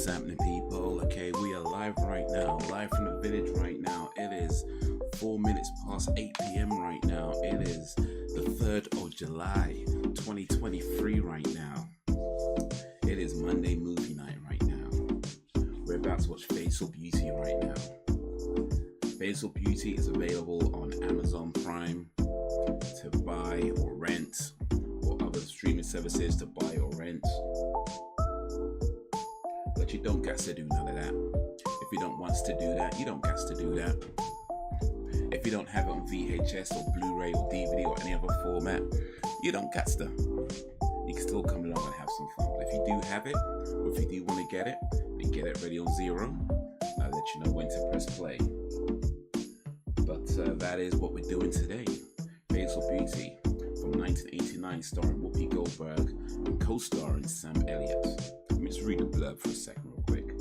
What's happening, people? Okay, we are live right now, live from the village right now. It is 4 minutes past 8 p.m. right now. It is the 3rd of July, 2023 right now. It is Monday movie night right now. We're about to watch Faithful Beauty right now. Faithful Beauty is available on Amazon Prime to buy or rent, or other streaming services to buy or rent. But you don't got to do none of that. If you don't want to do that, you don't got to do that. If you don't have it on VHS or Blu-ray or DVD or any other format, you don't got to. You can still come along and have some fun. But if you do have it, or if you do want to get it, then get it ready on zero. I'll let you know when to press play. But that is what we're doing today. Faithful Beauty from 1989, starring Whoopi Goldberg and co-starring Sam Elliott. Let me just read the blurb for a second real quick.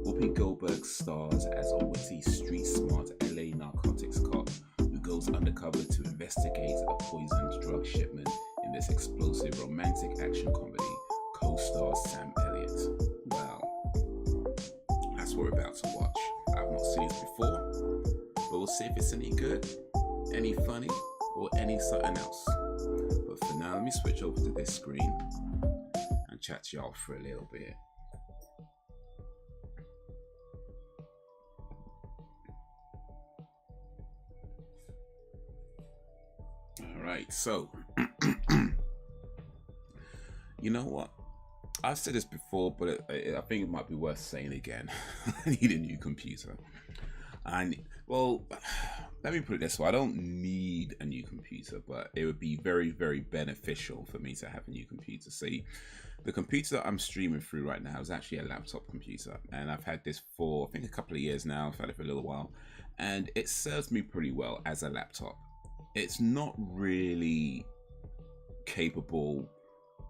Whoopi Goldberg stars as a witty, street-smart LA narcotics cop who goes undercover to investigate a poisoned drug shipment in this explosive romantic action comedy. Co-stars Sam Elliott. Wow. That's what we're about to watch. I've not seen this before, but we'll see if it's any good, any funny, or any something else. But for now, let me switch over to this screen and chat to y'all for a little bit. All right, so you know what? I've said this before, but I think it might be worth saying again. I need a new computer. Well, let me put it this way. I don't need a new computer, but it would be very, very beneficial for me to have a new computer. See, the computer that I'm streaming through right now is actually a laptop computer, and I've had this for, I think, a couple of years now. I've had it for a little while, and it serves me pretty well as a laptop. It's not really capable,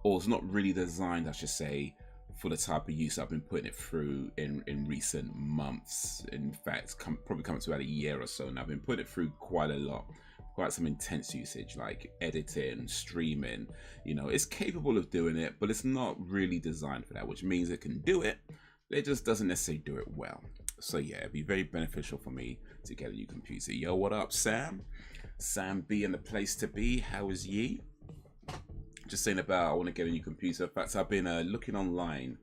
or it's not really designed, I should say, for the type of use I've been putting it through in recent months. In fact, probably coming to about a year or so now. I've been putting it through quite a lot, quite some intense usage, like editing, streaming. You know, it's capable of doing it, but it's not really designed for that, which means it can do it, but it just doesn't necessarily do it well. So yeah, it'd be very beneficial for me to get a new computer. Yo, what up, Sam? Sam B in the place to be. How is ye? Just saying about I want to get a new computer. In fact, I've been looking online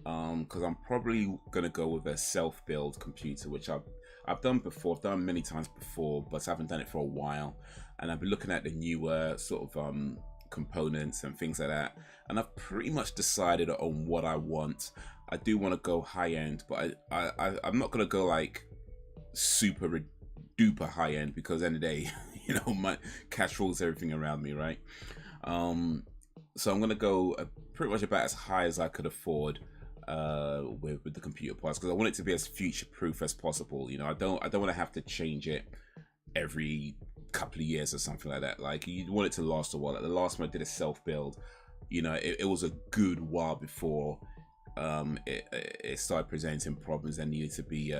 because I'm probably gonna go with a self-build computer, which I've done before. I've done many times before, but I haven't done it for a while. And I've been looking at the newer sort of components and things like that. And I've pretty much decided on what I want. I do want to go high end, but I'm not gonna go like super duper high end, because at the end of the day, you know, my cash rules everything around me, right? So I'm gonna go pretty much about as high as I could afford with the computer parts, because I want it to be as future proof as possible. You know, I don't want to have to change it every couple of years or something like that. Like, you want it to last a while. Like the last one I did a self build, you know, it was a good while before it started presenting problems and needed to be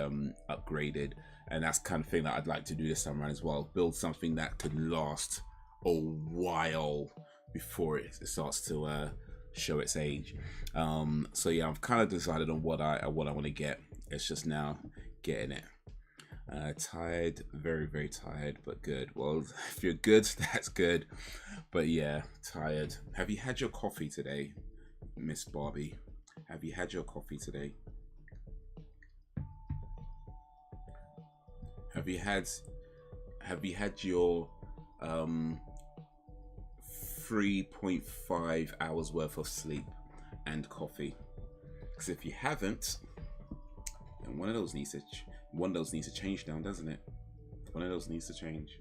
upgraded. And that's the kind of thing that I'd like to do this time around as well. Build something that could last a while before it starts to show its age. So yeah, I've kind of decided on what I want to get. It's just now getting it. Tired, very, very tired, but good. Well, if you're good, that's good. But yeah, tired. Have you had your coffee today, Miss Barbie? Have you had your coffee today? Have you had your 3.5 hours worth of sleep and coffee? Because if you haven't, then one of those needs to change now, doesn't it? One of those needs to change.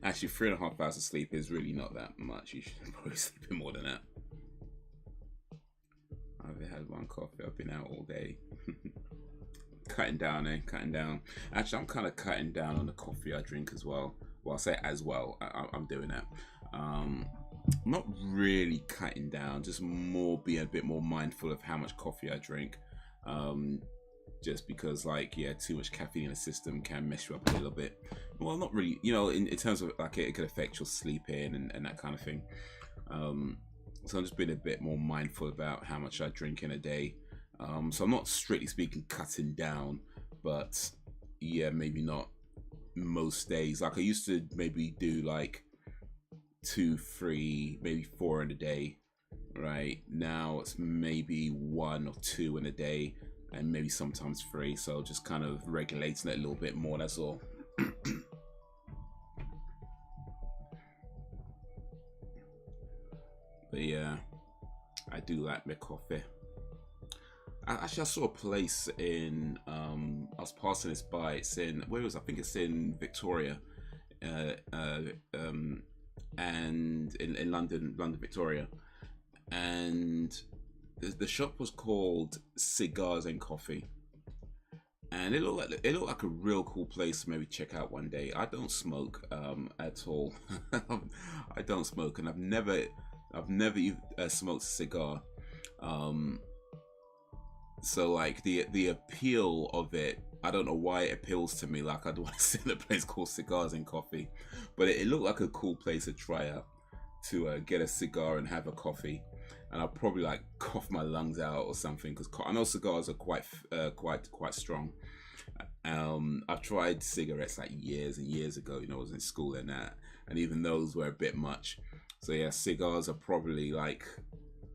Actually, 3.5 hours of sleep is really not that much. You should probably sleep in more than that. I've had one coffee. I've been out all day. Cutting down, cutting down. Actually, I'm kind of cutting down on the coffee I drink as well. Well, I say as well. I'm doing that. Not really cutting down, just more being a bit more mindful of how much coffee I drink. Just because, like, yeah, too much caffeine in the system can mess you up a little bit. Well, not really, you know, in terms of like it could affect your sleeping and that kind of thing. So I'm just being a bit more mindful about how much I drink in a day. So I'm not strictly speaking cutting down, but yeah, maybe not most days. Like I used to maybe do like 2, 3, maybe 4 in a day. Right now it's maybe 1 or 2 in a day, and maybe sometimes 3. So just kind of regulating it a little bit more. That's all. But yeah, I do like my coffee. Actually, I saw a place in I was passing this by. It's in, where was it? I think it's in Victoria, and in London, Victoria, and the shop was called Cigars and Coffee, and it looked like a real cool place to maybe check out one day. I don't smoke at all. I don't smoke, and I've never smoked a cigar. So like the appeal of it, I don't know why it appeals to me. Like I'd want to sit in a place called Cigars and Coffee, but it looked like a cool place to try out, to get a cigar and have a coffee, and I'll probably like cough my lungs out or something, because I know cigars are quite strong. I've tried cigarettes like years and years ago. You know, I was in school and that, and even those were a bit much. So yeah, cigars are probably like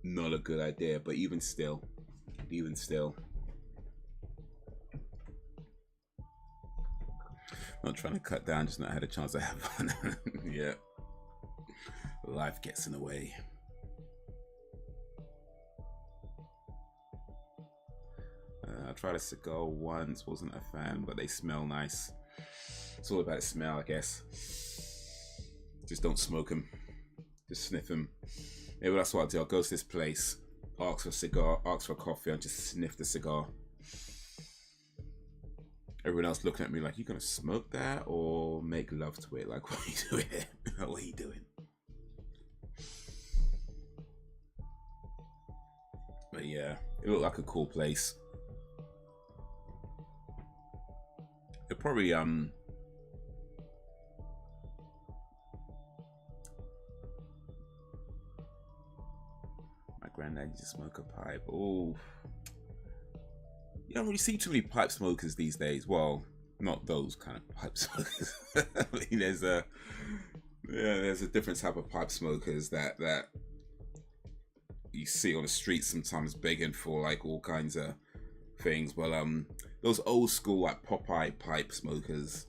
not a good idea, but even still. Not trying to cut down, just not had a chance to have fun. Yeah, life gets in the way. I tried a cigar once, wasn't a fan, but they smell nice. It's all about the smell, I guess. Just don't smoke them, just sniff them. Maybe that's what I'll do. I'll go to this place, ask for a cigar, ask for a coffee, and just sniff the cigar. Everyone else looking at me like, you gonna smoke that or make love to it? Like, what are you doing? What are you doing? But yeah, it looked like a cool place. It probably my granddad used to smoke a pipe. Oh, you don't really see too many pipe smokers these days. Well, not those kind of pipe smokers. I mean, there's a different type of pipe smokers that you see on the streets sometimes begging for like all kinds of things. But those old school like Popeye pipe smokers,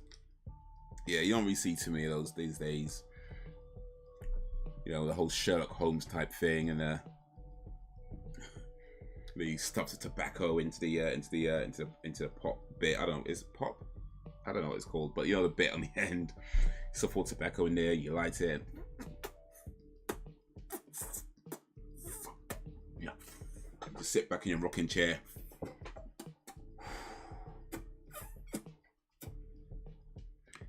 yeah, you don't really see too many of those these days. You know, the whole Sherlock Holmes type thing, and he stuffs the tobacco into the pop bit. I don't know, is it pop? I don't know what it's called, but you know the bit on the end. Stuff all tobacco in there, you light it. Yeah. Just sit back in your rocking chair.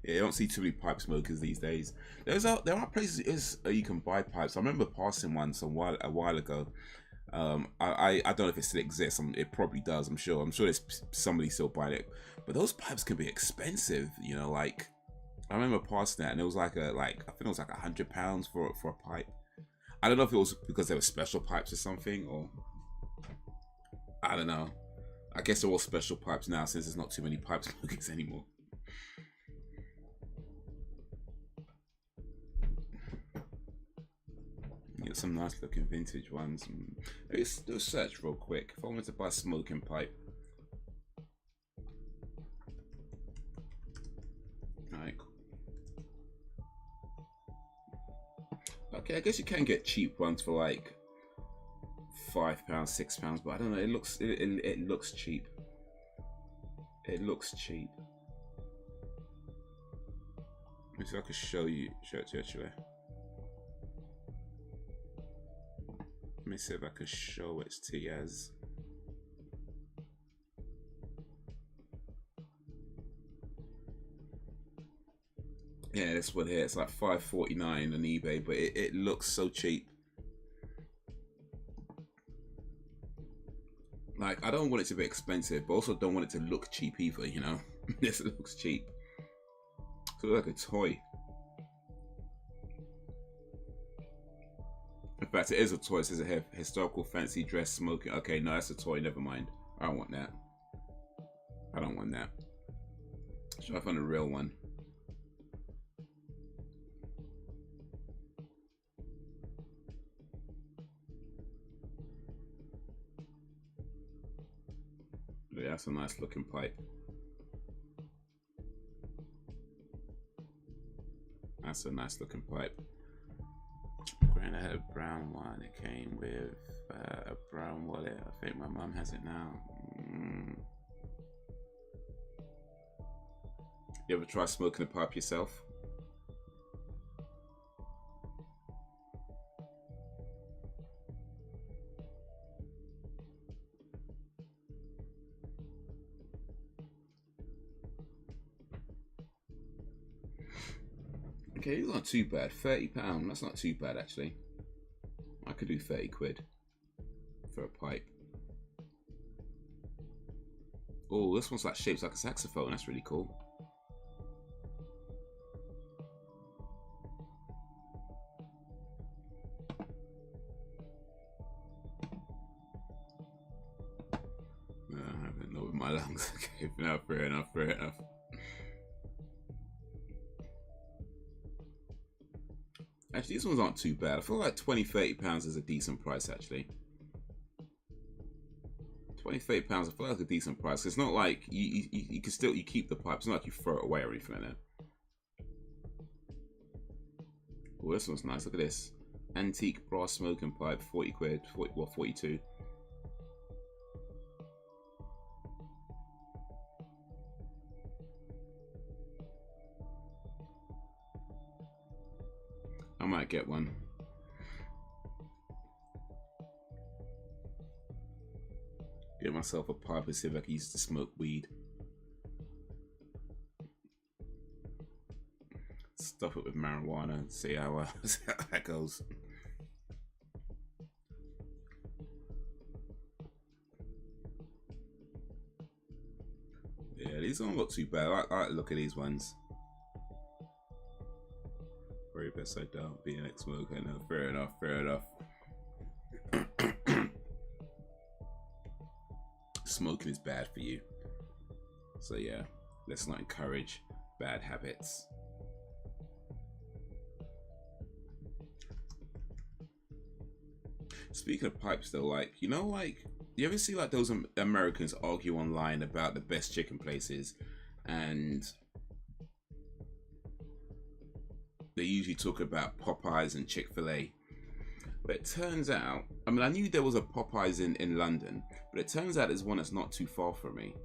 Yeah, you don't see too many pipe smokers these days. There are places you can buy pipes. I remember passing one a while ago. I don't know if it still exists. It probably does. I'm sure there's somebody still buying it. But those pipes can be expensive. You know, like I remember passing that, and it was like I think it was like £100 for a pipe. I don't know if it was because they were special pipes or something, or I don't know. I guess they're all special pipes now since there's not too many pipe smokers anymore. Get some nice looking vintage ones. Let's do a search real quick. If I wanted to buy a smoking pipe. Alright, cool. Okay, I guess you can get cheap ones for like £5, £6, but I don't know. It looks cheap. It looks cheap. Let me see if I can show it to you actually. Let me see if I can show it to you as. Yeah, this one here, it's like $5.49 on eBay, but it looks so cheap. Like, I don't want it to be expensive, but also don't want it to look cheap either, you know? This looks cheap. It looks like a toy. In fact, it is a toy. It says a historical fancy dress smoking. Okay, no, that's a toy. Never mind. I don't want that. I don't want that. Try to find a real one. Yeah, that's a nice looking pipe. That's a nice looking pipe. Granted, I had a brown one. It came with a brown wallet. I think my mum has it now. You ever try smoking a pipe yourself? Okay, it's not too bad. £30. That's not too bad actually. I could do 30 quid for a pipe. Oh, this one's like shaped like a saxophone. That's really cool. I haven't know with my lungs. Okay, no, fair enough, fair enough. Actually, these ones aren't too bad. I feel like £20–30 is a decent price actually. £20–30, I feel like a decent price. It's not like you can still keep the pipe. It's not like you throw it away or anything like that. Oh, this one's nice. Look at this. Antique brass smoking pipe, 40 quid, 42. I might get one. Get myself a pipe and see if I can use it to smoke weed. Stuff it with marijuana and see how that goes. Yeah, these don't look too bad. I like to look at these ones. Very best I don't be an ex-smoker. No, fair enough, fair enough. Smoking is bad for you. So yeah, let's not encourage bad habits. Speaking of pipes though, like, you know, like, you ever see like those Americans argue online about the best chicken places, and they usually talk about Popeyes and Chick-fil-A. But it turns out, I mean, I knew there was a Popeyes in London, but it turns out there's one that's not too far from me,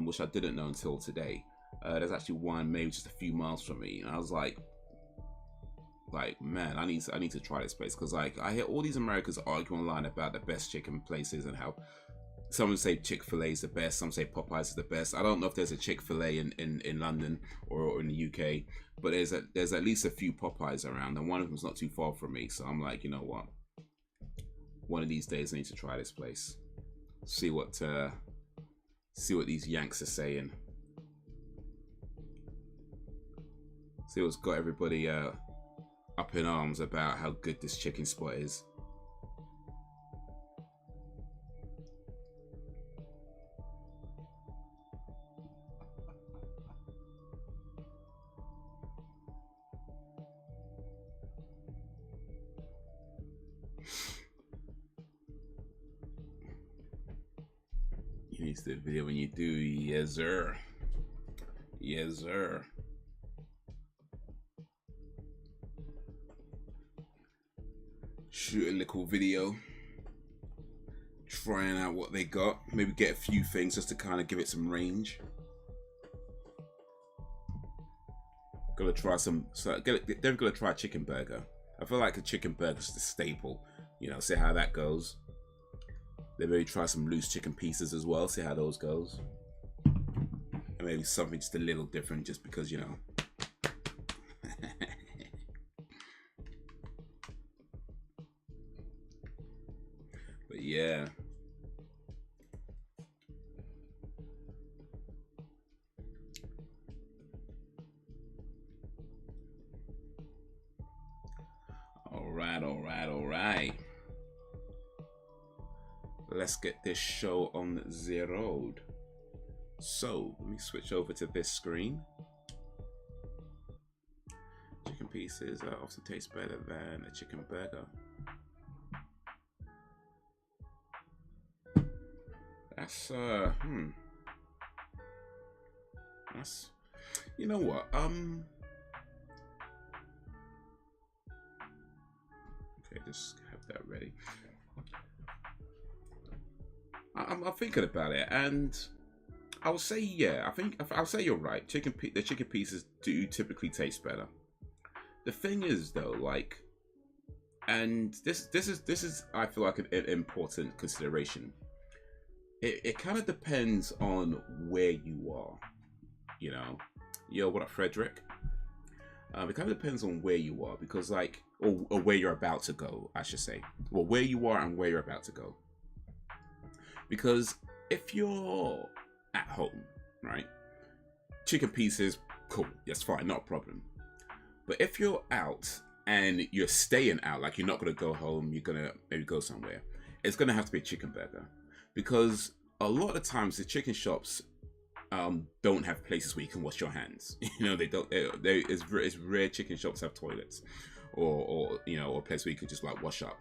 which I didn't know until today. There's actually one maybe just a few miles from me, and I was like, man, I need to try this place, because like I hear all these Americans argue online about the best chicken places and how some say Chick-fil-A is the best, some say Popeyes is the best. I don't know if there's a Chick-fil-A in London or in the UK, but there's at least a few Popeyes around, and one of them's not too far from me. So I'm like, you know what? One of these days I need to try this place. See what these Yanks are saying. See what's got everybody up in arms about how good this chicken spot is. You need the video when you do, yes sir. Yes sir. Shoot a little video, trying out what they got. Maybe get a few things just to kind of give it some range. Gonna try some. They're gonna try a chicken burger. I feel like a chicken burger is the staple. You know, see how that goes. They maybe try some loose chicken pieces as well. See how those goes. And maybe something just a little different, just because, you know. But yeah. All all right. Let's get this show on zeroed. So let me switch over to this screen. Chicken pieces often taste better than a chicken burger. That's that's, you know what, okay, just have that ready. I'm thinking about it, and I'll say, yeah, I'll say you're right. The chicken pieces do typically taste better. The thing is, though, like, and this is I feel like an important consideration. It kind of depends on where you are, you know. Yo, what up, Frederick? It kind of depends on where you are, because, like, or where you're about to go, I should say. Well, where you are and where you're about to go. Because if you're at home, right, chicken pieces, cool, that's fine, not a problem. But if you're out and you're staying out, like you're not going to go home, you're going to maybe go somewhere, it's going to have to be a chicken burger. Because a lot of times the chicken shops don't have places where you can wash your hands. You know, they don't. It's rare chicken shops have toilets, or you know, or a place where you can just like wash up.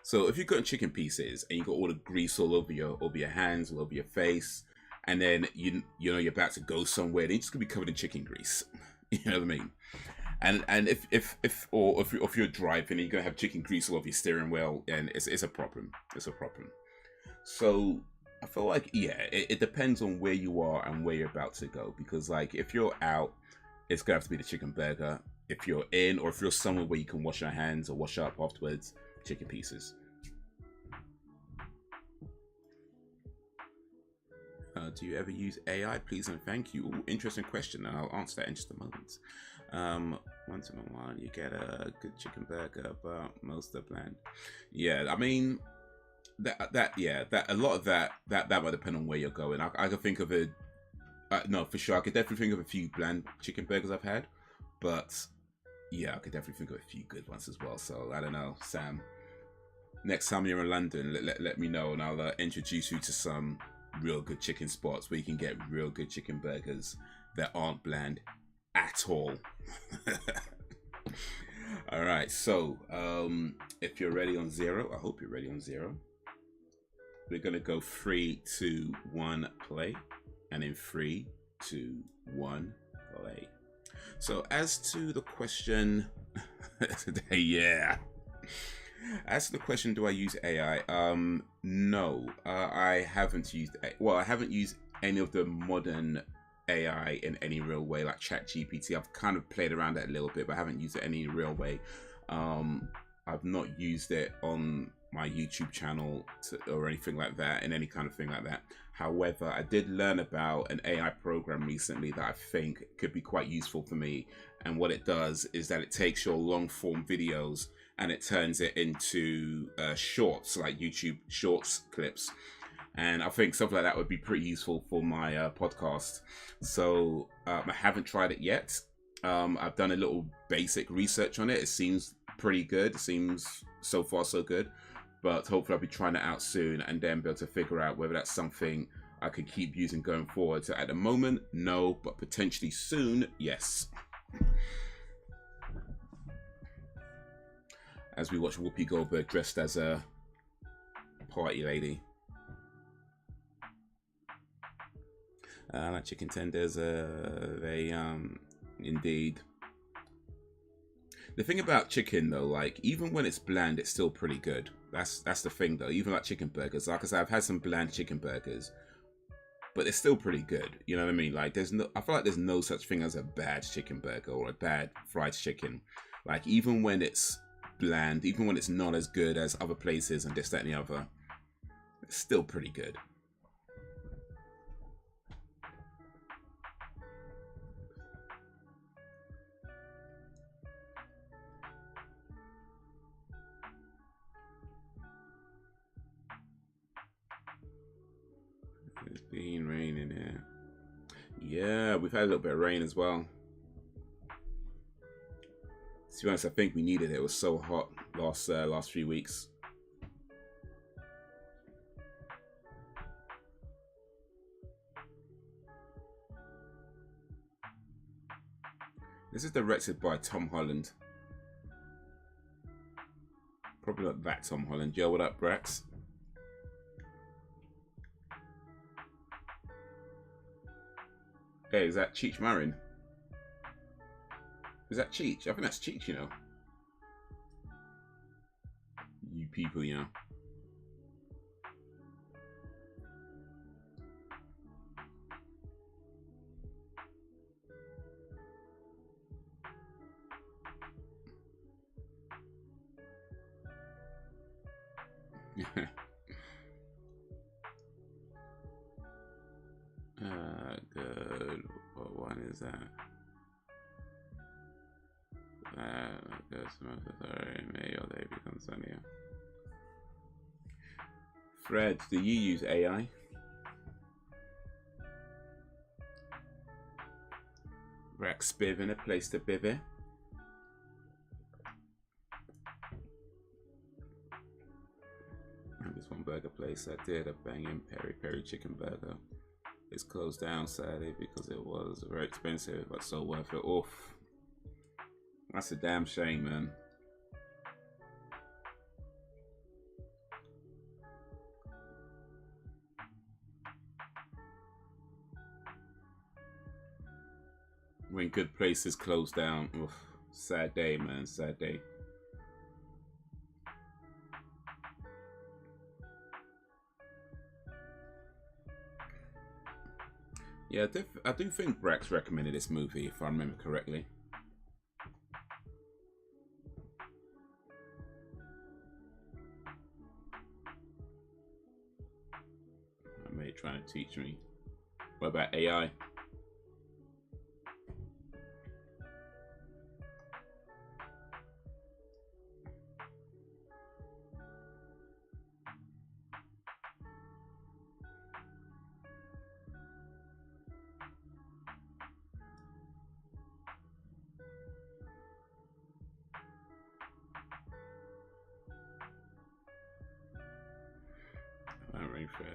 So if you've got chicken pieces and you got all the grease all over your hands, all over your face, and then you know you're about to go somewhere, then you're just gonna be covered in chicken grease. You know what I mean? And if you're driving and you're gonna have chicken grease all over your steering wheel, and it's a problem. It's a problem. So I feel like, yeah, it depends on where you are and where you're about to go. Because like if you're out, it's gonna have to be the chicken burger. If you're in, or if you're somewhere where you can wash your hands or wash up afterwards, chicken pieces. Do you ever use AI? Please and thank you. Ooh, interesting question. I'll answer that in just a moment. Once in a while you get a good chicken burger, but most are bland. Yeah, I mean that a lot of that might depend on where you're going. I could think of a no, for sure. I could definitely think of a few bland chicken burgers I've had, but yeah, I could definitely think of a few good ones as well. So I don't know, Sam. Next time you're in London, let me know, and I'll introduce you to some real good chicken spots where you can get real good chicken burgers that aren't bland at all. All right, so if you're ready on zero, I hope you're ready on zero. We're gonna go 3, 2, 1, play, and in 3, 2, 1, play. So as to the question today, yeah. As to the question, do I use AI? No, I haven't used. Well, I haven't used any of the modern AI in any real way, like ChatGPT. I've kind of played around it a little bit, but I haven't used it in any real way. I've not used it on my YouTube channel or anything like that, in any kind of thing like that. However, I did learn about an AI program recently that I think could be quite useful for me. And what it does is that it takes your long form videos and it turns it into shorts, like YouTube shorts clips. And I think something like that would be pretty useful for my podcast. So I haven't tried it yet. I've done a little basic research on it. It seems pretty good. It seems so far so good. But hopefully I'll be trying it out soon and then be able to figure out whether that's something I can keep using going forward. So at the moment, no, but potentially soon, yes. As we watch Whoopi Goldberg dressed as a party lady. Like chicken tenders, they indeed. The thing about chicken though, like even when it's bland, it's still pretty good. That's the thing though. Even like chicken burgers, like I said, I've had some bland chicken burgers, but it's still pretty good. You know what I mean? Like I feel like there's no such thing as a bad chicken burger or a bad fried chicken. Like even when it's bland, even when it's not as good as other places and this, that, and the other, it's still pretty good. It's been raining here. Yeah, we've had a little bit of rain as well. To be honest, I think we needed it. It was so hot last few weeks. This is directed by Tom Holland. Probably not that Tom Holland. Yo, what up, Brax? Hey, is that Cheech Marin? Is that Cheech? I think that's Cheech, you know. You people, you know. Good. What one is that? Good. Sorry, may your day become sunnier. Fred, do you use AI? Rex Bivin, a place to bivvy. This one burger place I did a banging peri peri chicken burger. It's closed down sadly because it was very expensive but so worth it. Oof. That's a damn shame, man. When good places close down. Oof. Sad day, man. Sad day. Yeah, I do think Brax recommended this movie, if I remember correctly. I may try to teach me. What about AI?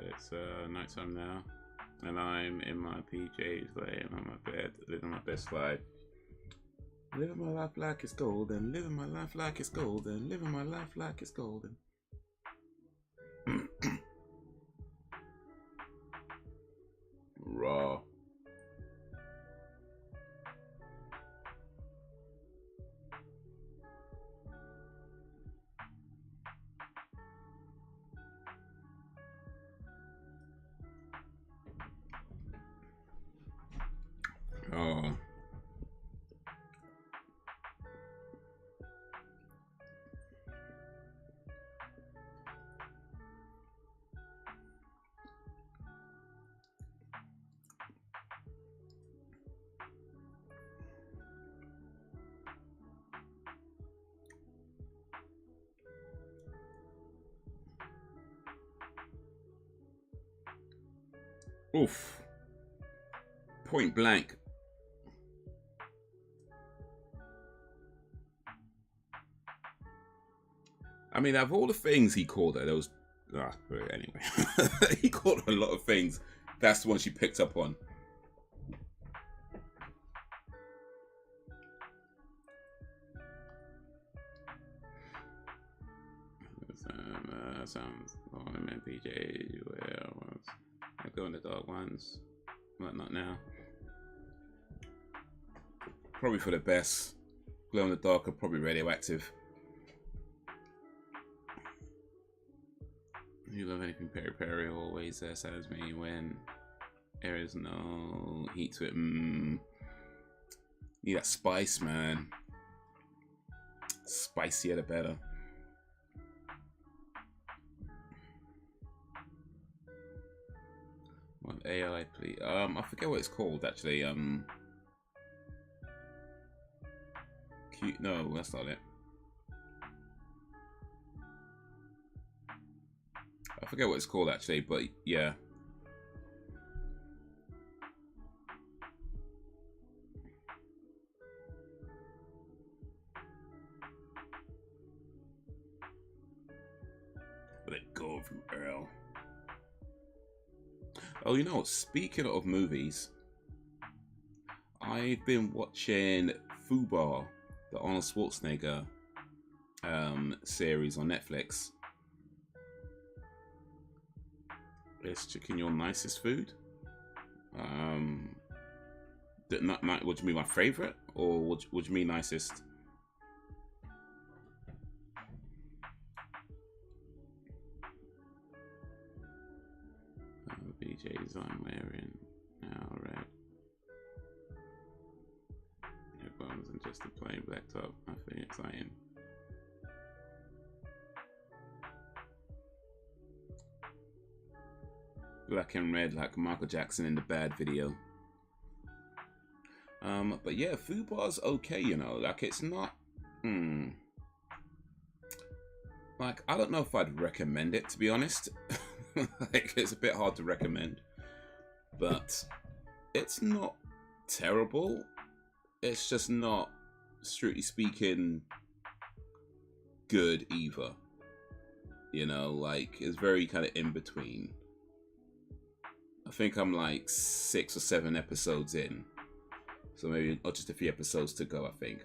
It's nighttime now, and I'm in my PJs, laying on my bed, living my best life. Living my life like it's golden, living my life like it's golden, living my life like it's golden. Raw. Oh. Oof. Point blank. I mean, out of all the things he called her, there was... anyway. He called her a lot of things. That's the one she picked up on. Sounds on him and PJ. I go in the dark ones, but not now. Probably for the best. Glow in the dark are probably radioactive. You love anything peri peri always saddens me when there is no heat to it. Need that spice, man. Spicier the better. What AI, please? I forget what it's called actually. Cute. No, that's not it. I forget what it's called actually, but yeah. from Earl. Oh, you know, speaking of movies, I've been watching Fubar, the Arnold Schwarzenegger series on Netflix. Is chicken your nicest food? What do you mean, my favorite, or what do you mean nicest? BJ's I'm wearing now red. Headphones and just a plain black top. I think exciting. Black and red like Michael Jackson in the Bad video. But yeah, Fubar's okay, you know, like it's not like I don't know if I'd recommend it, to be honest. Like it's a bit hard to recommend, but it's not terrible. It's just not, strictly speaking, good either. You know, like it's very kind of in between. I think I'm like 6 or 7 episodes in, so maybe or just a few episodes to go, I think.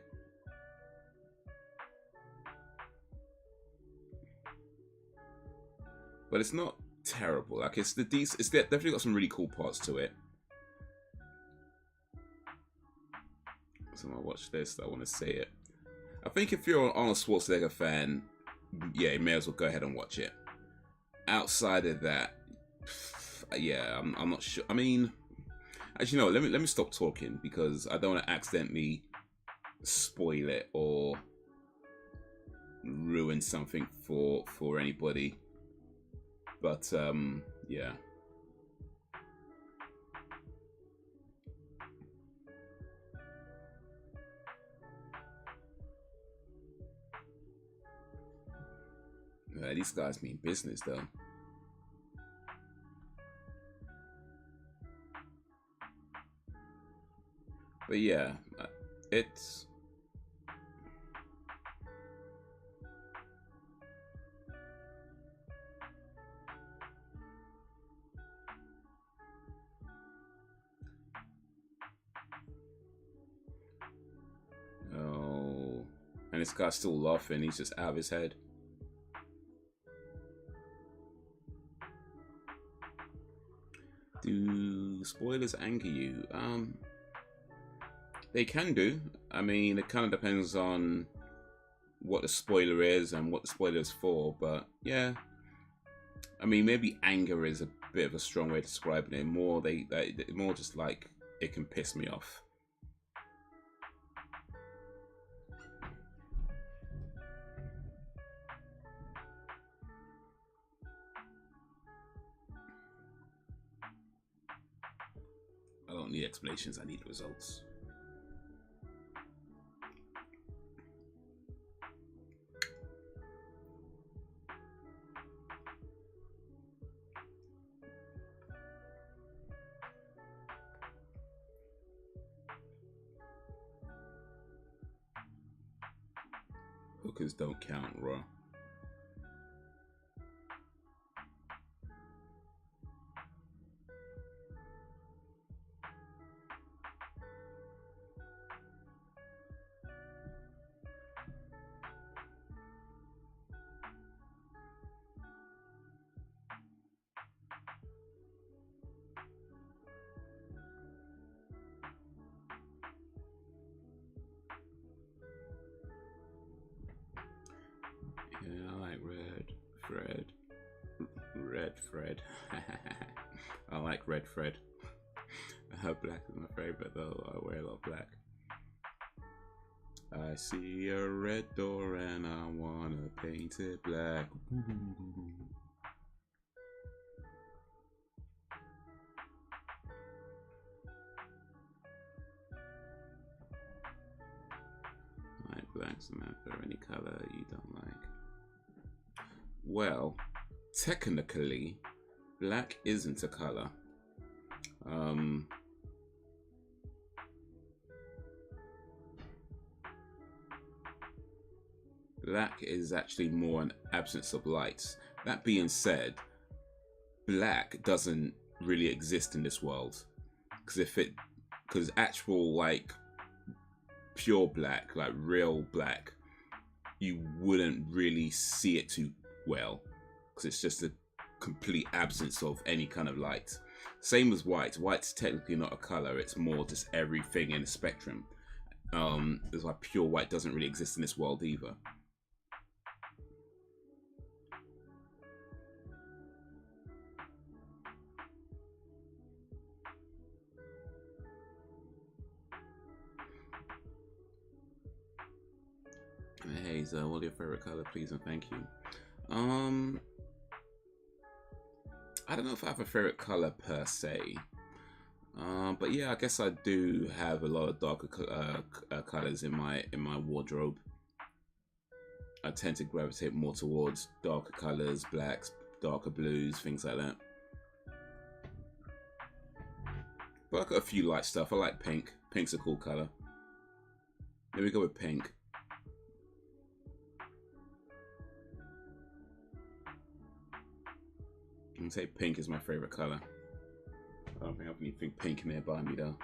But it's not terrible. Like it's definitely got some really cool parts to it. So I watch this. I want to say it. I think if you're an Arnold Schwarzenegger fan, yeah, you may as well go ahead and watch it. Outside of that, yeah, I'm not sure. I mean, actually, no. Let me stop talking because I don't want to accidentally spoil it or ruin something for anybody. But yeah. These guys mean business, though. But yeah, it's... Oh, and this guy's still laughing. He's just out of his head. Do spoilers anger you? They can do. I mean, it kind of depends on what the spoiler is and what the spoiler is for. But yeah, I mean, maybe anger is a bit of a strong way of describing it. More more just like it can piss me off. I don't need explanations, I need results. Hookers don't count, raw. Yeah, I like Red Fred. I like Red Fred. Black is my favorite though. I wear a lot of black. I see a red door and I wanna paint it black. Like black's a matter, any color you don't like. Well, technically, black isn't a color. Black is actually more an absence of light. That being said, black doesn't really exist in this world, because actual like pure black, like real black, you wouldn't really see it too well, because it's just a complete absence of any kind of light. Same as white. White's technically not a color, it's more just everything in a spectrum. That's why pure white doesn't really exist in this world either. Hey, so what's your favorite color, please and thank you. I don't know if I have a favorite color per se, but yeah, I guess I do have a lot of darker colors in my wardrobe. I tend to gravitate more towards darker colors, blacks, darker blues, things like that. But I've got a few light stuff. I like pink. Pink's a cool color. Let me go with pink. I can say pink is my favorite color. I don't think I have anything pink nearby me though.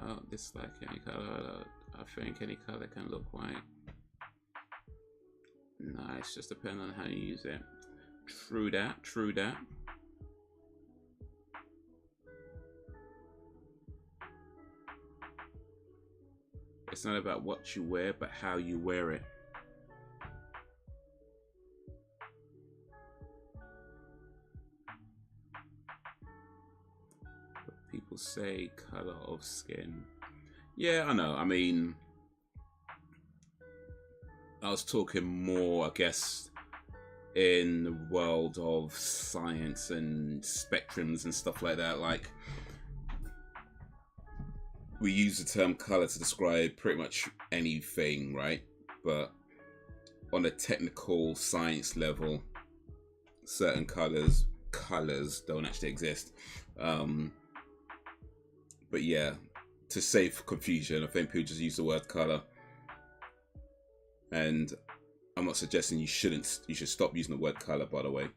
I don't dislike any color. I think any color can look white. Nice, just depending on how you use it. True that, true that. It's not about what you wear, but how you wear it. People say color of skin. Yeah, I know. I mean, I was talking more, I guess, in the world of science and spectrums and stuff like that. Like, we use the term color to describe pretty much anything, right? But on a technical science level, certain colors don't actually exist. But yeah, to save confusion, I think people just use the word color. And I'm not suggesting you should stop using the word color, by the way.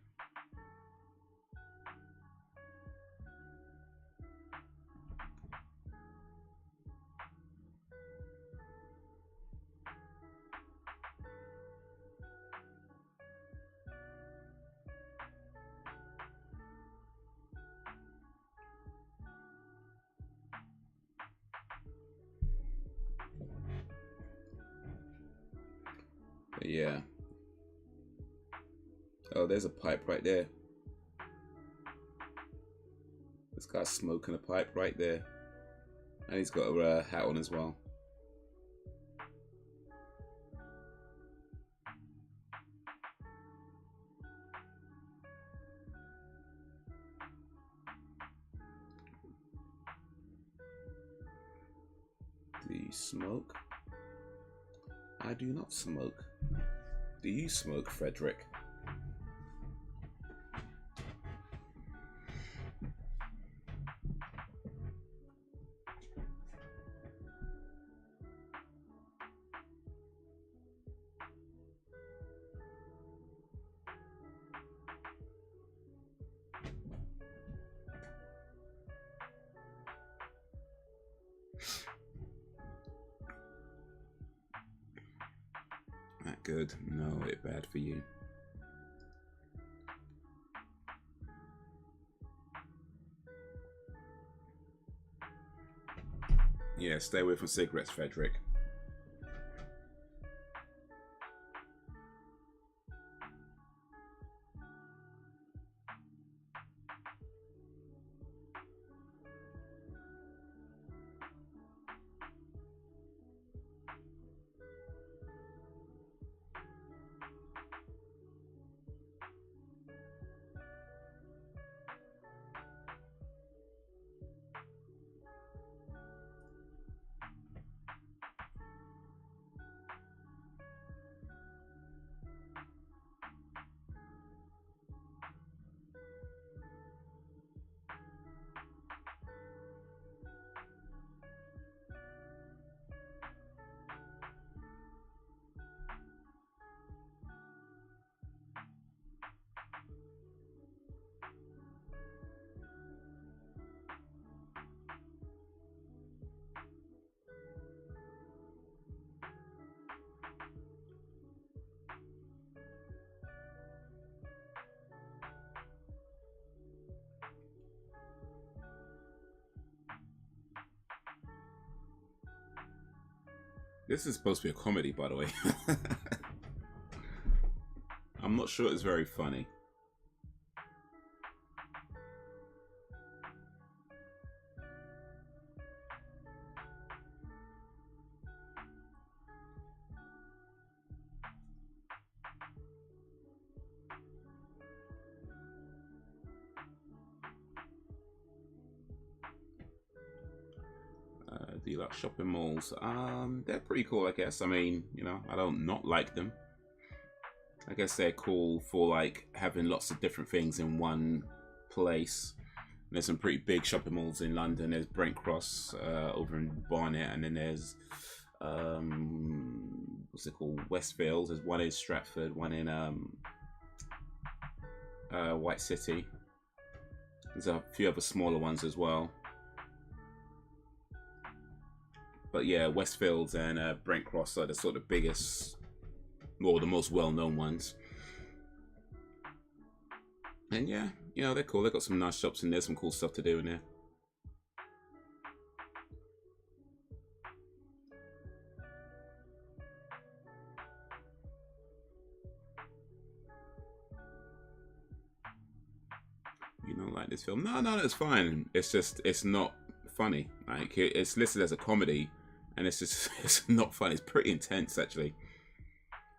But yeah. Oh, there's a pipe right there. This guy's smoking a pipe right there. And he's got a hat on as well. Do you smoke? I do not smoke. Do you smoke, Frederick? good. No, it's bad for you. Yeah, stay away from cigarettes, Frederick. This is supposed to be a comedy, by the way. I'm not sure it's very funny. Do you like shopping malls? They're pretty cool, I guess. I mean, you know, I don't not like them. I guess they're cool for like having lots of different things in one place. And there's some pretty big shopping malls in London. There's Brent Cross over in Barnet, and then there's what's it called? Westfield. There's one in Stratford, one in White City. There's a few other smaller ones as well. But yeah, Westfields and Brent Cross are the sort of biggest, or the most well-known ones. And yeah, you know, they're cool. They've got some nice shops in there, some cool stuff to do in there. You don't like this film? No, it's fine. It's just, it's not funny. Like, it's listed as a comedy, and it's just, it's not funny. It's pretty intense, actually.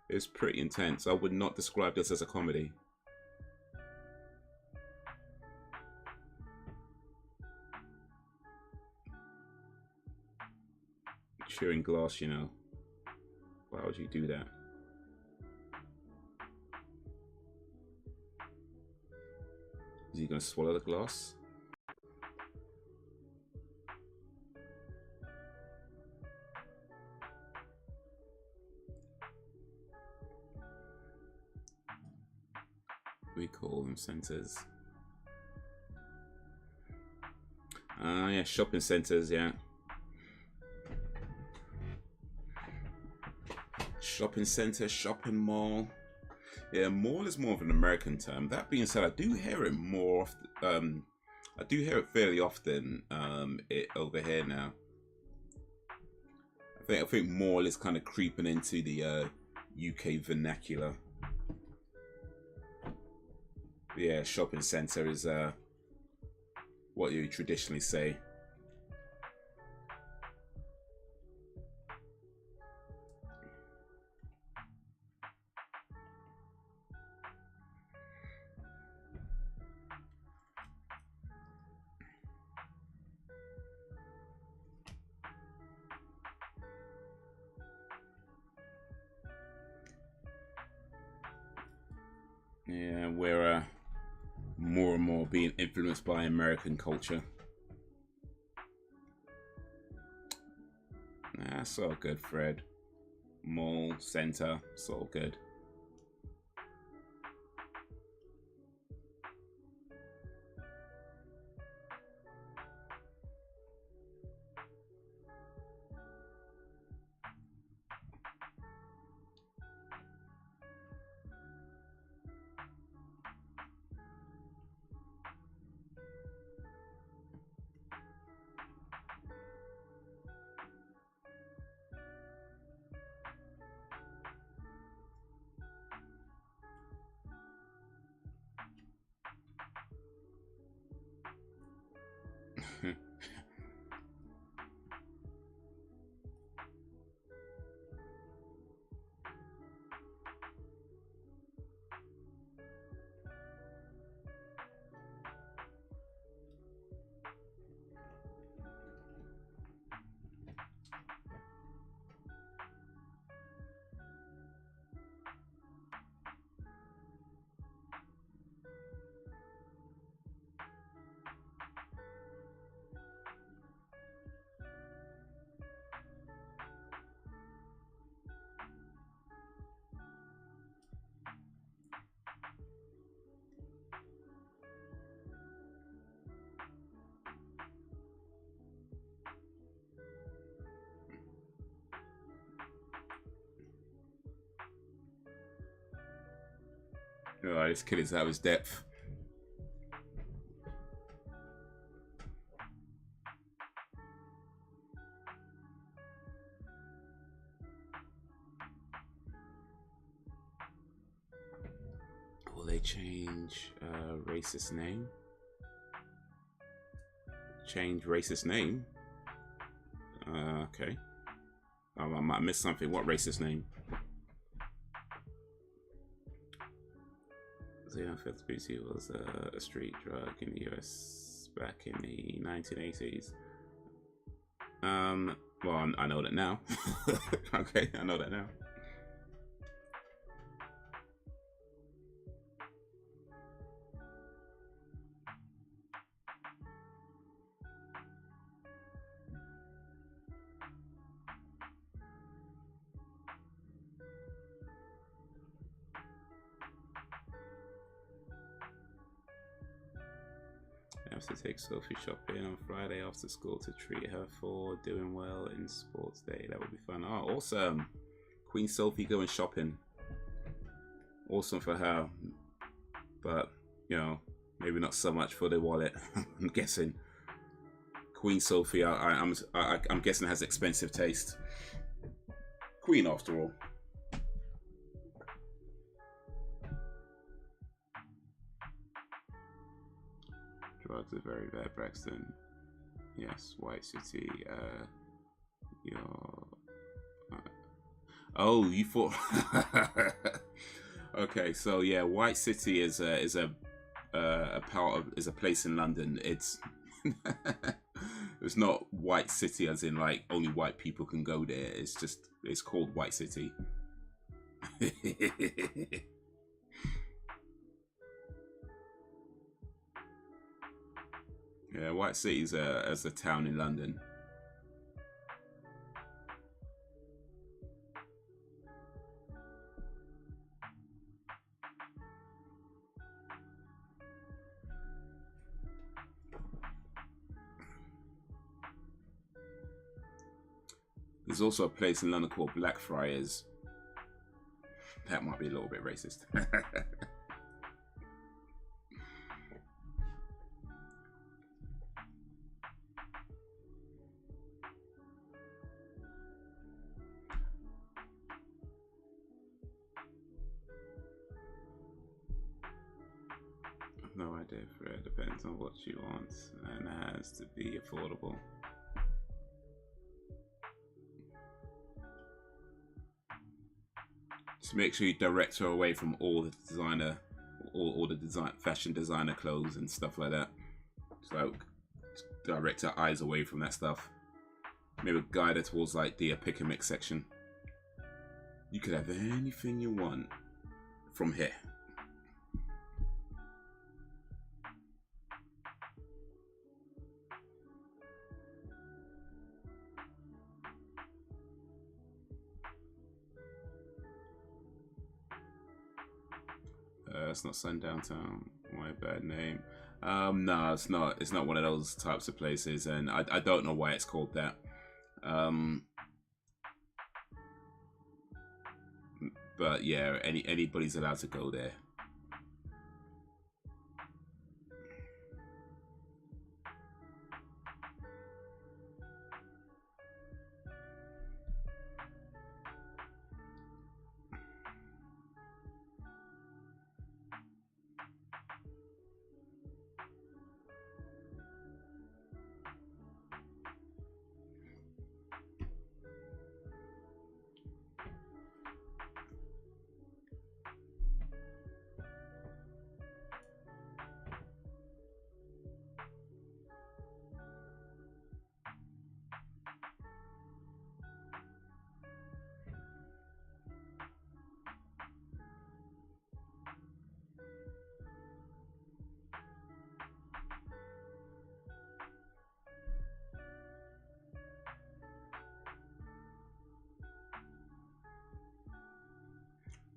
It's pretty intense. I would not describe this as a comedy. Chewing glass, you know. Why would you do that? Is he going to swallow the glass? We call them centers. Yeah, shopping centers, yeah. Shopping center, shopping mall. Yeah, mall is more of an American term. That being said, I do hear it more often. I do hear it fairly often over here now. I think mall is kind of creeping into the UK vernacular. Yeah, shopping center is what you traditionally say. Yeah, we're more and more being influenced by American culture. That's all good, Fred. Mall, center, it's all good. Oh, this kid is out of his depth. Will they change racist name? Change racist name? Okay. I might miss something. What racist name? Amphetamine was a street drug in the US back in the 1980s. Well, I know that now. Okay, I know that now. I have to take Sophie shopping on Friday after school to treat her for doing well in sports day. That would be fun. Oh, awesome. Queen Sophie going shopping. Awesome for her. But, you know, maybe not so much for the wallet. I'm guessing. Queen Sophie, I'm guessing has expensive taste. Queen after all. Drugs are very bad, Braxton. Yes, White City. Oh, you thought? Okay, so yeah, White City is a place in London. It's it's not White City as in like only white people can go there. It's called White City. Yeah, White City is as a town in London. There's also a place in London called Blackfriars. That might be a little bit racist. No idea, Fred. Depends on what you want, and it has to be affordable. Just make sure you direct her away from all the designer, all the fashion designer clothes and stuff like that. So direct her eyes away from that stuff. Maybe guide her towards like the pick and mix section. You could have anything you want from here. It's not Sundown Town. My bad name. No, it's not. It's not one of those types of places, and I don't know why it's called that. But yeah, anybody's allowed to go there.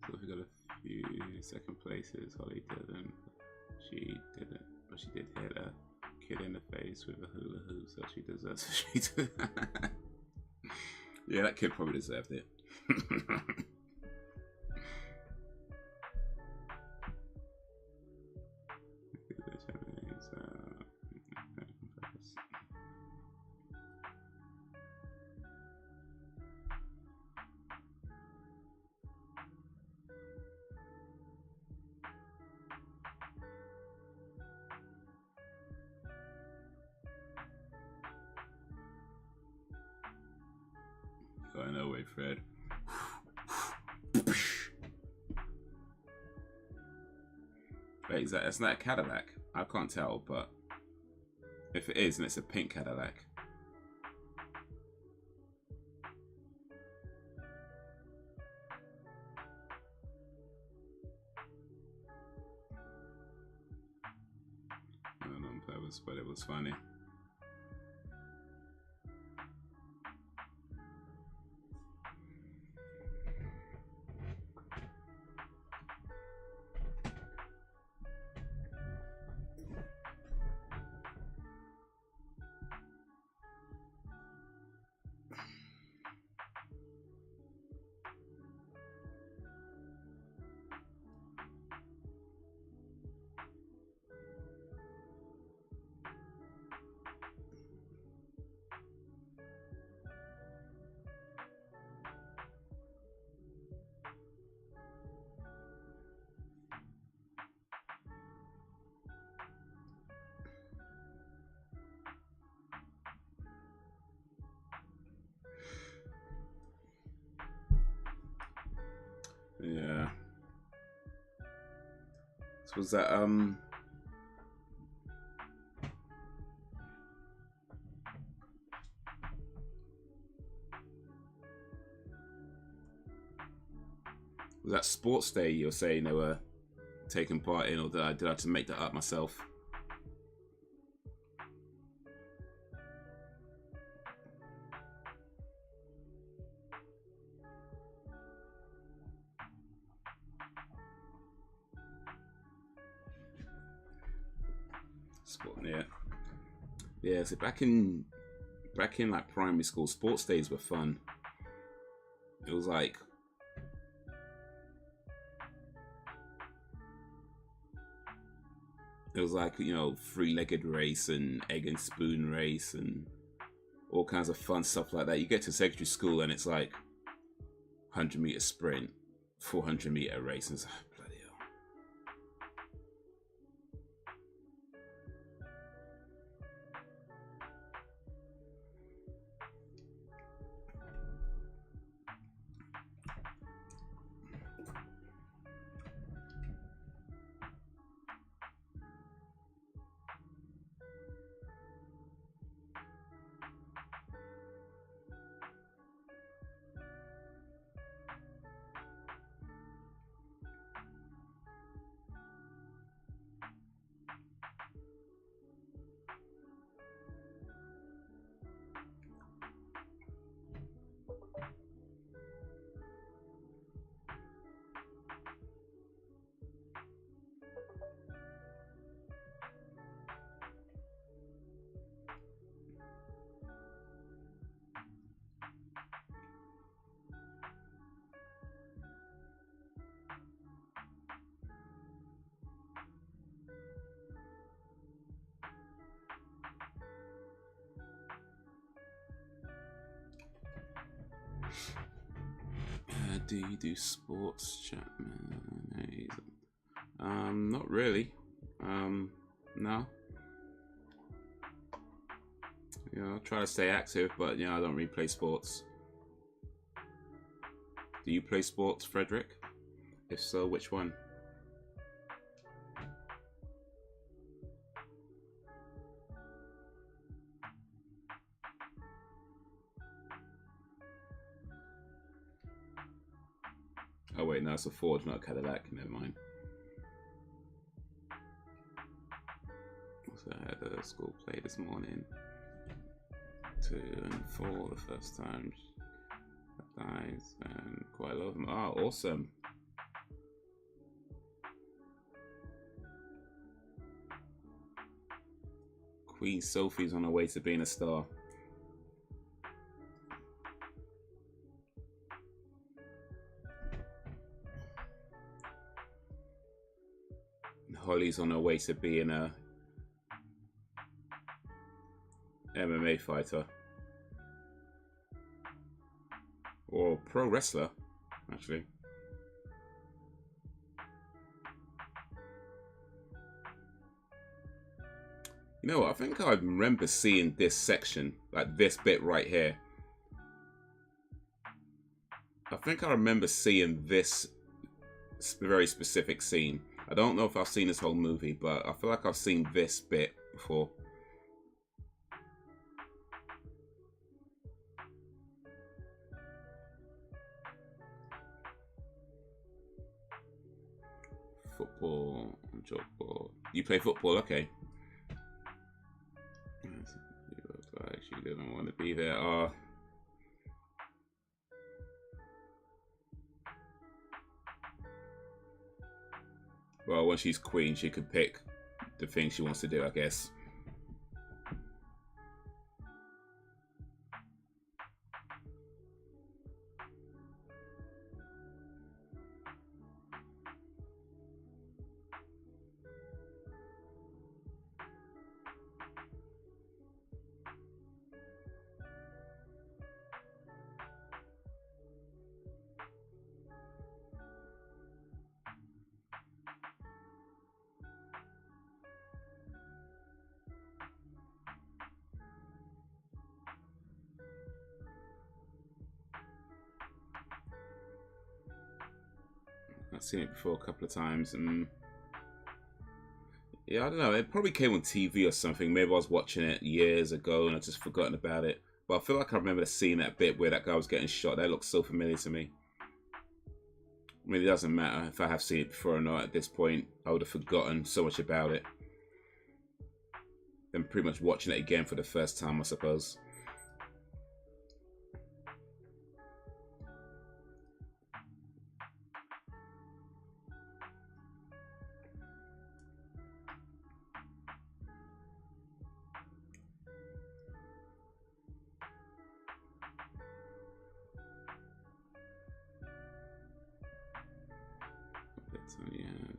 So we got a few second places. Holly didn't. She didn't, but she did hit a kid in the face with a hula hoop, so she deserves it. Yeah, that kid probably deserved it. Fred. Wait, that's not a Cadillac? I can't tell, but if it is, then it's a pink Cadillac. I don't know, but it was funny. Yeah. So was that was that sports day you're saying they were taking part in, or did I have to make that up myself? Yeah, so back in like primary school, sports days were fun. It was like you know, three-legged race and egg and spoon race and all kinds of fun stuff like that. You get to secondary school and it's like 100-meter sprint, 400-meter race, and it's like, bloody hell. Do you do sports, Chapman? Not really. No. You know, I try to stay active, but you know, I don't really play sports. Do you play sports, Frederick? If so, which one? Oh wait, no, it's a Ford, not a Cadillac. Never mind. So I had a school play this morning. 2 and 4 the first time. Nice, and quite a lot of them. Oh, awesome. Queen Sophie's on her way to being a star. Holly's on her way to being a MMA fighter. Or pro wrestler, actually. You know what? I think I remember seeing this section, like this bit right here. think I remember seeing this very specific scene. I don't know if I've seen this whole movie, but I feel like I've seen this bit before. Football, job board. You play football, okay. She looks like she didn't want to be there. Oh. Well, when she's queen, she could pick the thing she wants to do, I guess. I've seen it before a couple of times, and yeah, I don't know. It probably came on TV or something. Maybe I was watching it years ago and I've just forgotten about it. But I feel like I remember seeing that bit where that guy was getting shot. That looks so familiar to me. I mean, it doesn't matter if I have seen it before or not. At this point, I would have forgotten so much about it. And pretty much watching it again for the first time, I suppose.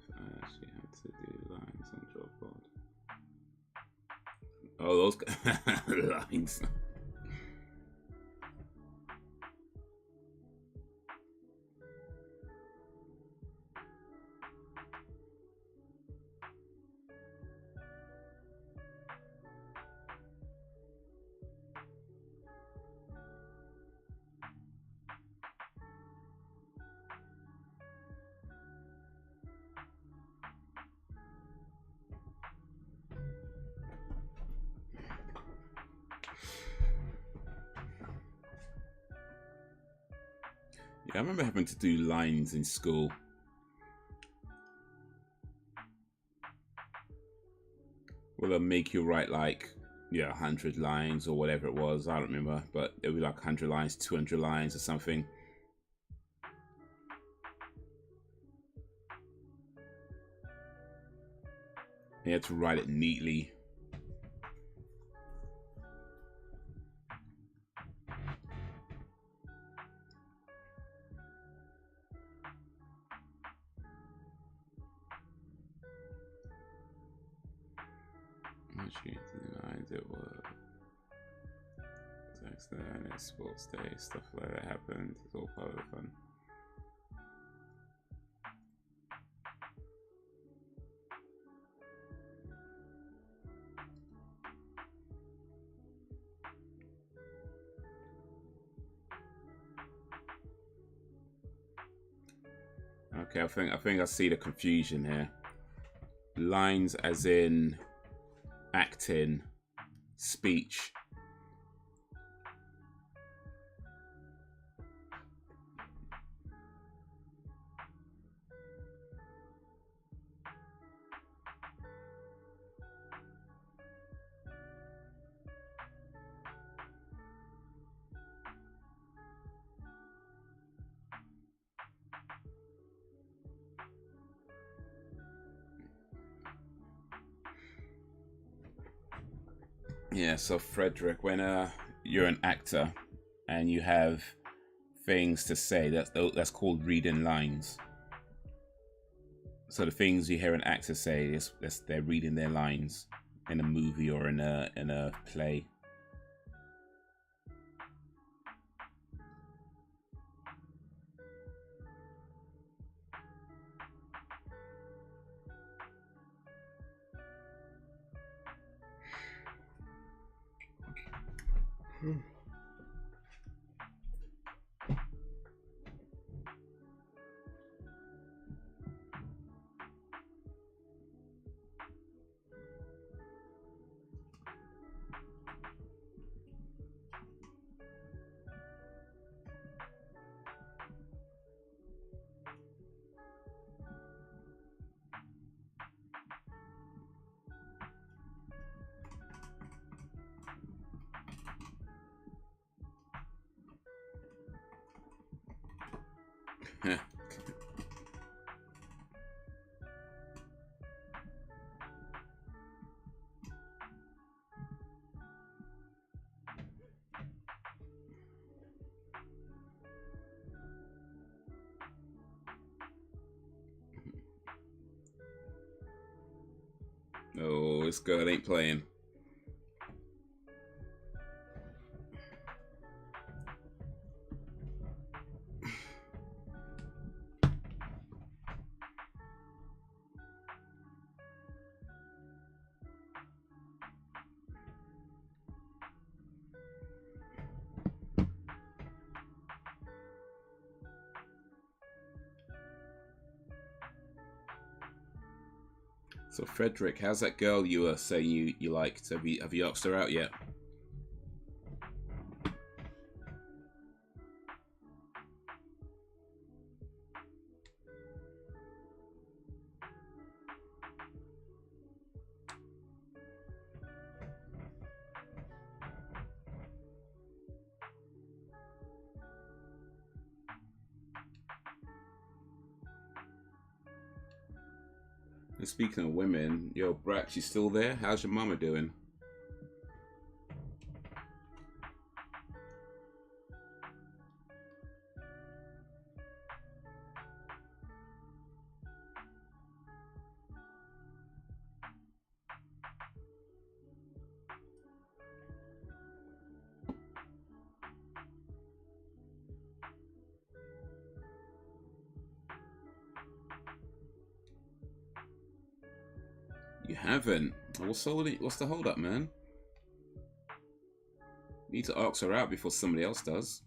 I actually had to do lines on Dropboard. Oh, those lines. Yeah, I remember having to do lines in school. Well, they'll make you write like, yeah, 100 lines or whatever it was. I don't remember, but it would be like 100 lines, 200 lines or something. You had to write it neatly. It was text and it's sports day, stuff like that happened. It's all part of the fun. Okay, I think I see the confusion here. Lines as in acting, speech. Yeah, so Frederick, when you're an actor and you have things to say, that's called reading lines. So the things you hear an actor say, they're reading their lines in a movie or in a play. Oh, this girl ain't playing. So Frederick, how's that girl you were saying you liked? Have you asked her out yet? And speaking of women, yo, Brax, you still there? How's your mama doing? You haven't? What's the hold up, man? You need to ask her out before somebody else does.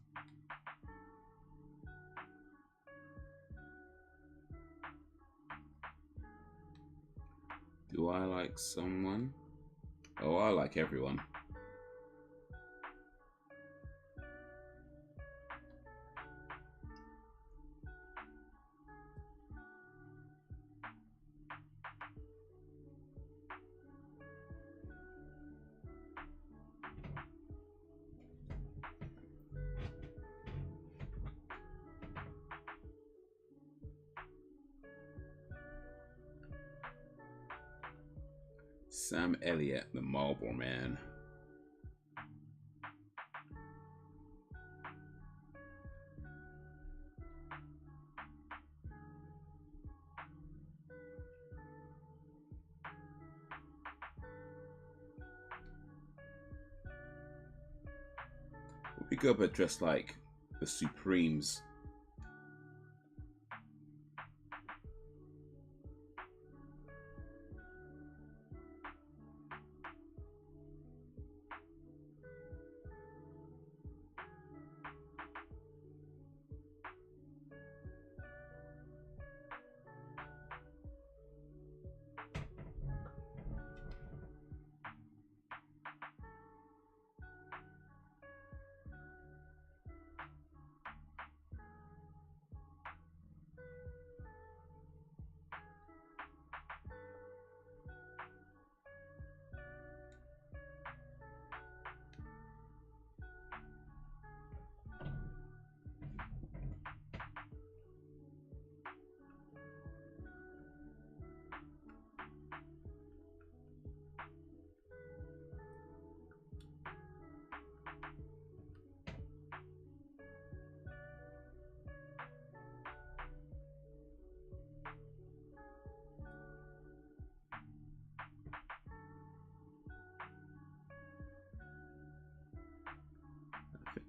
Do I like someone? Oh, I like everyone. Sam Elliott, the Marlboro Man. Would be good, but dressed like the Supremes.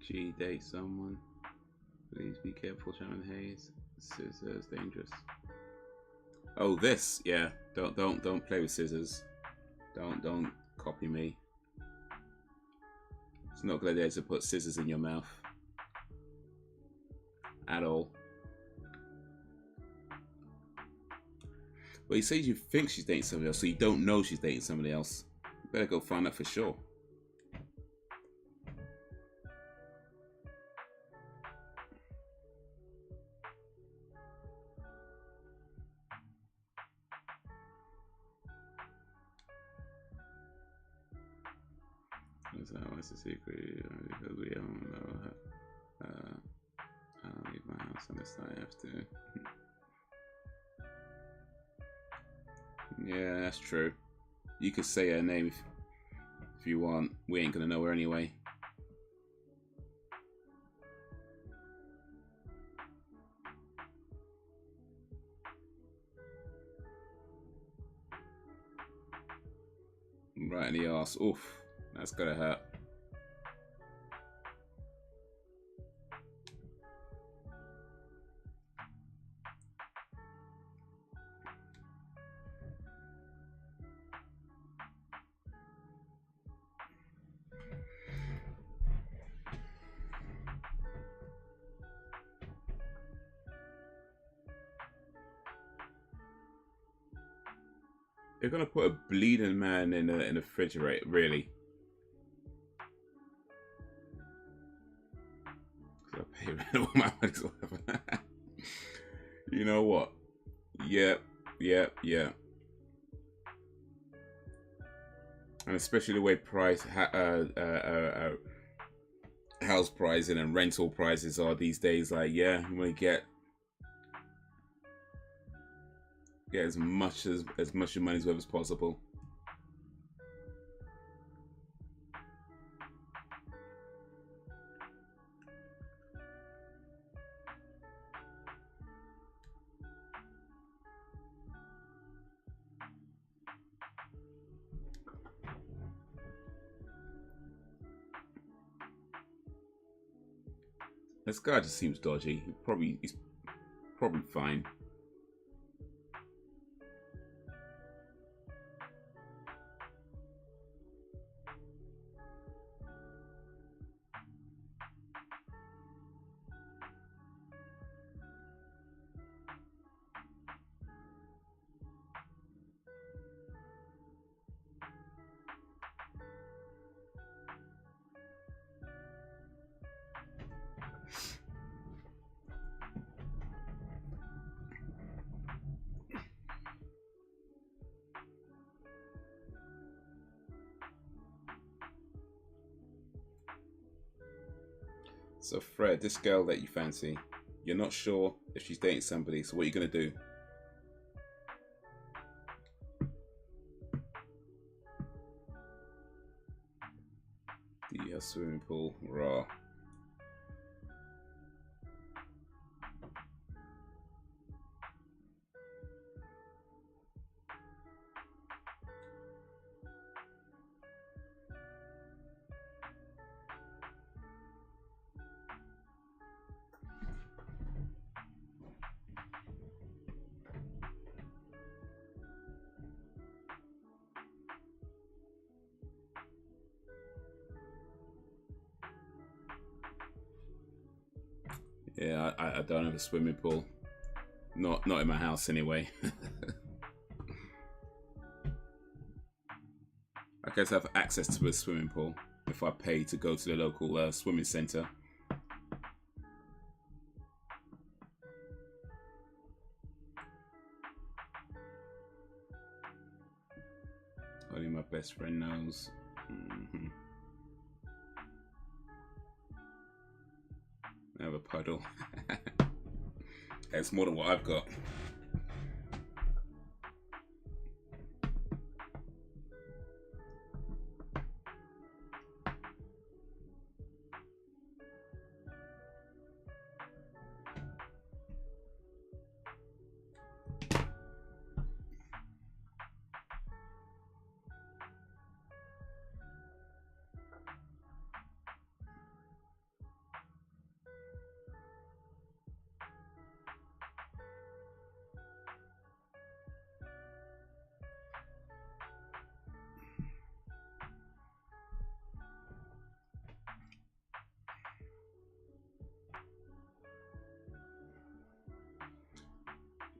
She date someone. Please be careful, Shaman Haze. Scissors dangerous. Oh, this, yeah. Don't play with scissors. Don't copy me. It's not a good idea to put scissors in your mouth. At all. But he says you think she's dating somebody else, so you don't know she's dating somebody else. You better go find out for sure. What's the secret? Because we don't know how to leave my house So this I have to. Yeah, that's true. You could say her name if you want. We ain't gonna know her anyway. Right in the arse. Oof, that's gotta hurt. They're gonna put a bleeding man in a refrigerator, really? I pay all my money. You know what? Yep. And especially the way house pricing and rental prices are these days. Like, yeah, you want to get as much your money's worth as possible. This guy just seems dodgy. He's probably fine. So Fred, this girl that you fancy, you're not sure if she's dating somebody, so what are you gonna do? Do you have swimming pool? Raw. Yeah, I don't have a swimming pool. Not in my house anyway. I guess I have access to a swimming pool if I pay to go to the local swimming center. Only my best friend knows. I have a puddle. It's more than what I've got.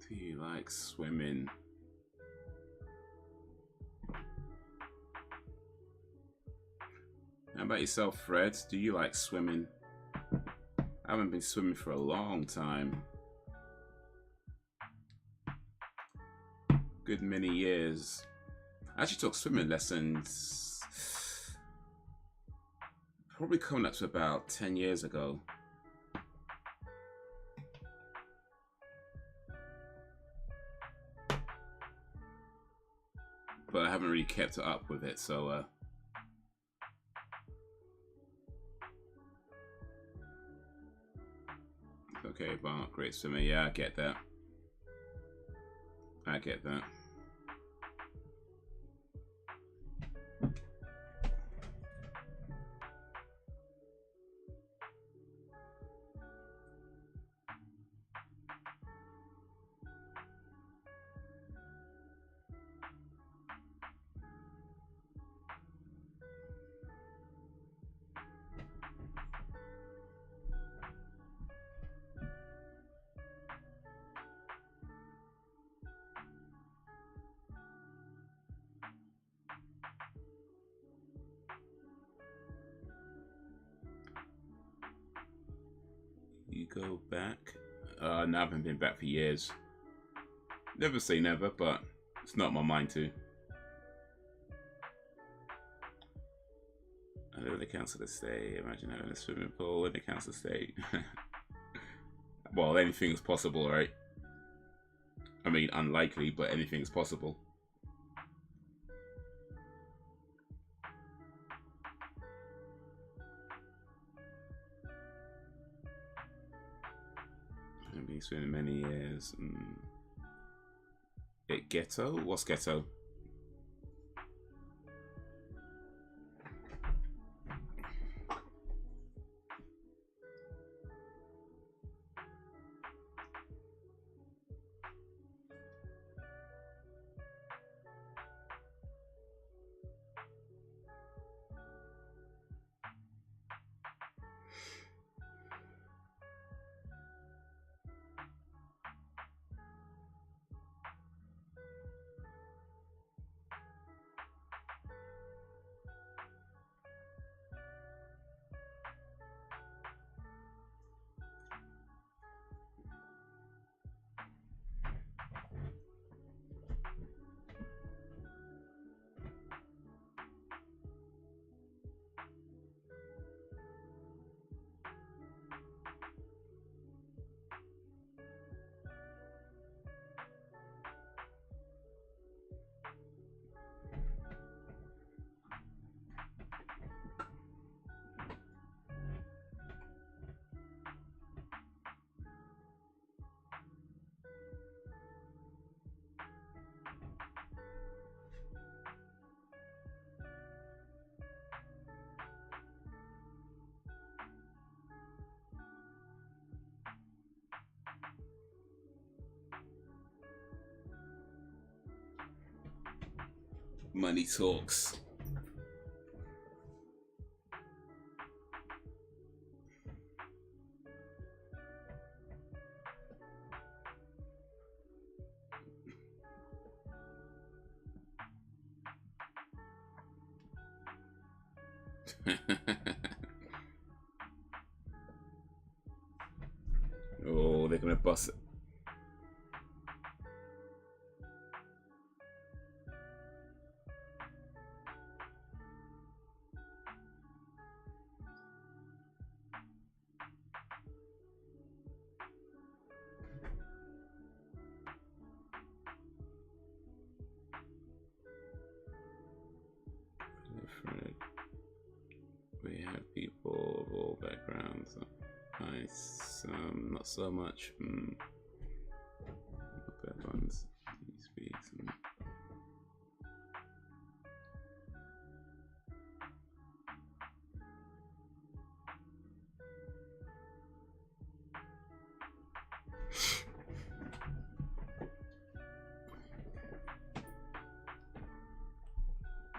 Do you like swimming? How about yourself, Fred? Do you like swimming? I haven't been swimming for a long time. Good many years. I actually took swimming lessons probably coming up to about 10 years ago. but I haven't really kept it up with it, so okay, but great swimmer. Yeah, I get that. I get that. You go back? No, I haven't been back for years. Never say never, but it's not my mind to. I live in the council estate. Imagine having a swimming pool in the council estate. Well, anything's possible, right? I mean, unlikely, but anything's possible. I've been swimming many years. Ghetto? What's ghetto? Money talks. Oh, they're gonna bust it. We have people of all backgrounds. Nice. Not so much. Bad ones.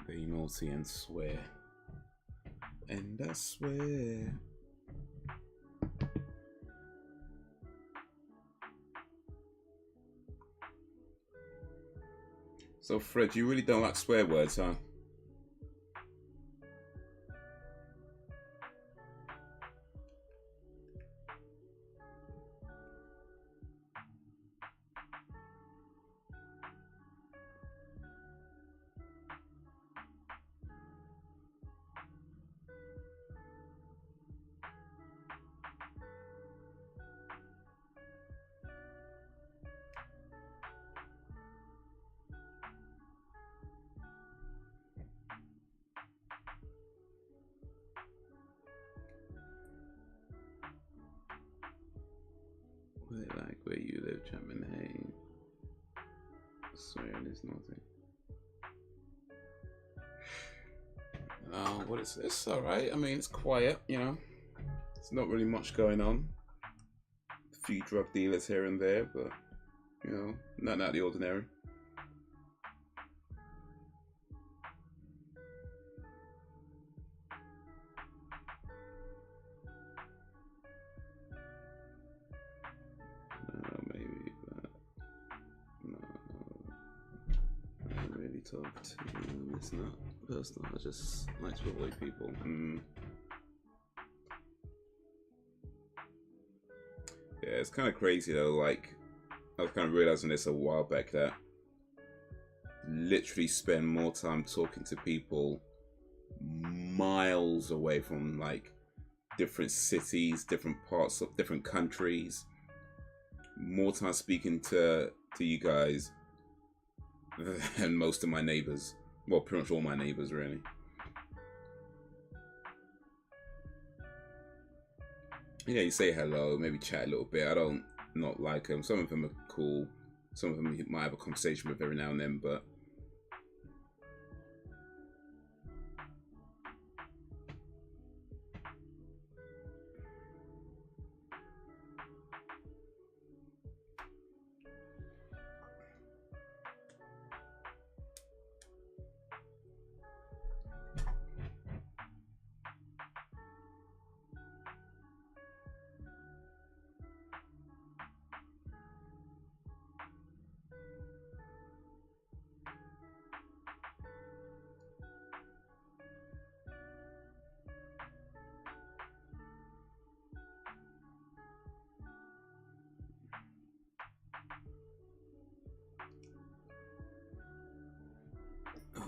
Be naughty and swear. And I swear. So Fred, you really don't like swear words, huh? Where like where you live, Chapman? Hey, I swear there's nothing. What is this? All right. I mean, it's quiet. You know, it's not really much going on. A few drug dealers here and there, but you know, nothing out of the ordinary. Maybe, but no. I don't really talk to them. It's not personal. I just like to avoid people. Yeah, it's kind of crazy though. Like, I was kind of realizing this a while back that literally spend more time talking to people miles away from like different cities, different parts of different countries. More time speaking to you guys than most of my neighbors. Well, pretty much all my neighbors, really. Yeah, you say hello, maybe chat a little bit. I don't not like them. Some of them are cool. Some of them you might have a conversation with every now and then, but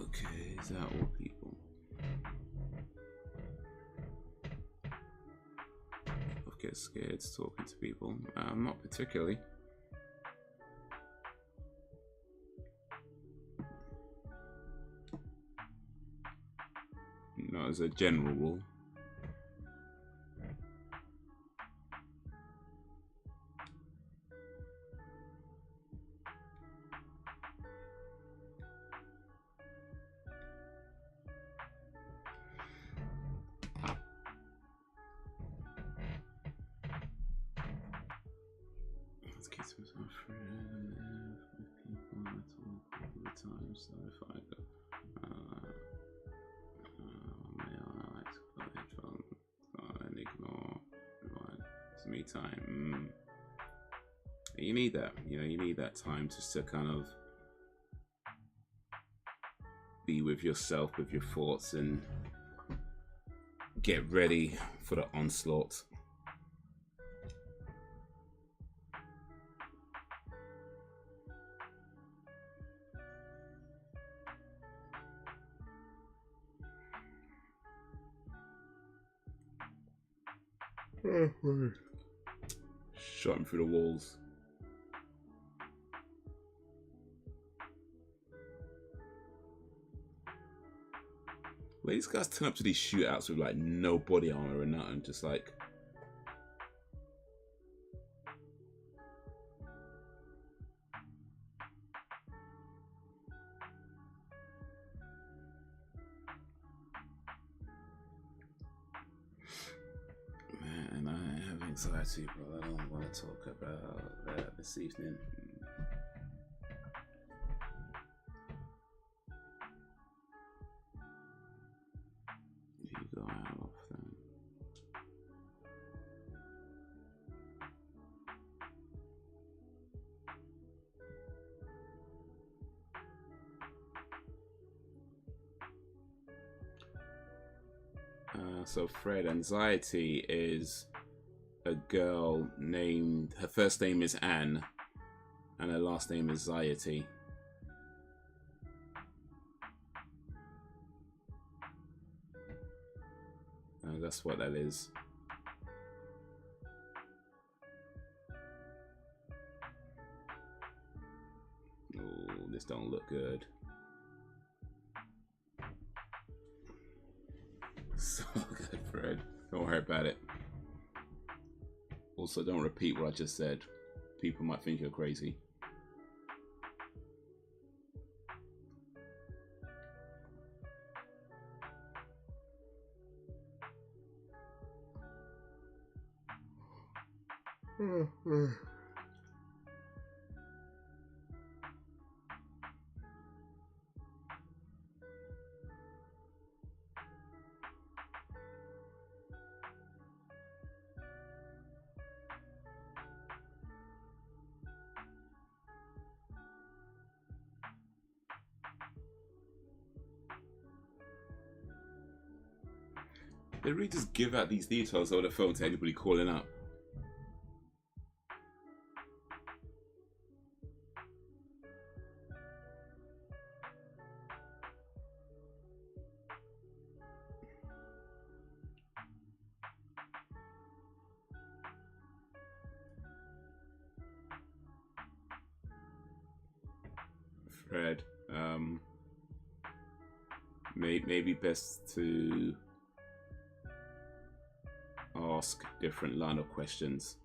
okay, is that all people? I get scared talking to people. Not particularly. Not as a general rule. Let's keep some friends with people I talk all the time, so if I go I like to put headphones and ignore it's me time. You need that, you know, you need that time just to kind of be with yourself, with your thoughts, and get ready for the onslaught. Shot him through the walls. Well, these guys turn up to these shootouts with like no body armor or nothing, just like man, I have anxiety, bro. I don't want to talk about that this evening. You go out of them. So Fred, anxiety is a girl named, her first name is Anne and her last name is Ziety. That's what that is. Oh, this don't look good. So good, Fred. Don't worry about it. Also, don't repeat what I just said. people might think you're crazy. They really just give out these details over the phone to anybody calling up. Fred, maybe best to ask different line of questions.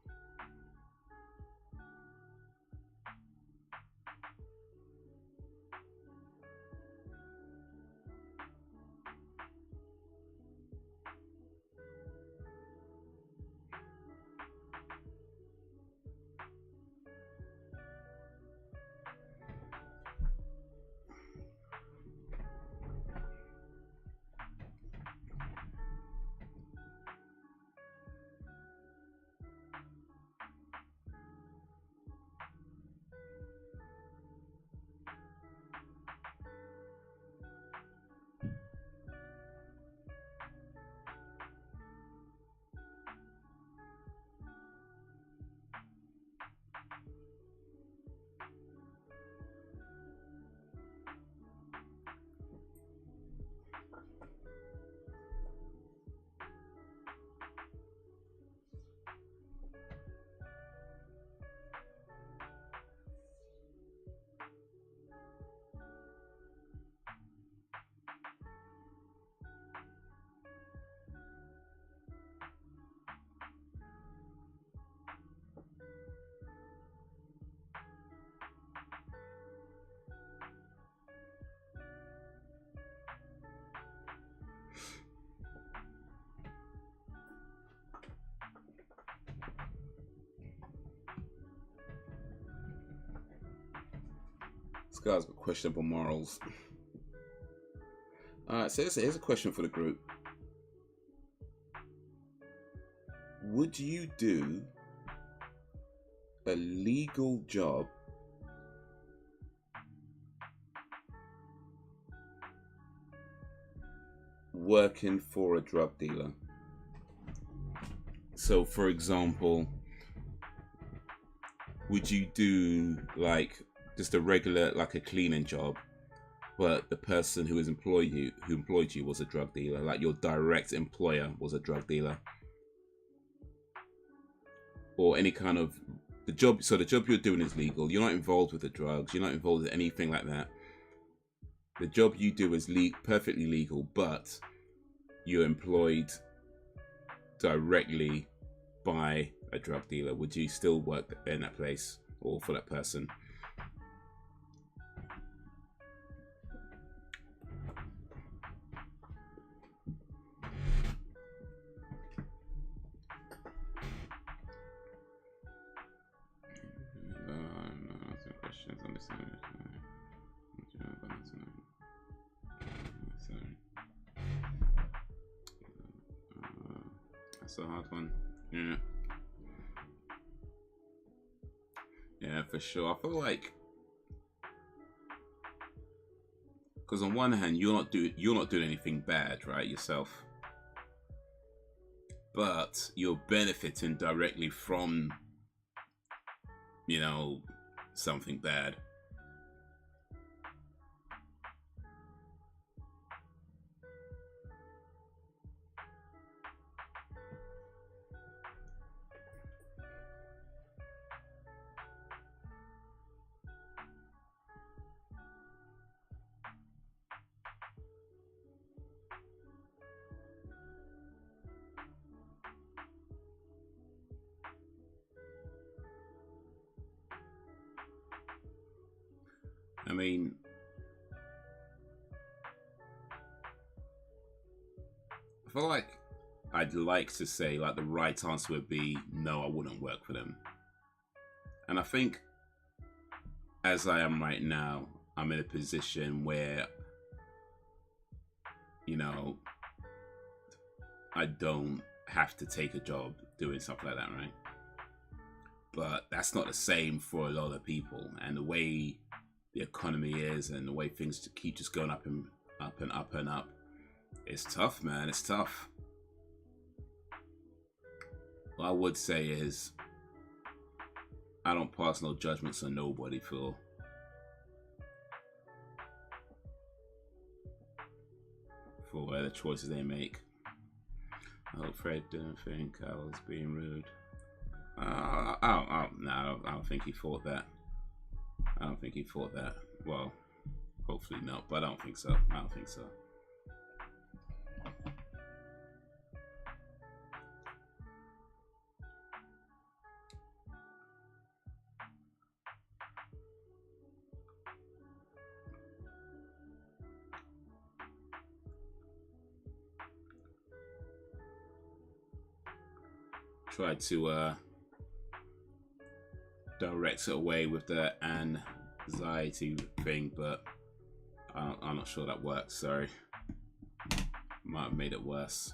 This guy's got questionable morals. Alright, so here's a question for the group. Would you do a legal job working for a drug dealer? So, for example, would you do like just a regular, like a cleaning job, but the person who employed you was a drug dealer, like your direct employer was a drug dealer? Or any kind of the job. So the job you're doing is legal. You're not involved with the drugs. You're not involved with anything like that. The job you do is perfectly legal, but you're employed directly by a drug dealer. Would you still work in that place or for that person? That's a hard one. Yeah, for sure. I feel like, because on one hand you're not doing anything bad, right, yourself, but you're benefiting directly from, you know, something bad. mean, I feel like I'd like to say like the right answer would be no, I wouldn't work for them. And I think as I am right now, I'm in a position where, you know, I don't have to take a job doing stuff like that, right? But that's not the same for a lot of people. And the way the economy is and the way things keep just going up and up and up and up, it's tough, man. It's tough. What I would say is I don't pass no judgments on nobody for the choices they make. I hope Fred didn't think I was being rude. I don't think he thought that. I don't think he thought that. Well, hopefully not, but I don't think so. I don't think so. Tried to direct it away with the anxiety thing, but I'm not sure that works. Sorry, might have made it worse.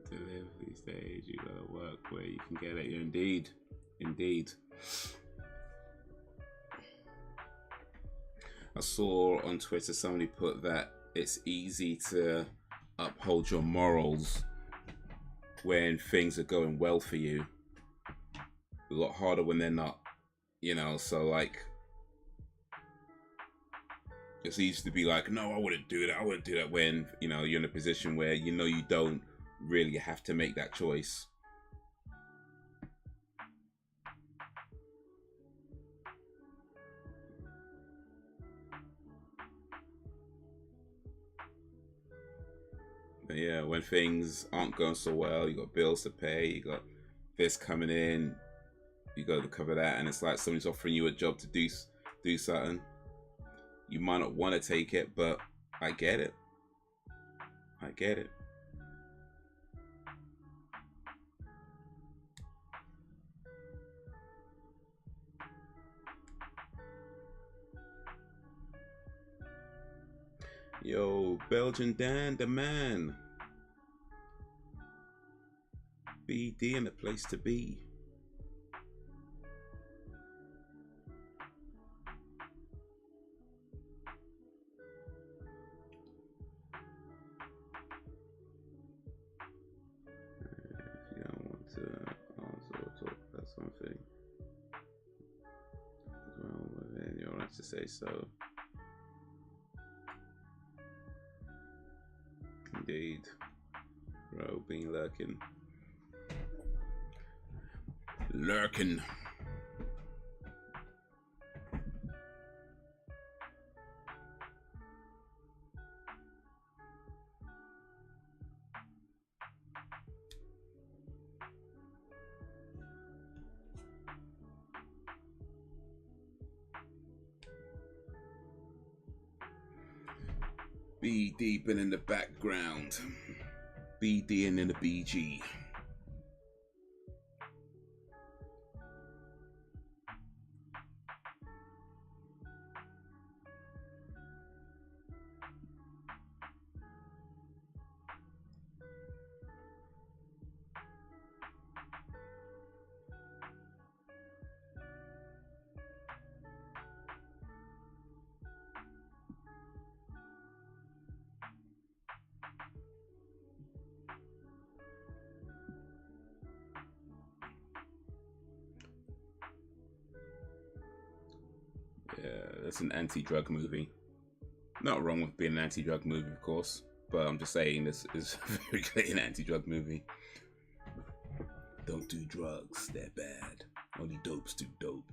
To live these days, you gotta work where you can get it. Indeed, indeed. I saw on Twitter somebody put that it's easy to uphold your morals when things are going well for you. A lot harder when they're not, you know. So like, it's easy to be like, no, I wouldn't do that. I wouldn't do that when, you know, you're in a position where you know you don't really have to make that choice. But yeah, when things aren't going so well, you got bills to pay, you got this coming in, you got to cover that, and it's like somebody's offering you a job to do something. You might not want to take it, but I get it. I get it. Yo, Belgian Dan, the man. BD in the place to be. If you don't want to also talk about something, well, then you're right to say so. Indeed. Bro, being lurking. Lurking. Be deep in the background. BD and in the BG. Yeah, that's an anti-drug movie. Not wrong with being an anti-drug movie, of course, but I'm just saying this is very clearly an anti-drug movie. Don't do drugs, they're bad. Only dopes do dope.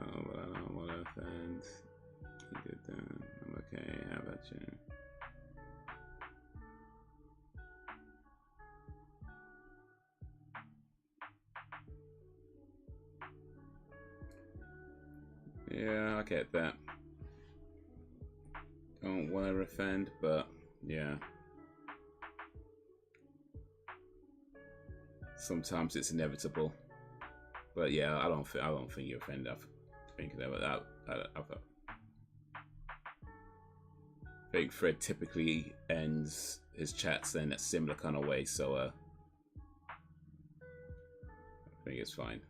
Oh, but I don't want to offend. You get done. I'm okay. How about you? Yeah, I get that. Don't want to offend, but yeah. Sometimes it's inevitable. But yeah, I don't think you're offended. I think Fred typically ends his chats in a similar kind of way, so I think it's fine.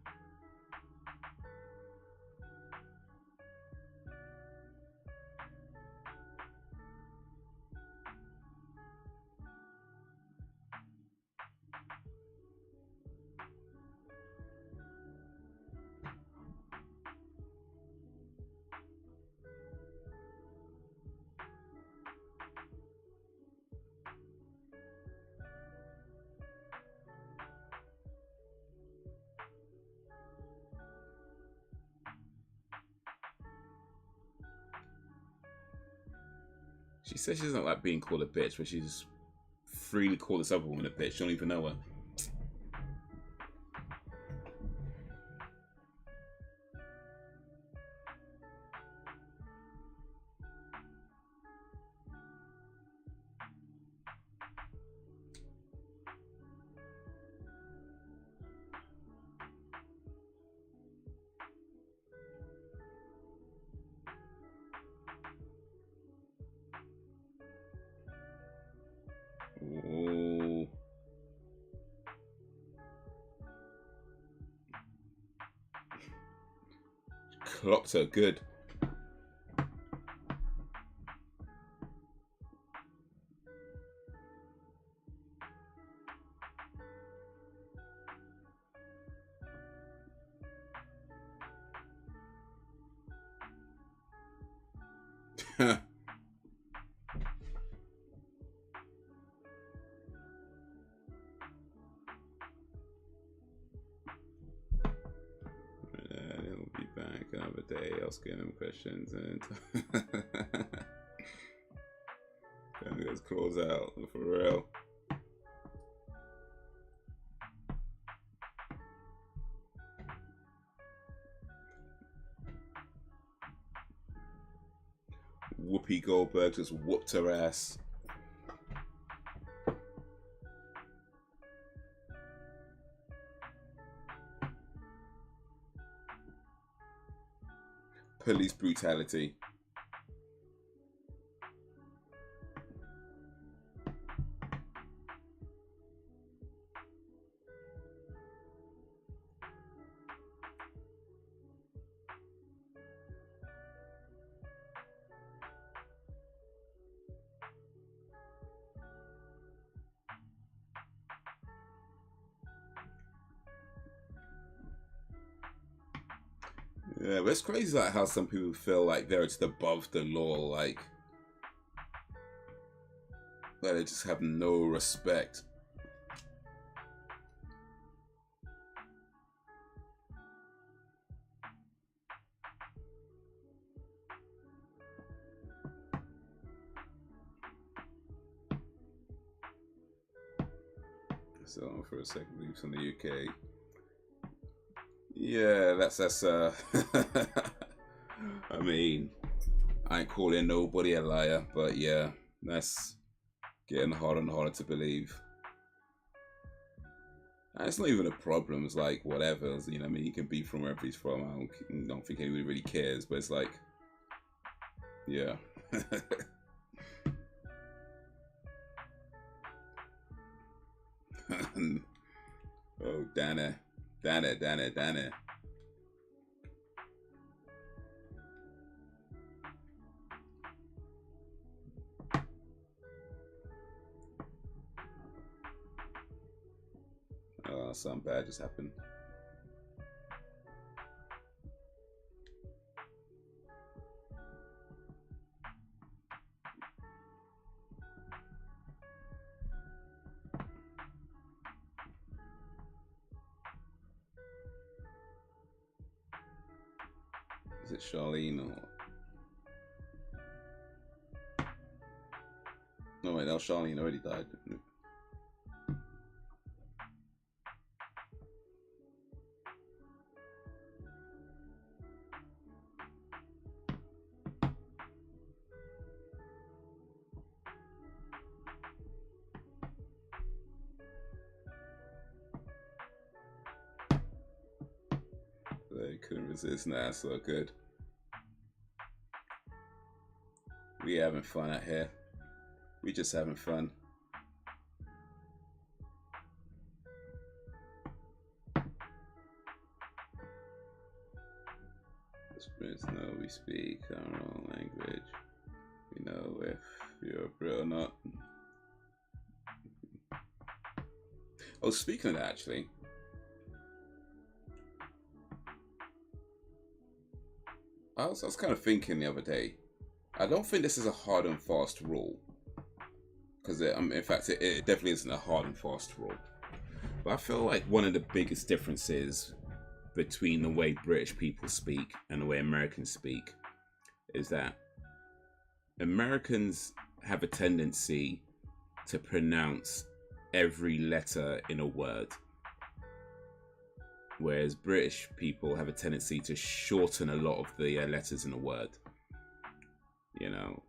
She says she doesn't like being called a bitch, but she's freely called this other woman a bitch. You don't even know her. Ooh. Clocked her good. He'll be back another day asking him questions and gonna get his claws out for real. Whoopi Goldberg just whooped her ass. Police brutality. Yeah, but it's crazy like how some people feel like they're just above the law, like they just have no respect. So for a second, leaves from the UK. Yeah, that's I mean, I ain't calling nobody a liar, but yeah, that's getting harder and harder to believe. And it's not even a problem. It's like whatever, you know. I mean, he can be from wherever he's from. I don't think anybody really cares. But it's like, yeah. Oh, Dana. something bad just happened. Is it Charlene or? No wait, no, Charlene already died. They couldn't resist. Nah, so good. We having fun out here. We just having fun. Experts know we speak our own language. We know if you're a Brit or not. Oh, speaking of that, actually. I was kind of thinking the other day. I don't think this is a hard and fast rule. Because in fact, it definitely isn't a hard and fast rule. But I feel like one of the biggest differences between the way British people speak and the way Americans speak is that Americans have a tendency to pronounce every letter in a word, whereas British people have a tendency to shorten a lot of the letters in a word. You know,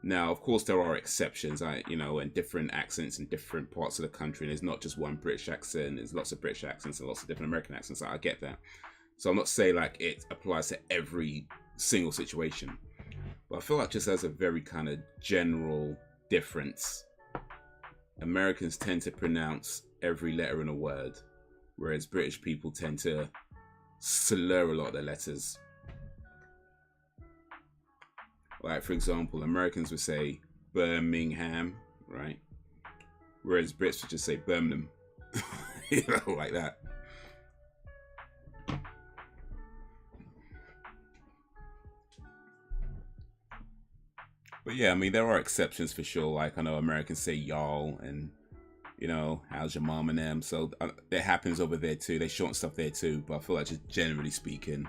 now of course there are exceptions, and different accents in different parts of the country. And there's not just one British accent. There's lots of British accents and lots of different American accents. I get that. So I'm not saying like it applies to every single situation, but I feel like just as a very kind of general difference, Americans tend to pronounce every letter in a word, whereas British people tend to slur a lot of their letters. Like, for example, Americans would say Birmingham, right? Whereas Brits would just say Birmingham, you know, like that. But yeah, I mean, there are exceptions for sure. Like, I know Americans say y'all and, you know, how's your mom and them. So it happens over there too. They shorten stuff there too. But I feel like just generally speaking,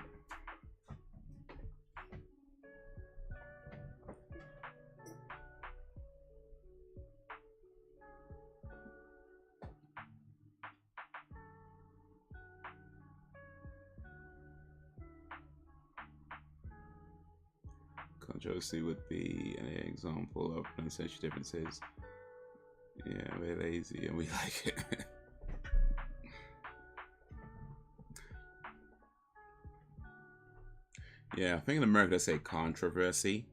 controversy would be an example of pronunciation differences. Yeah, we're lazy and we like it. Yeah, I think in America they say controversy.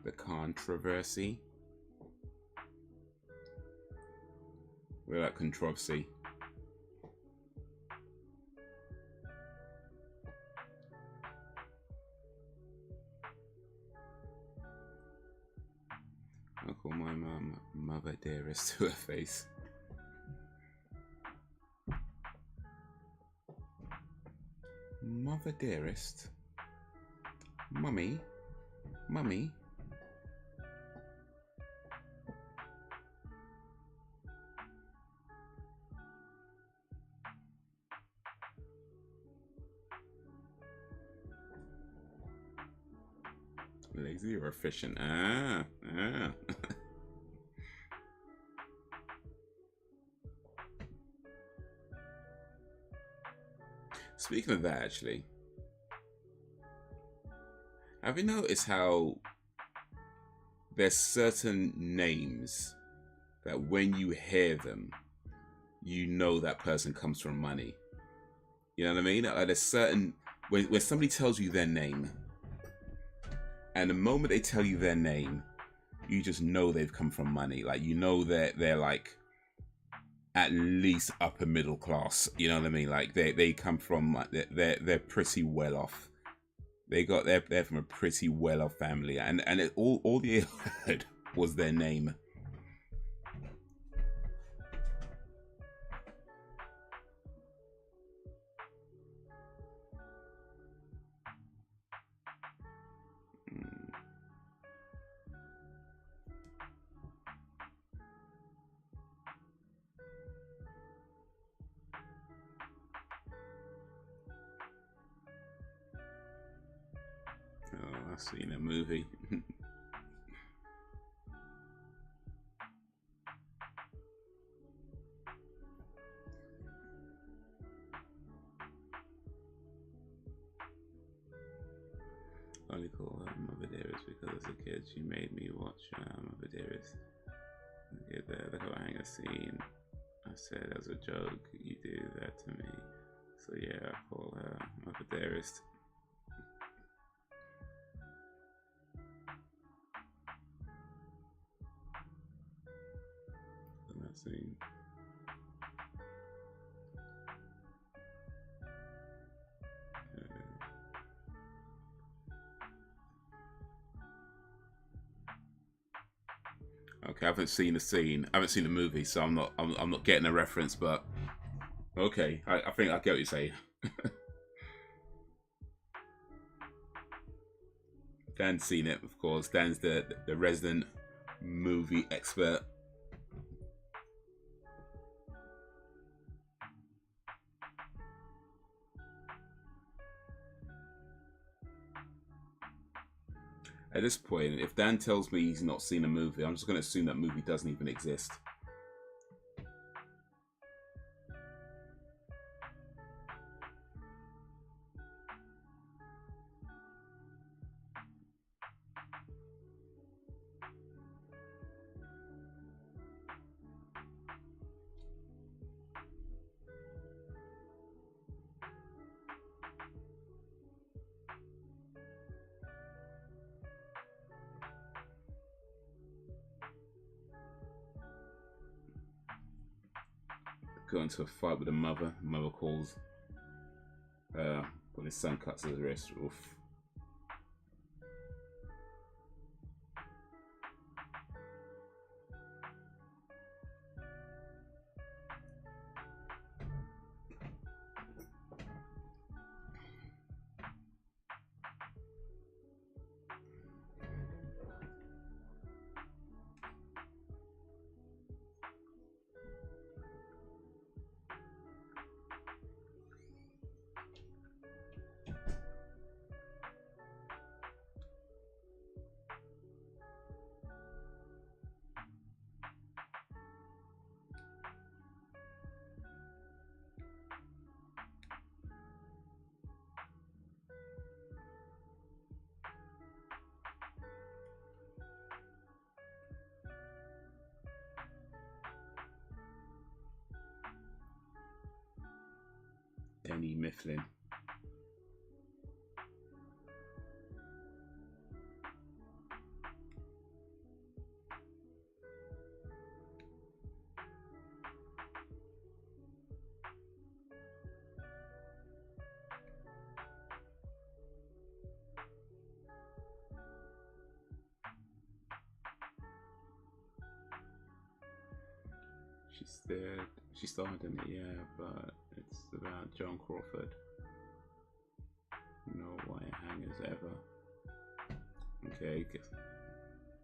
The controversy. We're like controversy. I'll call my mum mother dearest to her face. Mother dearest. Mummy. Mummy. Lazy or efficient? Ah. Speaking of that, actually, have you noticed how there's certain names that when you hear them, you know that person comes from money? You know what I mean? Like there's certain, when somebody tells you their name, and the moment they tell you their name, you just know they've come from money. Like, you know that they're like at least upper middle class. You know what I mean? Like they come from, they're pretty well off. They're from a pretty well off family, and all they heard was their name. seen a movie. Only call her Mother Dearest because as a kid she made me watch Mother Dearest. Get the coat hanger scene. I said as a joke, you do that to me. So yeah, I call her Mother Dearest. And that scene. Okay, I haven't seen the scene. I haven't seen the movie, so I'm not getting a reference. But okay, I think I get what you're saying. Dan's seen it, of course. Dan's the resident movie expert. At this point, if Dan tells me he's not seen a movie, I'm just going to assume that movie doesn't even exist. Got into a fight with the mother. Mother calls when his son cuts his wrist. Oof. Denny Mifflin. She starred in it, yeah, but it's about John Crawford. No wire hangers ever. Okay,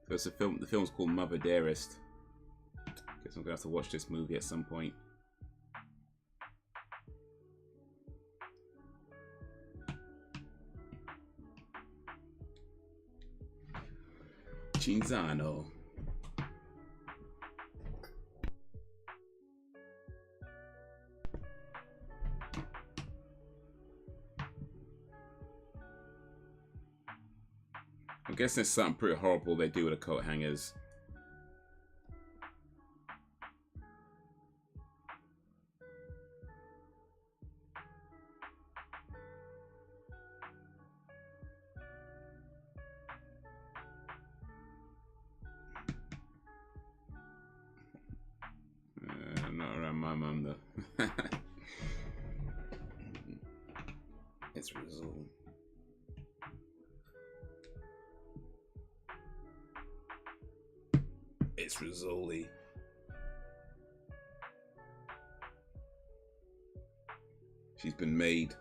so it's a film. The film's called Mother Dearest. Guess I'm gonna have to watch this movie at some point. Cinzano. I'm guessing it's something pretty horrible they do with the coat hangers. Not around my mum though. It's Rizzle. It's Rizzoli. She's been made.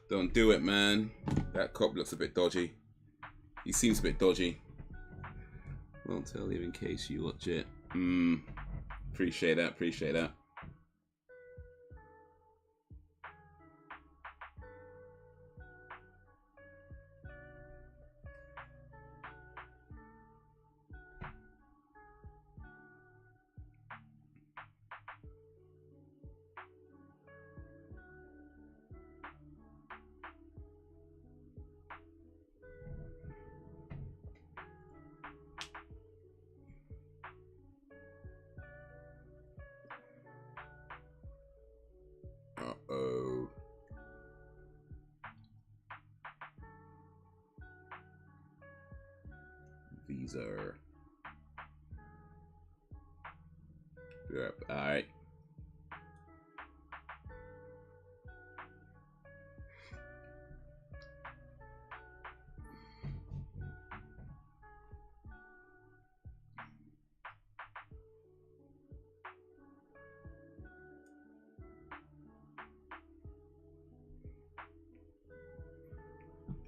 Don't do it, man. That cop looks a bit dodgy. He seems a bit dodgy. Won't tell you in case you watch it. Appreciate that, appreciate that. Uh-oh. These are... Yep, alright.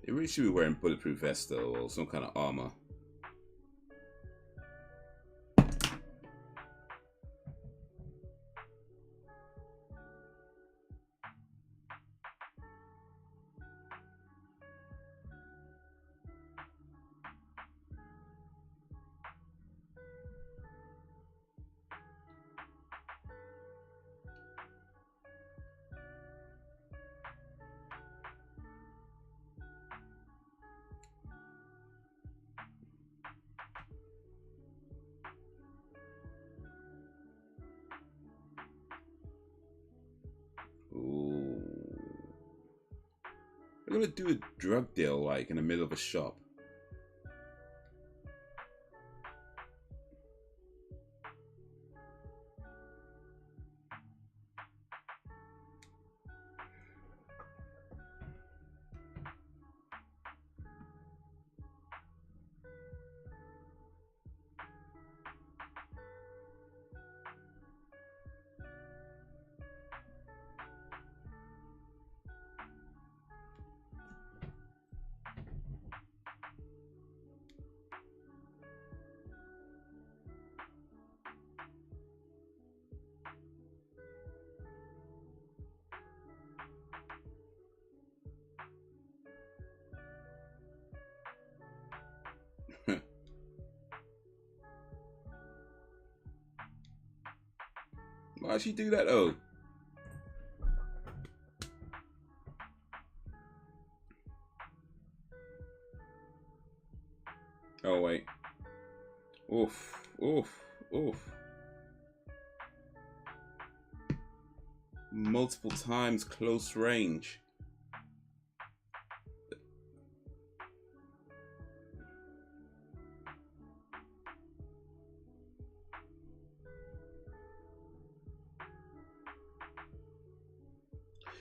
It really should be wearing bulletproof vest though, or some kind of armor. Ooh. They're gonna do a drug deal like in the middle of a shop. Why'd she do that though? Oh wait. Oof, oof, oof. Multiple times close range.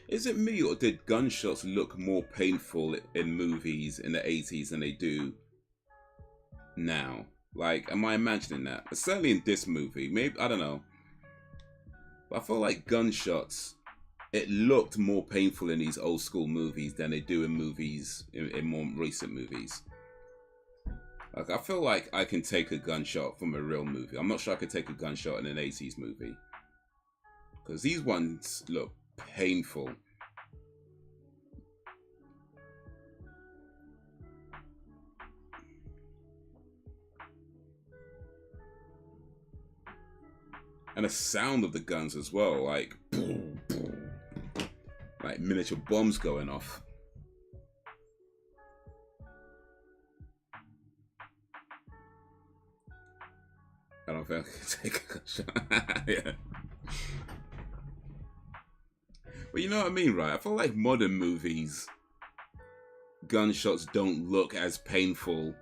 Is it me, or did gunshots look more painful in movies in the 80s than they do now? Like, am I imagining that? Certainly in this movie. Maybe, I don't know. But I feel like gunshots, it looked more painful in these old school movies than they do in movies, in more recent movies. Like, I feel like I can take a gunshot from a real movie. I'm not sure I could take a gunshot in an 80s movie. Because these ones look painful. And the sound of the guns as well, like boom, boom, like miniature bombs going off. I don't think I can take a gunshot. Yeah. But you know what I mean, right? I feel like modern movies, gunshots don't look as painful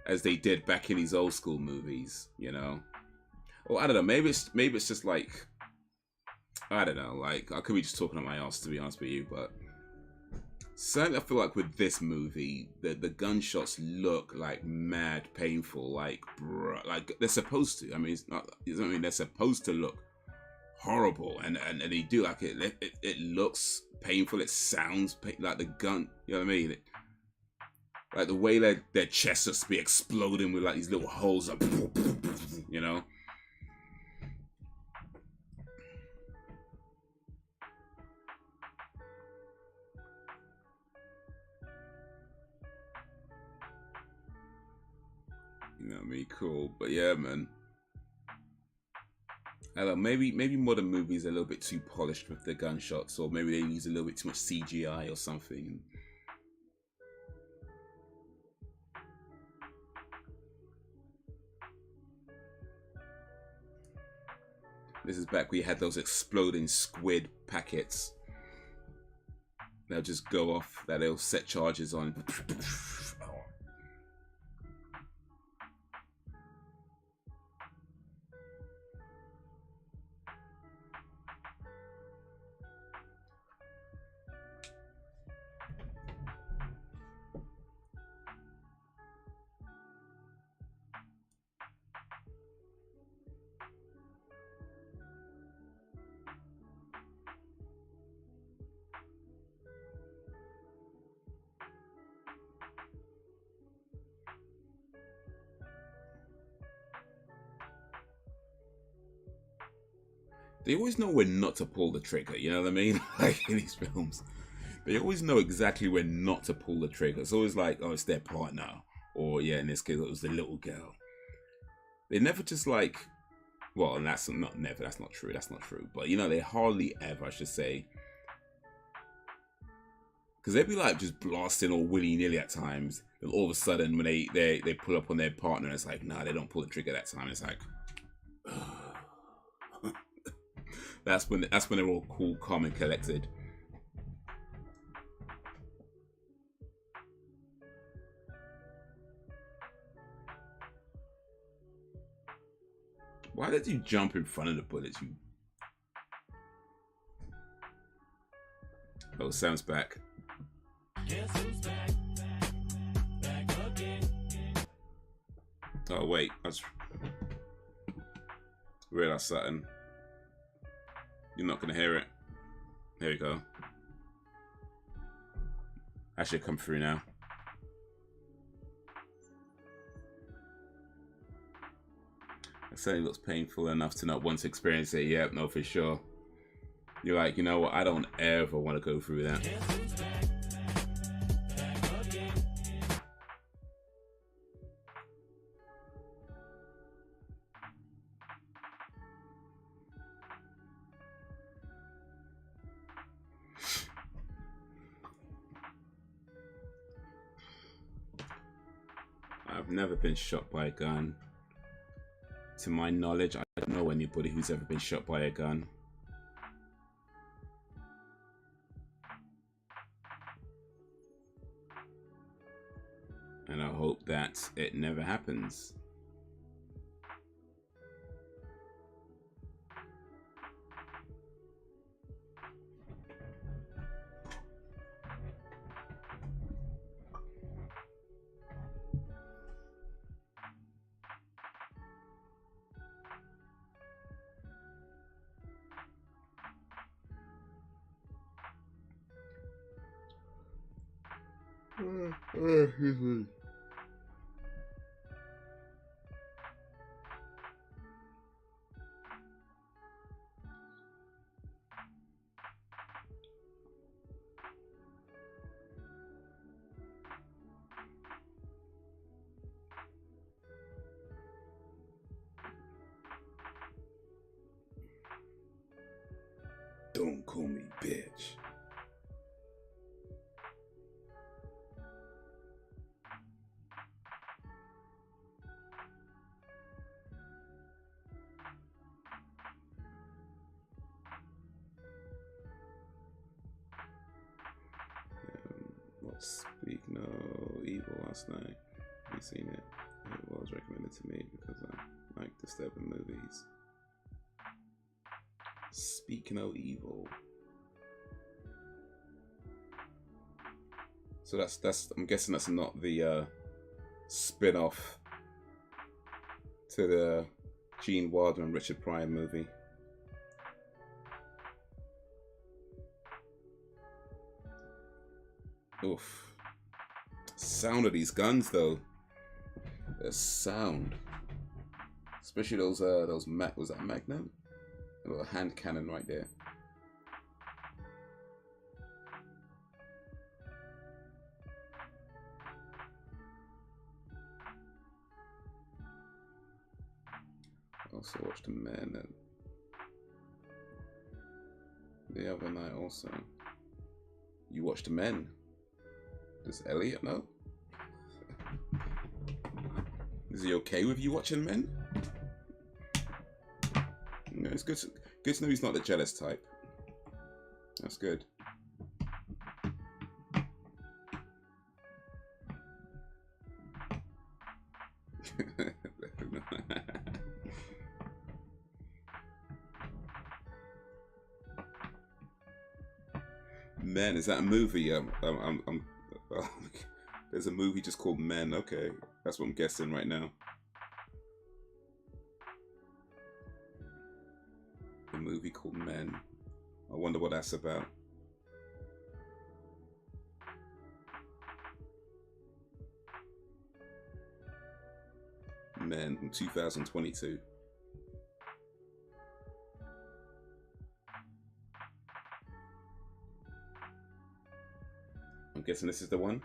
as they did back in these old school movies, you know? Or I don't know. Maybe it's just like, I don't know. Like, I could be just talking on my ass, to be honest with you, but certainly I feel like with this movie, the gunshots look like mad painful. Like, bruh, like they're supposed to. I mean, it's not. I mean, they're supposed to look horrible, and they do. Like it looks painful. It sounds like the gun. You know what I mean? Like the way their chests just be exploding with like these little holes up. You know. You know what I mean? Cool. But yeah, man. I don't know, maybe modern movies are a little bit too polished with the gunshots, or maybe they use a little bit too much CGI or something. This is back where you had those exploding squid packets. They'll just go off, that they'll set charges on. They always know when not to pull the trigger, you know what I mean? Like in these films, they always know exactly when not to pull the trigger. It's always like, oh, it's their partner, or yeah, in this case, it was the little girl. They never just like, well, and that's not never. That's not true. That's not true. But you know, they hardly ever, I should say, because they'd be like just blasting all willy nilly at times. And all of a sudden, when they pull up on their partner, it's like, nah, they don't pull the trigger that time. It's like. That's when they're all cool, calm, and collected. Why did you jump in front of the bullets? You. Oh, Sam's back. Guess who's back? Back again. Oh wait, I just realized something. You're not gonna hear it. There you go. That should come through now. It certainly looks painful enough to not want to experience it. Yep, no, for sure. You're like, you know what? I don't ever want to go through that. I've never been shot by a gun. To my knowledge, I don't know anybody who's ever been shot by a gun. And I hope that it never happens. Don't call me bitch. Speak No Evil last night. Have you seen it? It was recommended to me because I like disturbing movies. Speak no evil. So that's I'm guessing that's not the spin-off to the Gene Wilder and Richard Pryor movie. Oof. Sound of these guns though. The sound. Especially those was that Magnum? A little hand cannon right there. Also watched The Men and the other night also. You watched The Men? Does Elliot know? Is he okay with you watching Men? No, it's good to know he's not the jealous type. That's good. Men, is that a movie? There's a movie just called Men. Okay, that's what I'm guessing right now. A movie called Men. I wonder what that's about. Men from 2022. I'm guessing this is the one.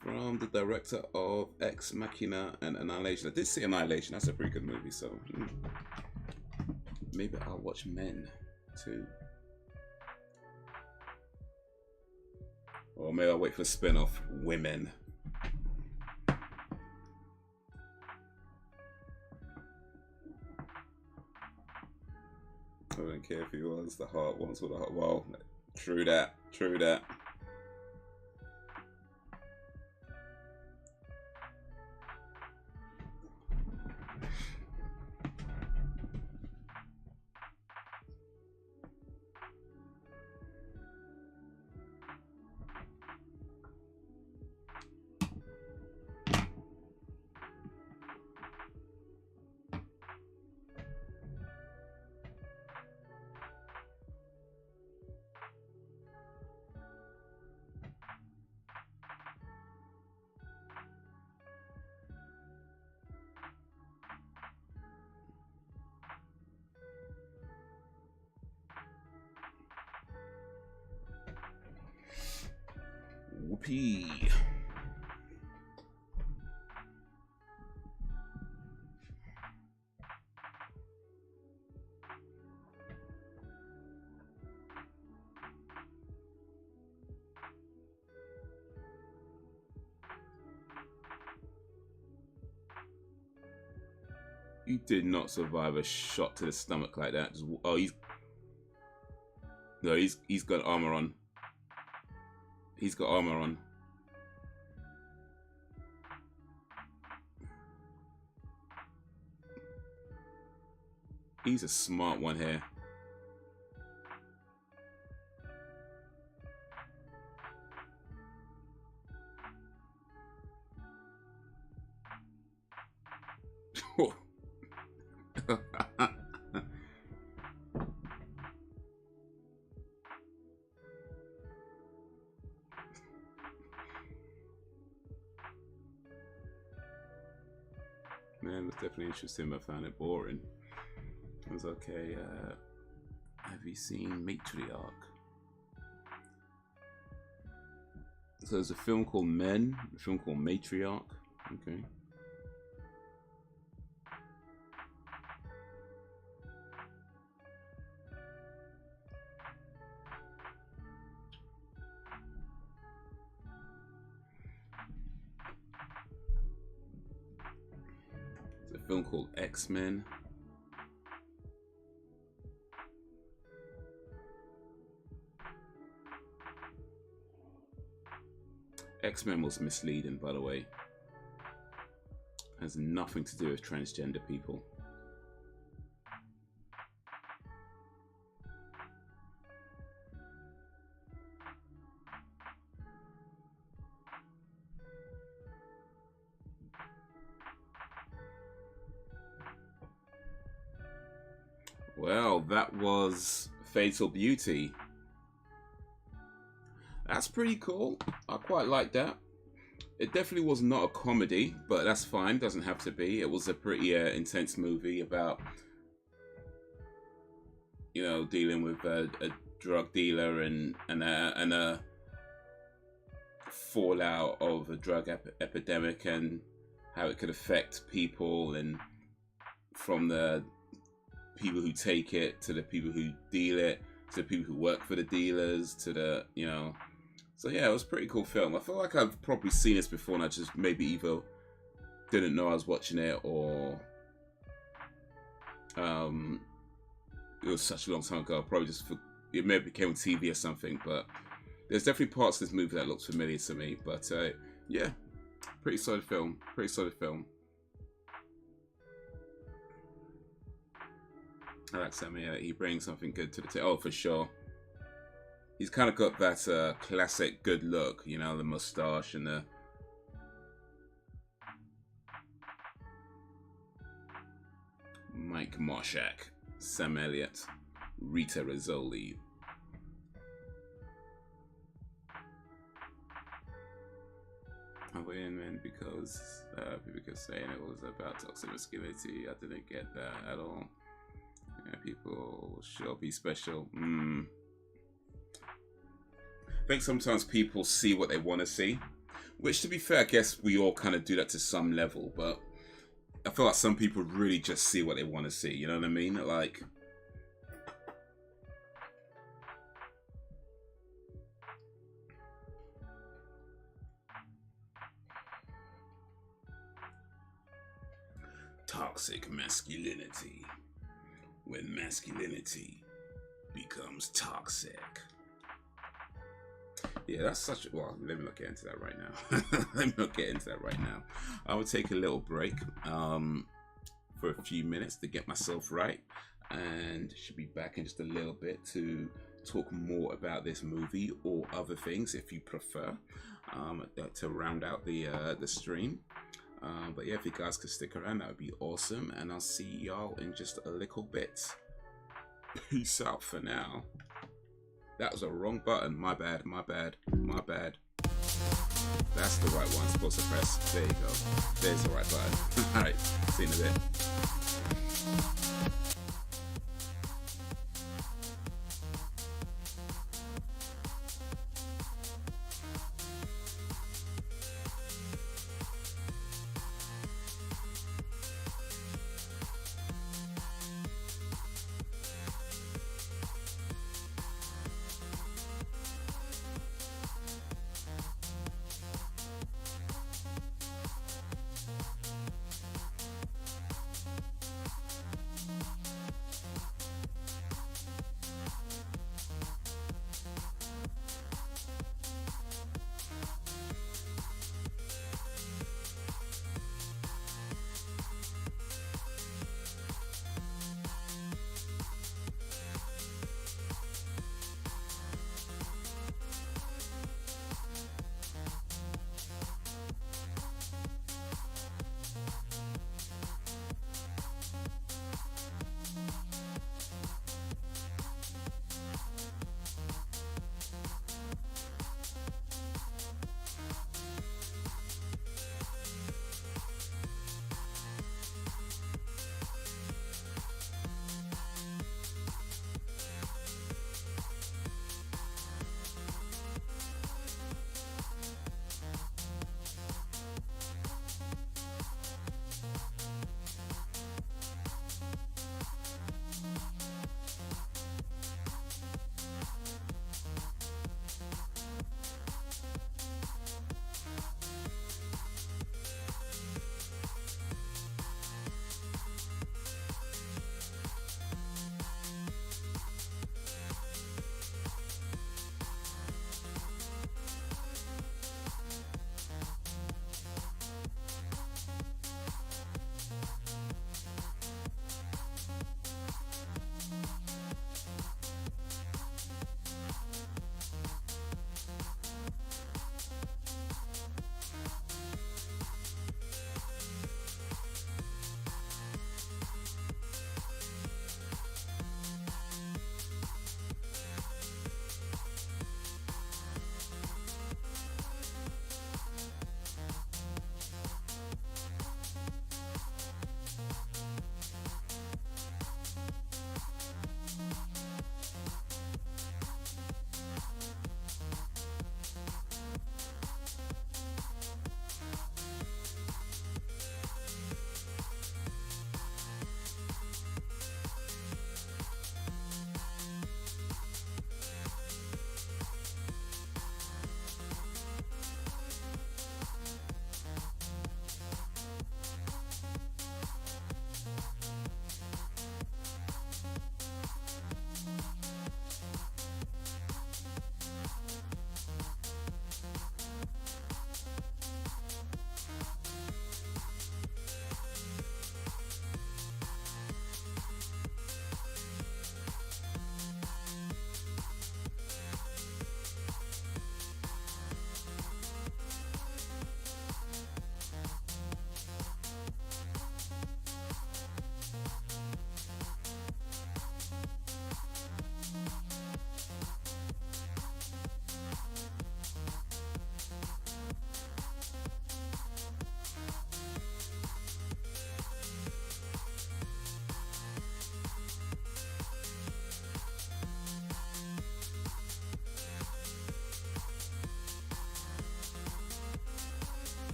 From the director of Ex Machina and Annihilation. I did see Annihilation. That's a pretty good movie, so maybe I'll watch Men too. Or maybe I'll wait for a spin-off, Women. I don't care if he was the heart ones or the heart. Well, true that. True that. Whoopee. He did not survive a shot to the stomach like that. Just, oh, he's got armor on. He's got armor on. He's a smart one here. Man, that's definitely interesting, but I found it boring. It was okay. Have you seen Matriarch? So there's a film called Men, a film called Matriarch. Okay. film called X-Men. X-Men was misleading, by the way. Has nothing to do with transgender people. Well, that was Fatal Beauty. That's pretty cool. I quite like that. It definitely was not a comedy, but that's fine. Doesn't have to be. It was a pretty intense movie about, you know, dealing with a drug dealer and a fallout of a drug epidemic and how it could affect people, and from the people who take it to the people who deal it to the people who work for the dealers to the, you know. So yeah, it was a pretty cool film. I feel like I've probably seen this before and I just maybe either didn't know I was watching it, or it was such a long time ago. I probably just, it maybe came on TV or something, but there's definitely parts of this movie that looks familiar to me. But yeah, pretty solid film. Pretty solid film. I like Sam. Yeah, he brings something good to the table. Oh, for sure. He's kind of got that classic good look, you know, the mustache and the... Mike Marshak, Sam Elliott, Rita Rizzoli. I went in because people kept saying it was about toxic masculinity. I didn't get that at all. Yeah, people should be special. I think sometimes people see what they want to see, which, to be fair, I guess we all kind of do that to some level, but I feel like some people really just see what they want to see, you know what I mean? Like, toxic masculinity, when masculinity becomes toxic. Yeah, that's such a... Well, let me not get into that right now. Let me not get into that right now. I will take a little break for a few minutes to get myself right, and should be back in just a little bit to talk more about this movie or other things if you prefer, to round out the stream. But yeah, if you guys could stick around, that would be awesome, and I'll see y'all in just a little bit. Peace out for now. That was a wrong button. My bad, my bad, my bad. That's the right one I'm supposed to press. There you go. There's the right button. Alright, see you in a bit.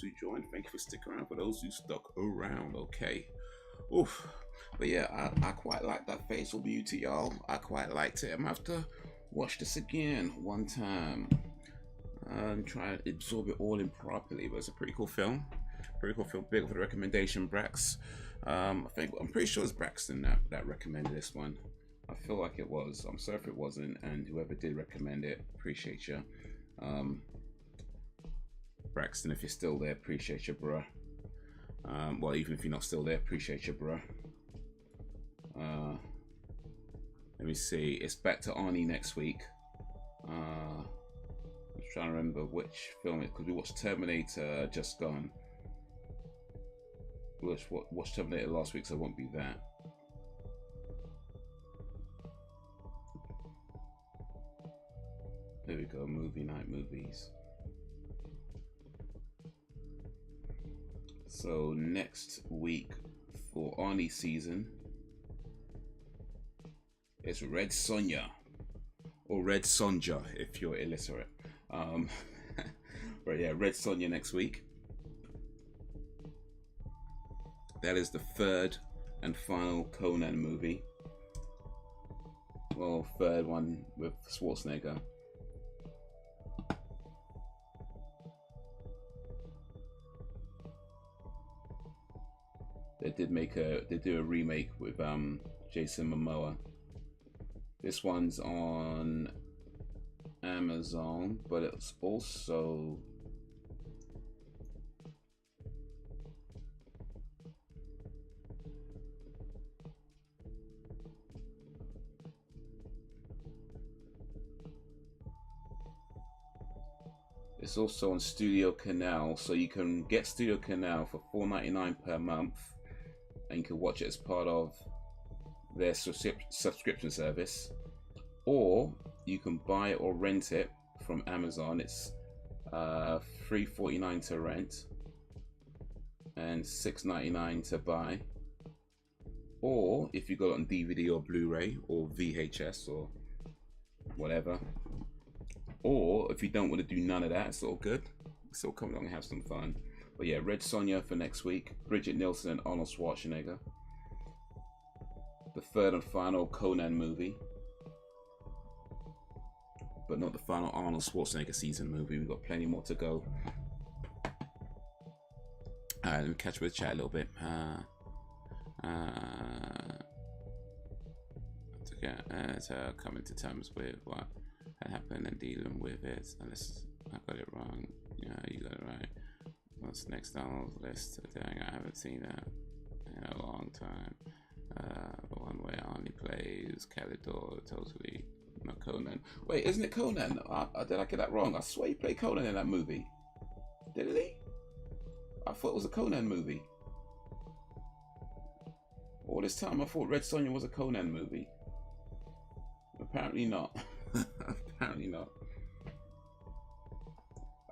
who joined. Thank you for sticking around. For those who stuck around, okay. Oof. But yeah, I quite like that facial beauty, y'all. I quite liked it. I'm gonna have to watch this again one time and try to absorb it all in properly. But it's a pretty cool film. Pretty cool film. Big for the recommendation, Brax. I'm pretty sure it's Braxton that recommended this one. I feel like it was. I'm sorry if it wasn't, and whoever did recommend it, appreciate you. Braxton, if you're still there, appreciate you, bruh. Well, even if you're not still there, appreciate you, bruh. Let me see. It's back to Arnie next week. I'm trying to remember which film it, because we watched Terminator just gone. We watched Terminator last week, so it won't be that. There we go, movie night movies. So next week for Arnie season, it's Red Sonja, or Red Sonja if you're illiterate. But yeah, Red Sonja next week. That is the third and final Conan movie. Well, third one with Schwarzenegger. They do a remake with Jason Momoa. This one's on Amazon, but it's also on Studio Canal, so you can get Studio Canal for $4.99 per month, and you can watch it as part of their subscription service, or you can buy or rent it from Amazon. It's $3.49 to rent and $6.99 to buy, or if you got it on DVD or Blu-ray or VHS or whatever, or if you don't want to do none of that, it's all good. Still come along and have some fun. But yeah, Red Sonja for next week. Bridget Nielsen and Arnold Schwarzenegger. The third and final Conan movie, but not the final Arnold Schwarzenegger season movie. We've got plenty more to go. Let me catch up with the chat a little bit. Coming to terms with what had happened and dealing with it. Unless I got it wrong. Yeah, you got it right. What's next on the list? Dang, I haven't seen that in a long time. The one where Arnie plays Calidor, totally not Conan. Wait, isn't it Conan? Did I get that wrong? I swear he played Conan in that movie. Didn't he? I thought it was a Conan movie. All this time I thought Red Sonja was a Conan movie. Apparently not. Apparently not.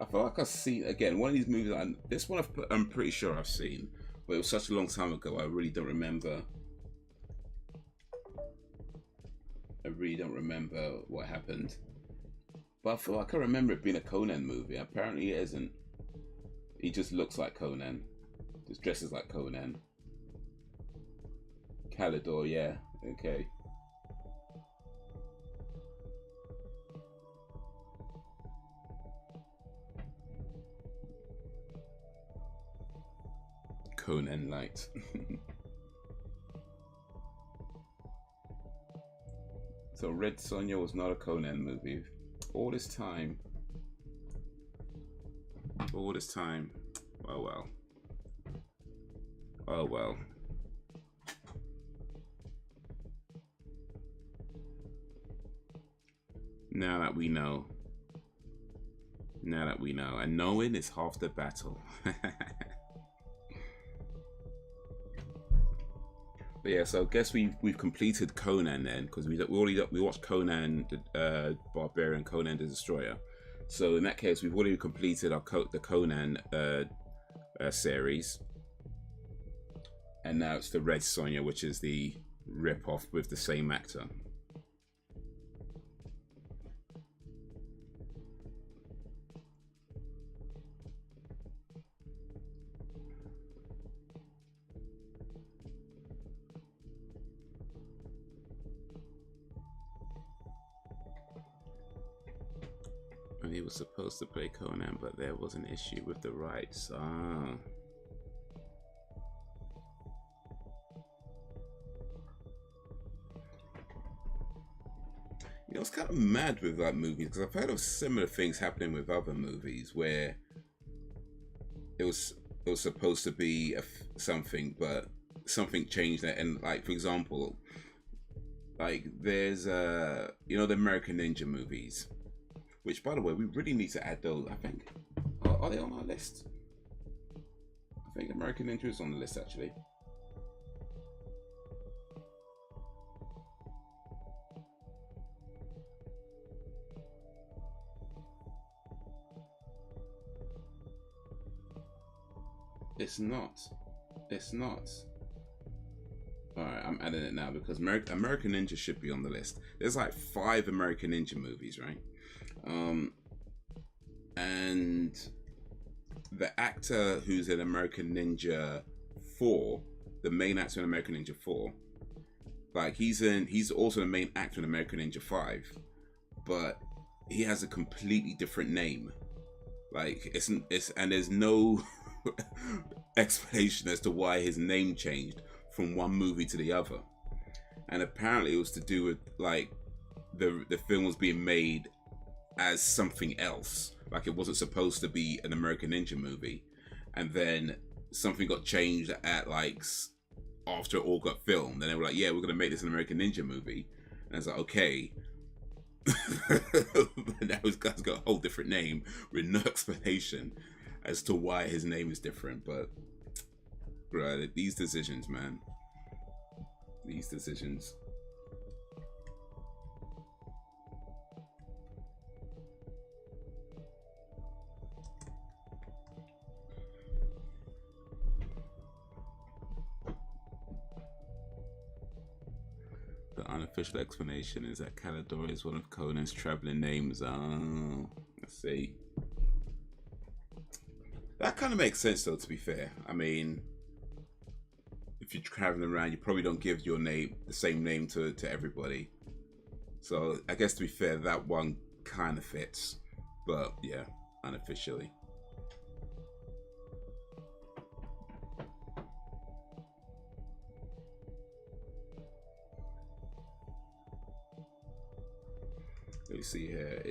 I feel like I've seen, again, one of these movies, this one I'm pretty sure I've seen, but it was such a long time ago, I really don't remember. I really don't remember what happened. But I feel like I remember it being a Conan movie. Apparently it isn't. He just looks like Conan. Just dresses like Conan. Calidor, yeah. Okay. Conan Light. So Red Sonja was not a Conan movie. All this time. Oh well. Oh well. Now that we know. And knowing is half the battle. But yeah, so I guess we've completed Conan then, because we watched Conan the Barbarian, Conan the Destroyer. So in that case, we've already completed the Conan series, and now it's the Red Sonja, which is the rip-off with the same actor. And he was supposed to play Conan, but there was an issue with the rights. Ah. You know, it's kind of mad with that movie because I've heard of similar things happening with other movies where it was supposed to be something, but something changed that. And like, for example, like there's you know, the American Ninja movies, which by the way, we really need to add those. I think are they on our list? I think American Ninja is on the list actually. It's not. It's not. Alright, I'm adding it now because American Ninja should be on the list. There's like 5 American Ninja movies, right? And the actor who's in American Ninja 4, the main actor in American Ninja 4, like he's also the main actor in American Ninja 5, but he has a completely different name. Like it's and there's no explanation as to why his name changed from one movie to the other. And apparently it was to do with like the film was being made as something else. Like it wasn't supposed to be an American Ninja movie, and then something got changed at like after it all got filmed, and they were like, yeah, we're gonna make this an American Ninja movie. And I was like, okay. But now this guy's got a whole different name with no explanation as to why his name is different. But right, these decisions, man, these decisions. The unofficial explanation is that Calador is one of Conan's traveling names. Oh, let's see. That kind of makes sense, though, to be fair. I mean, if you're traveling around, you probably don't give your name, the same name to everybody. So I guess to be fair, that one kind of fits. But yeah, unofficially. Let me see here.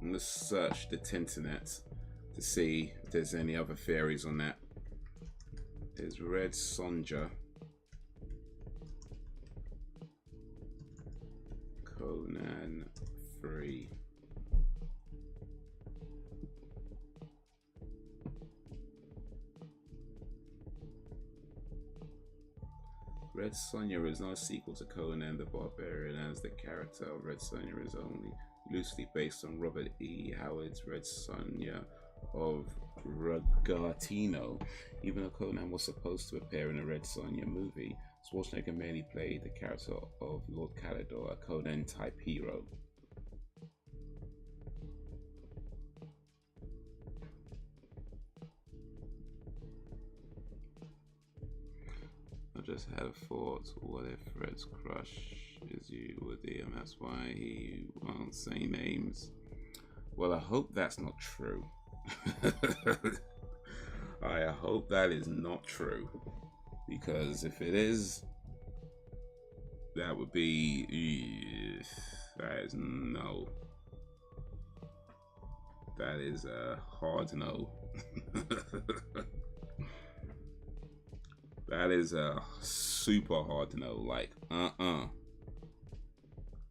I'm gonna search the Tinternet to see if there's any other theories on that. There's Red Sonja, Conan 3. Red Sonja is not a sequel to Conan the Barbarian, as the character of Red Sonja is only loosely based on Robert E. Howard's Red Sonja of Ragatino. Even though Conan was supposed to appear in a Red Sonja movie, Schwarzenegger mainly played the character of Lord Calador, a Conan-type hero. I just had a thought, what if Red's crush is you with him? That's why he won't say names. Well, I hope that's not true. I hope that is not true, because if it is, that would be, that is no. That is a hard no. That is a super hard no. Like,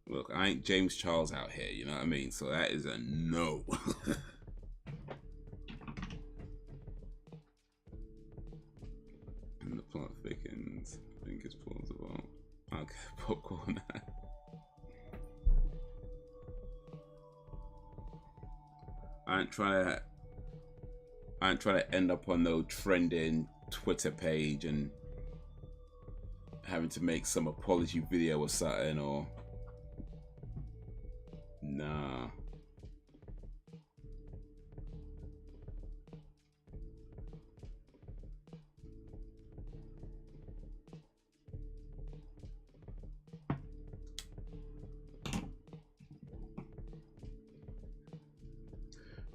Look, I ain't James Charles out here, you know what I mean? So that is a no. And the plot thickens. I think it's plausible. Okay, popcorn. I ain't trying to end up on no trending Twitter page and having to make some apology video or something, or nah.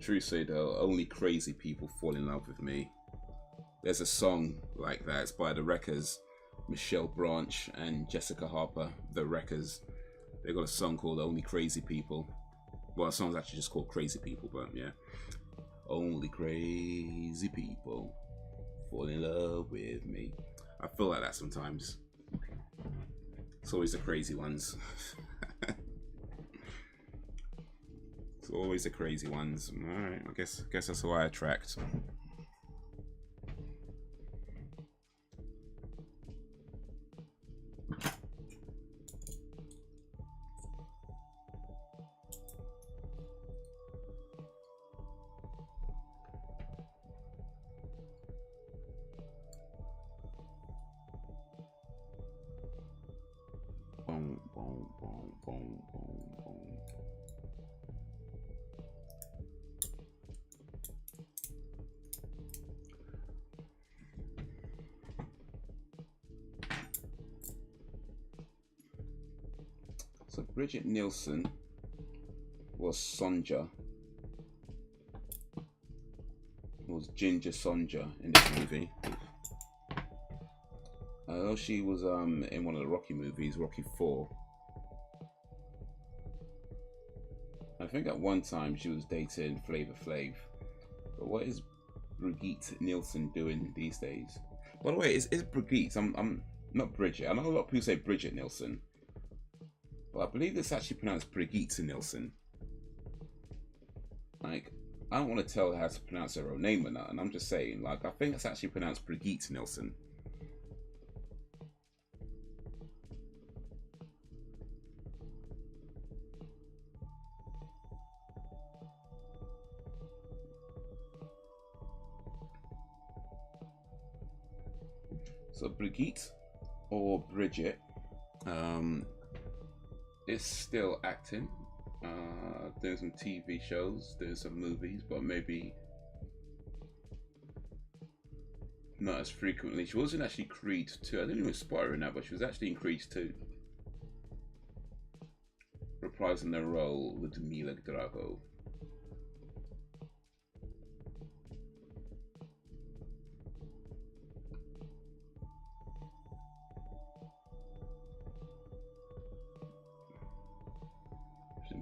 truthfully though, only crazy people fall in love with me. There's a song like that. It's by the Wreckers, Michelle Branch and Jessica Harper. The Wreckers. They got a song called "Only Crazy People." Well, the song's actually just called "Crazy People," but yeah, only crazy people fall in love with me. I feel like that sometimes. It's always the crazy ones. It's always the crazy ones. All right, I guess that's who I attract. Boom, boom, boom, boom, boom, boom. So Bridget Nielsen was Sonja. Was Ginger Sonja in this movie. I know she was in one of the Rocky movies, Rocky 4. I think at one time she was dating Flavor Flav. But what is Brigitte Nielsen doing these days? By the way, is Brigitte? I'm not Bridget. I know a lot of people say Bridget Nielsen, but I believe it's actually pronounced Brigitte Nielsen. Like, I don't want to tell her how to pronounce her own name or not, and I'm just saying, like, I think it's actually pronounced Brigitte Nielsen. So Brigitte or Bridget is still acting, doing some TV shows, doing some movies, but maybe not as frequently. She wasn't actually Creed 2. I didn't even spot her in that, but she was actually in Creed 2. Reprising the role with Mila Drago.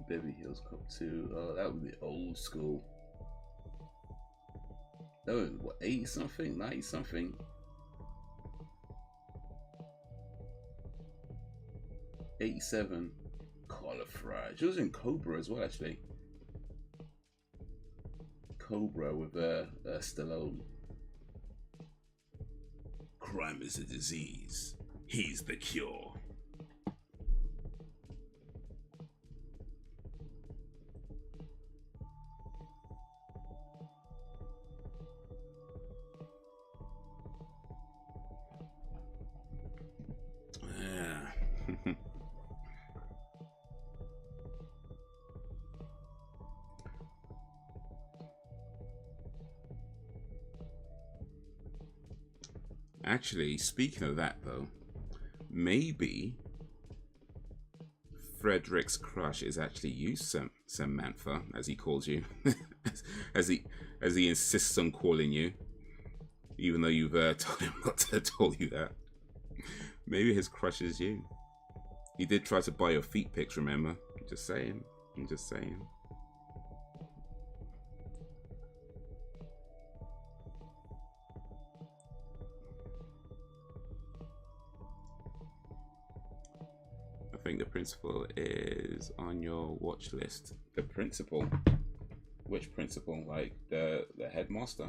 Beverly Hills Cop 2. Oh, that would be old school. Oh, what, 80 something, 90 something? 87. Cauliflower. She was in Cobra as well, actually. Cobra with Stallone. Crime is a disease. He's the cure. Actually, speaking of that though, maybe Frederick's crush is actually you, Samantha, as he calls you, as he insists on calling you, even though you've told him not to told you that. Maybe his crush is you. He did try to buy your feet pics, remember? I'm just saying. I'm just saying. I think the principal is on your watch list. The principal? Which principal? Like the headmaster?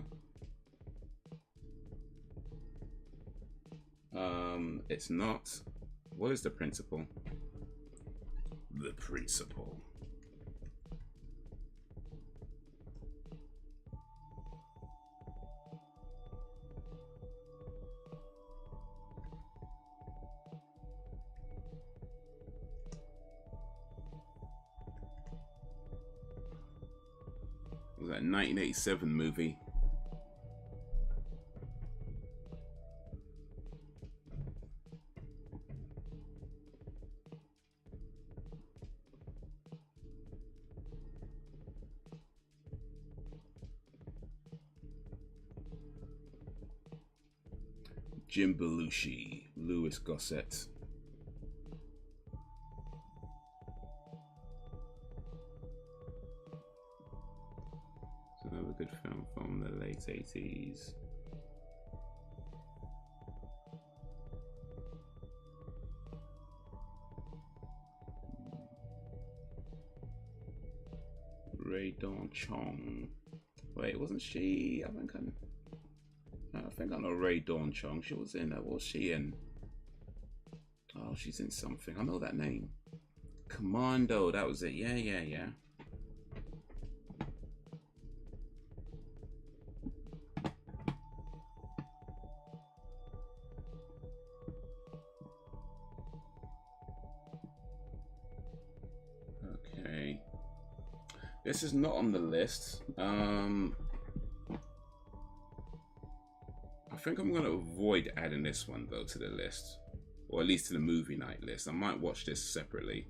It's not. What is the principal? The principal. Was that a 1987 movie? Jim Belushi, Louis Gossett. Another good film from the late 80s. Ray Dawn Chong. Wait, wasn't she? I think I know Ray Dawn Chong. She was in. What was she in? Oh, she's in something. I know that name. Commando. That was it. Yeah. Okay. This is not on the list. I think I'm going to avoid adding this one though to the list, or at least to the movie night list. I might watch this separately.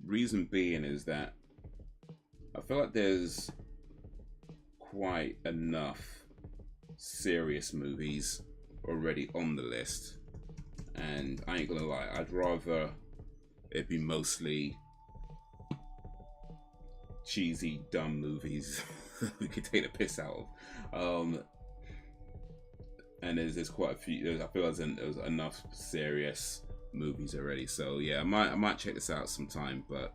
Reason being is that I feel like there's quite enough serious movies already on the list, and I ain't gonna lie, I'd rather it be mostly cheesy, dumb movies we could take the piss out of. And there's quite a few. I feel there's enough serious movies already. So yeah, I might check this out sometime, but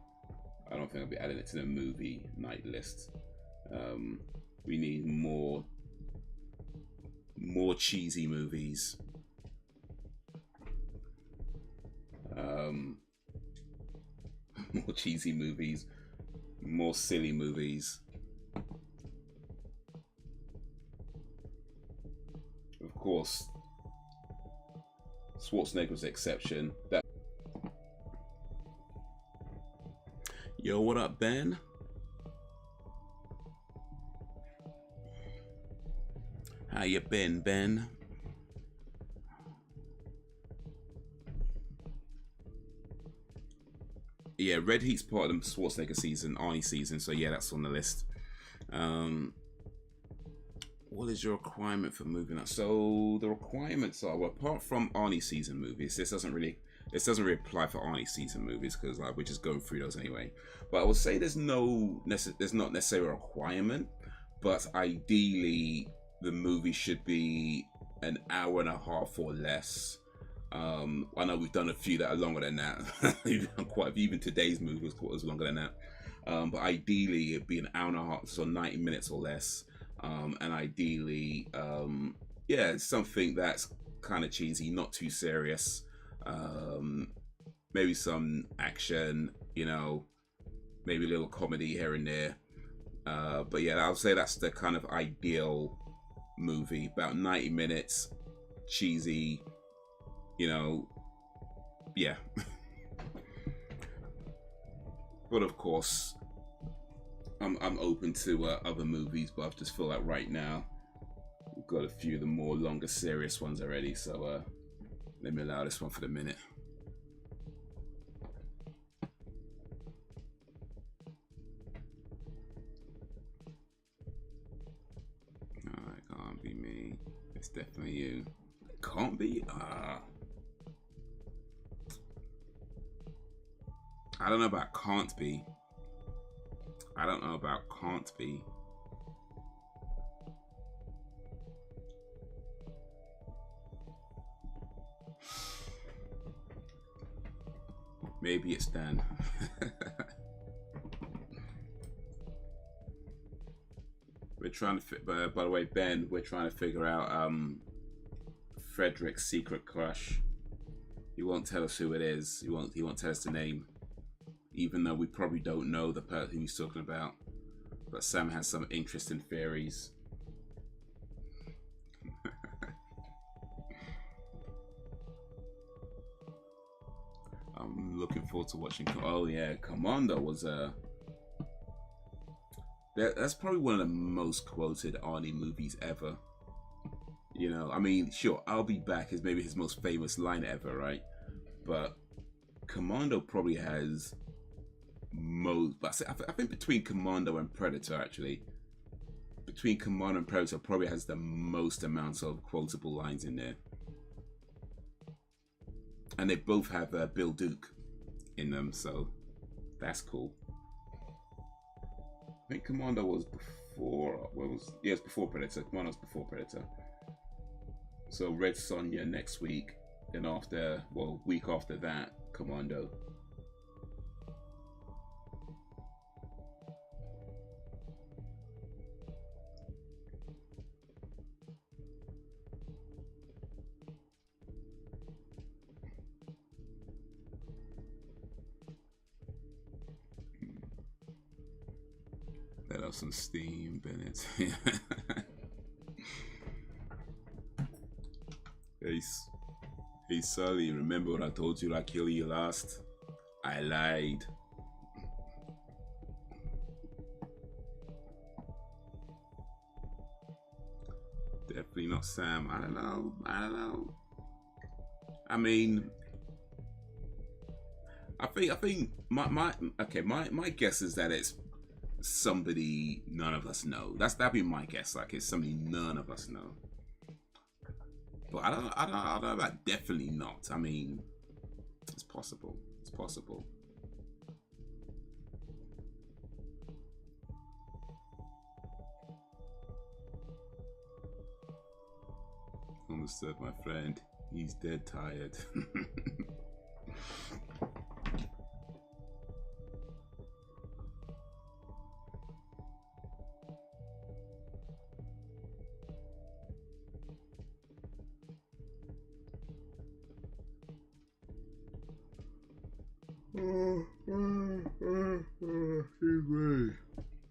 I don't think I'll be adding it to the movie night list. We need more cheesy movies. More cheesy movies, more silly movies. Of course, Schwarzenegger was the exception. Yo, what up, Ben? How you been, Ben? Yeah, Red Heat's part of the Schwarzenegger season, Arnie season, so yeah, that's on the list. What is your requirement for moving up? So the requirements are, well, apart from Arnie season movies, this doesn't really apply for Arnie season movies because like we're just going through those anyway. But I would say there's not necessarily a requirement, but ideally the movie should be an hour and a half or less. I know we've done a few that are longer than that. Even today's movie was longer than that. But ideally it'd be an hour and a half, so 90 minutes or less. And ideally, yeah, something that's kind of cheesy, not too serious. Maybe some action, you know, maybe a little comedy here and there. But yeah, I would say that's the kind of ideal movie. About 90 minutes, cheesy, you know, yeah. But of course, I'm open to other movies, but I just feel like right now we've got a few of the more longer, serious ones already. So let me allow this one for the minute. No, it can't be me. It's definitely you. It can't be. I don't know about can't be. I don't know about can't be. Maybe it's Dan. We're trying to, by the way, Ben, we're trying to figure out Frederick's secret crush. He won't tell us who it is. He won't tell us the name, even though we probably don't know the person he's talking about. But Sam has some interesting theories. I'm looking forward to watching. Oh yeah, Commando was that's probably one of the most quoted Arnie movies ever. You know, I mean, sure, I'll Be Back is maybe his most famous line ever, right? But Commando probably has most. But I think between Commando and Predator, actually, between Commando and Predator, probably has the most amounts of quotable lines in there. and they both have Bill Duke in them, so that's cool. I think Commando was before. It's before Predator. Commando's before Predator. So Red Sonja next week, then after, well, week after that, Commando. Let out some steam, Bennett. Hey Sully, remember when I told you I'd kill you last? I lied. Definitely not Sam. I don't know. I mean, I think my guess is that it's somebody none of us know. That'd be my guess. Like, it's somebody none of us know. But I don't know about definitely not. I mean, it's possible. It's possible. Understood, my friend. He's dead tired.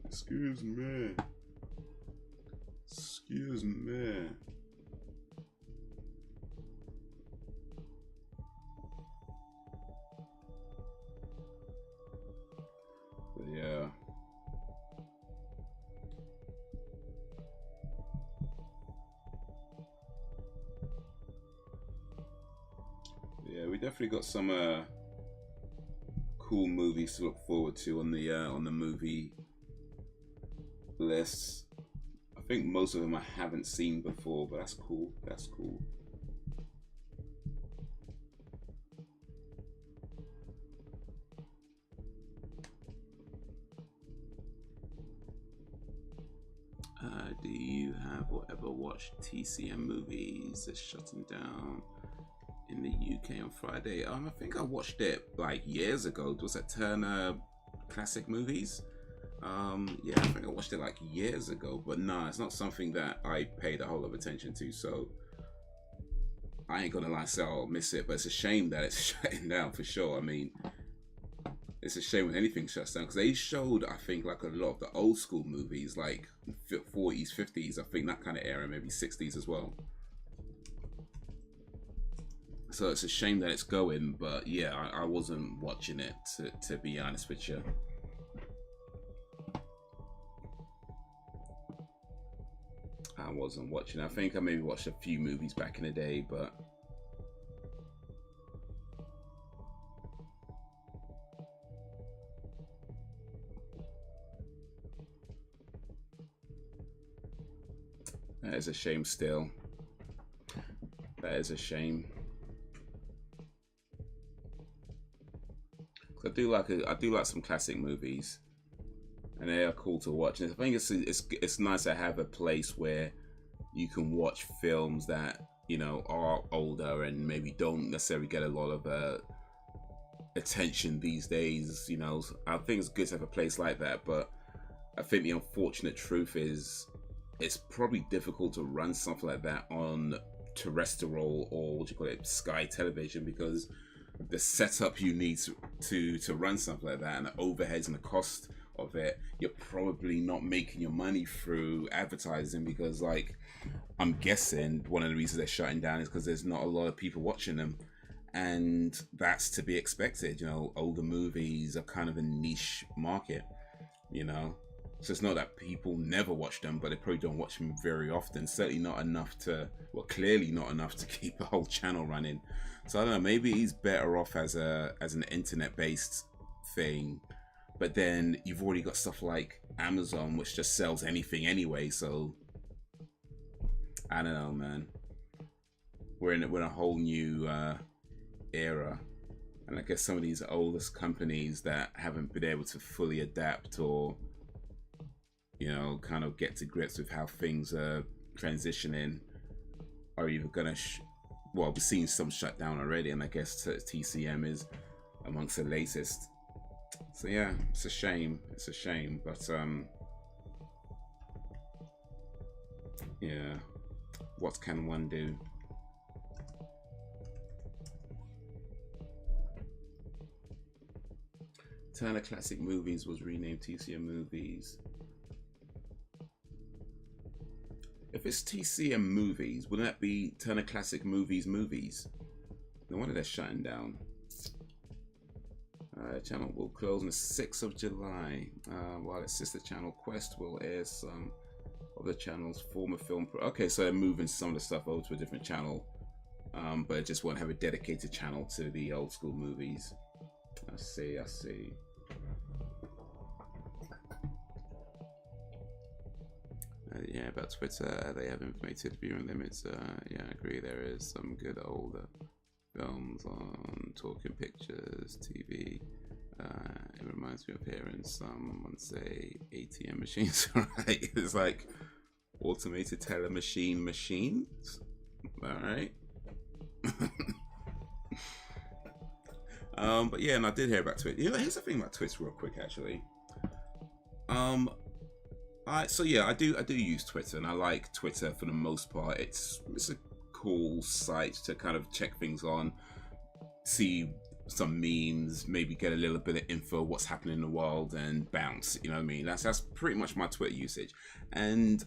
Excuse me. Excuse me. But yeah. Yeah, we definitely got some cool movies to look forward to on the movie lists. I think most of them I haven't seen before, but that's cool. That's cool. Do you have or ever watched TCM movies? It's shutting down in the UK on Friday. I think I watched it like years ago. Was that Turner Classic Movies? Yeah, I think I watched it like years ago, but nah, it's not something that I paid a whole lot of attention to, so I ain't gonna lie, say I'll miss it, but it's a shame that it's shutting down for sure. I mean, it's a shame when anything shuts down, because they showed, I think, like a lot of the old school movies, like 40s, 50s, I think that kind of era, maybe 60s as well. So it's a shame that it's going, but yeah, I wasn't watching it, to be honest with you. I wasn't watching. I think I maybe watched a few movies back in the day, but that is a shame still. That is a shame. I do like some classic movies, and they are cool to watch. And I think it's nice to have a place where you can watch films that, you know, are older and maybe don't necessarily get a lot of attention these days. You know, I think it's good to have a place like that, but I think the unfortunate truth is it's probably difficult to run something like that on terrestrial, or what do you call it, Sky television, because the setup you need to run something like that, and the overheads and the cost of it, you're probably not making your money through advertising, because, like, I'm guessing one of the reasons they're shutting down is because there's not a lot of people watching them, and that's to be expected. You know, older movies are kind of a niche market, you know, so it's not that people never watch them, but they probably don't watch them very often. Certainly not enough to, well, clearly not enough to keep the whole channel running. So I don't know, maybe he's better off as an internet-based thing, but then you've already got stuff like Amazon, which just sells anything anyway. So I don't know, man. We're in a whole new era. And I guess some of these oldest companies that haven't been able to fully adapt or, you know, kind of get to grips with how things are transitioning are either gonna, well, we've seen some shut down already, and I guess TCM is amongst the latest. So yeah, it's a shame. It's a shame, but yeah, what can one do? Turner Classic Movies was renamed TCM Movies. If it's TCM Movies, wouldn't that be Turner Classic Movies? No wonder they're shutting down. Channel will close on the 6th of July, while its sister channel Quest will air some of the channel's former film. Okay, so they're moving some of the stuff over to a different channel, but it just won't have a dedicated channel to the old school movies. I see. Yeah, about Twitter, they have implemented viewing limits. Yeah, I agree. There is some good older films on Talking Pictures TV. It reminds me of hearing someone say ATM machines. Right? It's like automated teller machines. All right. But yeah, and I did hear about Twitter. You know, here's the thing about Twitter, real quick, actually. So yeah, I do use Twitter, and I like Twitter for the most part. It's a cool site to kind of check things on, see some memes, maybe get a little bit of info what's happening in the world, and bounce. You know what I mean? That's pretty much my Twitter usage. And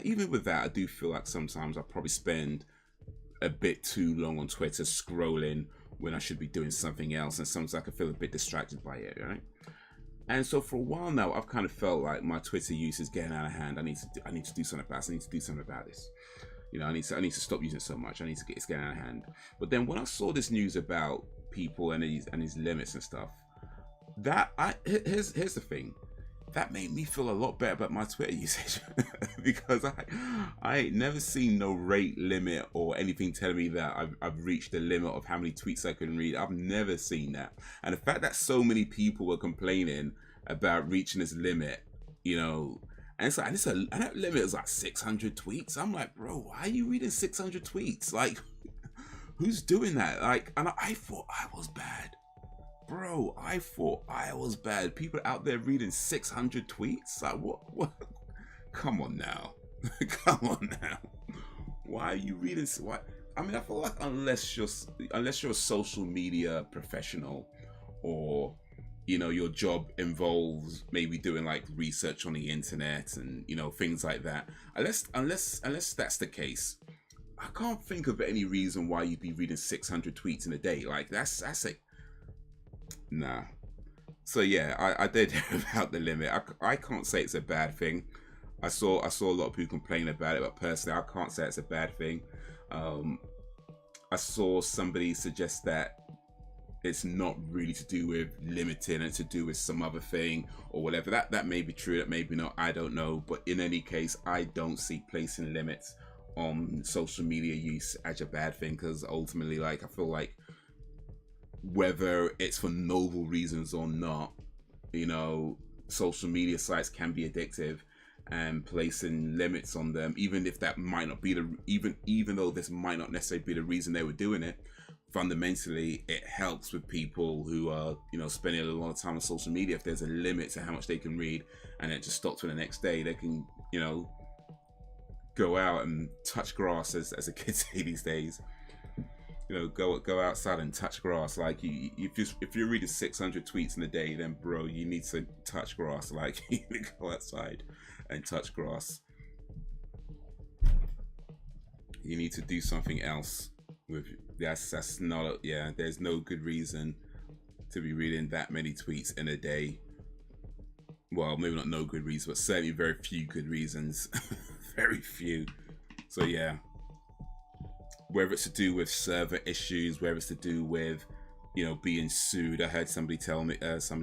even with that, I do feel like sometimes I probably spend a bit too long on Twitter scrolling when I should be doing something else, and sometimes I can feel a bit distracted by it, right? And so for a while now, I've kind of felt like my Twitter use is getting out of hand. I need to do something about this. I need to do something about this. You know, I need to stop using it so much. It's getting out of hand. But then when I saw this news about people and these limits and stuff, here's the thing. That made me feel a lot better about my Twitter usage because I ain't never seen no rate limit or anything telling me that I've reached the limit of how many tweets I can read. I've never seen that. And the fact that so many people were complaining about reaching this limit, you know, and that limit is like 600 tweets. I'm like, bro, why are you reading 600 tweets? Like, who's doing that? Like, and I thought I was bad. Bro, I thought I was bad. People out there reading 600 tweets? Like, what? Come on now. Come on now. Why are you reading? What? I mean, I feel like unless you're a social media professional, or, you know, your job involves maybe doing like research on the internet and, you know, things like that. Unless that's the case, I can't think of any reason why you'd be reading 600 tweets in a day. Like, that's it. Nah. So yeah, I did hear about the limit. I can't say it's a bad thing. I saw a lot of people complain about it, but personally, I can't say it's a bad thing. I saw somebody suggest that it's not really to do with limiting, and to do with some other thing or whatever. That may be true, that may be not. I don't know. But in any case, I don't see placing limits on social media use as a bad thing, because ultimately, like, I feel like whether it's for noble reasons or not, you know, social media sites can be addictive, and placing limits on them, even if that might not be even though this might not necessarily be the reason they were doing it, fundamentally it helps with people who are, you know, spending a lot of time on social media. If there's a limit to how much they can read and it just stops for the next day, they can, you know, go out and touch grass, as the kids say these days. You know, go outside and touch grass. Like, if you're reading 600 tweets in a day, then bro, you need to touch grass. Like, you need to go outside and touch grass. You need to do something else with that's not, yeah, there's no good reason to be reading that many tweets in a day. Well, maybe not no good reason, but certainly very few good reasons. Very few. So yeah, whether it's to do with server issues, whether it's to do with, you know, being sued. I heard somebody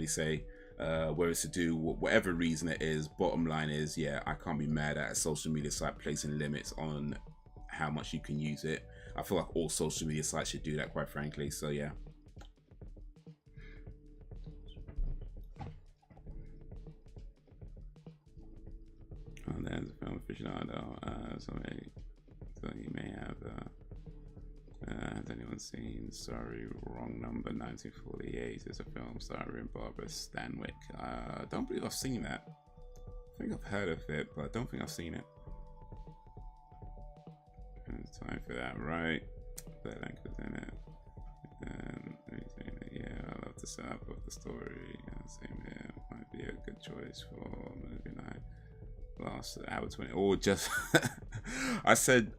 say, whether it's to do whatever reason it is, bottom line is, yeah, I can't be mad at a social media site placing limits on how much you can use it. I feel like all social media sites should do that, quite frankly. So yeah. Oh, there's a film aficionado. So he may have. Has anyone seen Sorry, Wrong Number 1948? It's a film starring Barbara Stanwyck. I don't believe I've seen that. I think I've heard of it, but I don't think I've seen it. It's time for that, right? That link was in it. Yeah, I love the setup of the story. Yeah, same here. Might be a good choice for movie night. Last hour 20 or just I said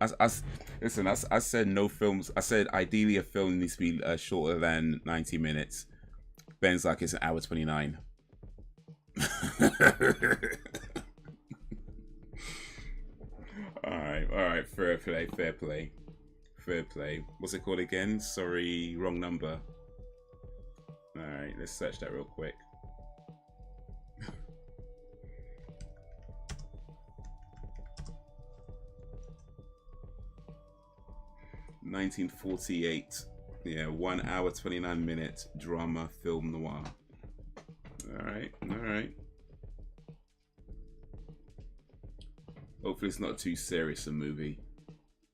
no films. I said ideally a film needs to be shorter than 90 minutes. Ben's like it's an hour 29. all right, fair play. What's it called again? Sorry, wrong number. All right, let's search that real quick. 1948. Yeah, 1 hour 29 minutes drama film noir. All right. Hopefully it's not too serious a movie,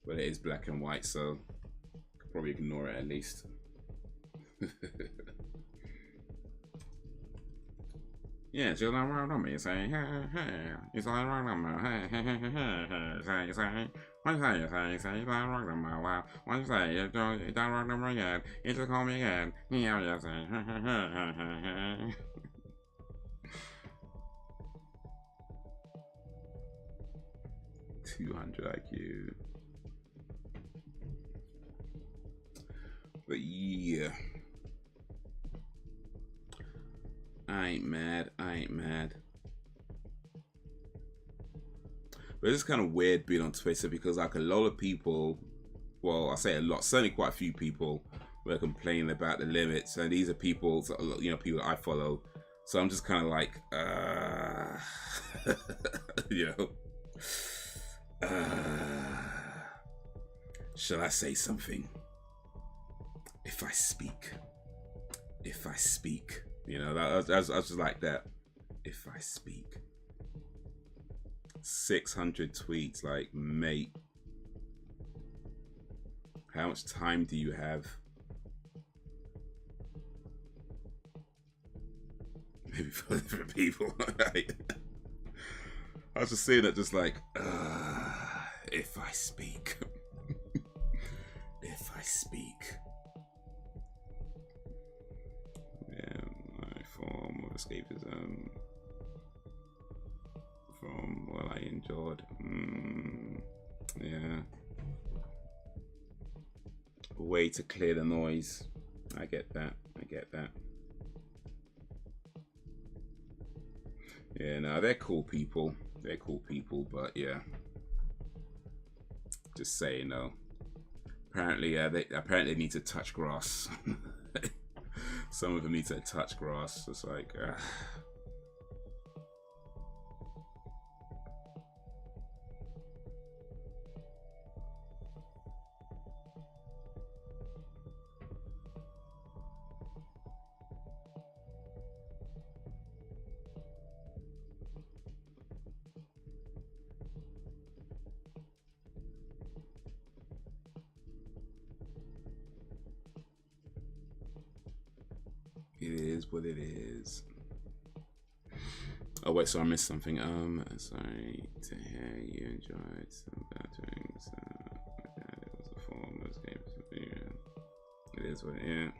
but it is black and white, so could probably ignore it at least. Yeah, it's just like around on me. It's like, it's like around on me. What you say? It's like around on me. What you say? It's around on me again. It's just call me again. Yeah, you say. 200 IQ. But yeah. I ain't mad. But it's kind of weird being on Twitter because like a lot of people, well, I say a lot, certainly quite a few people were complaining about the limits, and these are people, you know, people that I follow. So I'm just kind of like, you know, shall I say something? If I speak, you know, I was just like that. If I speak. 600 tweets, like, mate, how much time do you have? Maybe for different people. I was just saying that, just like, if I speak. If I speak. Yeah, my form of escapism from what I enjoyed. Yeah. A way to clear the noise. I get that. Yeah, no, they're cool people. But yeah. Just saying though. Apparently, they need to touch grass. Some of them need to touch grass. It's like, it is what it is. Oh wait, so I missed something. Sorry to hear you enjoyed some batterings. It was a form of escape. It is what it is.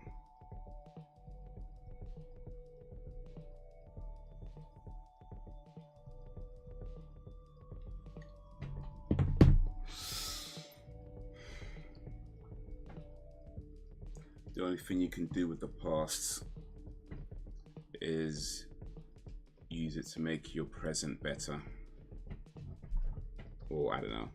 The only thing you can do with the past is use it to make your present better. Or I don't know.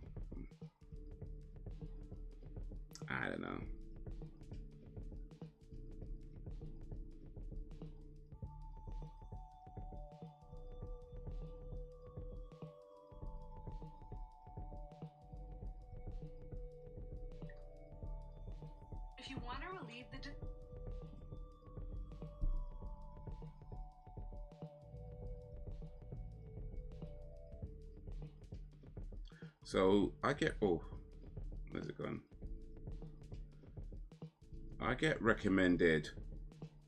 you want to relieve the So I get, oh, where's it gone? I get recommended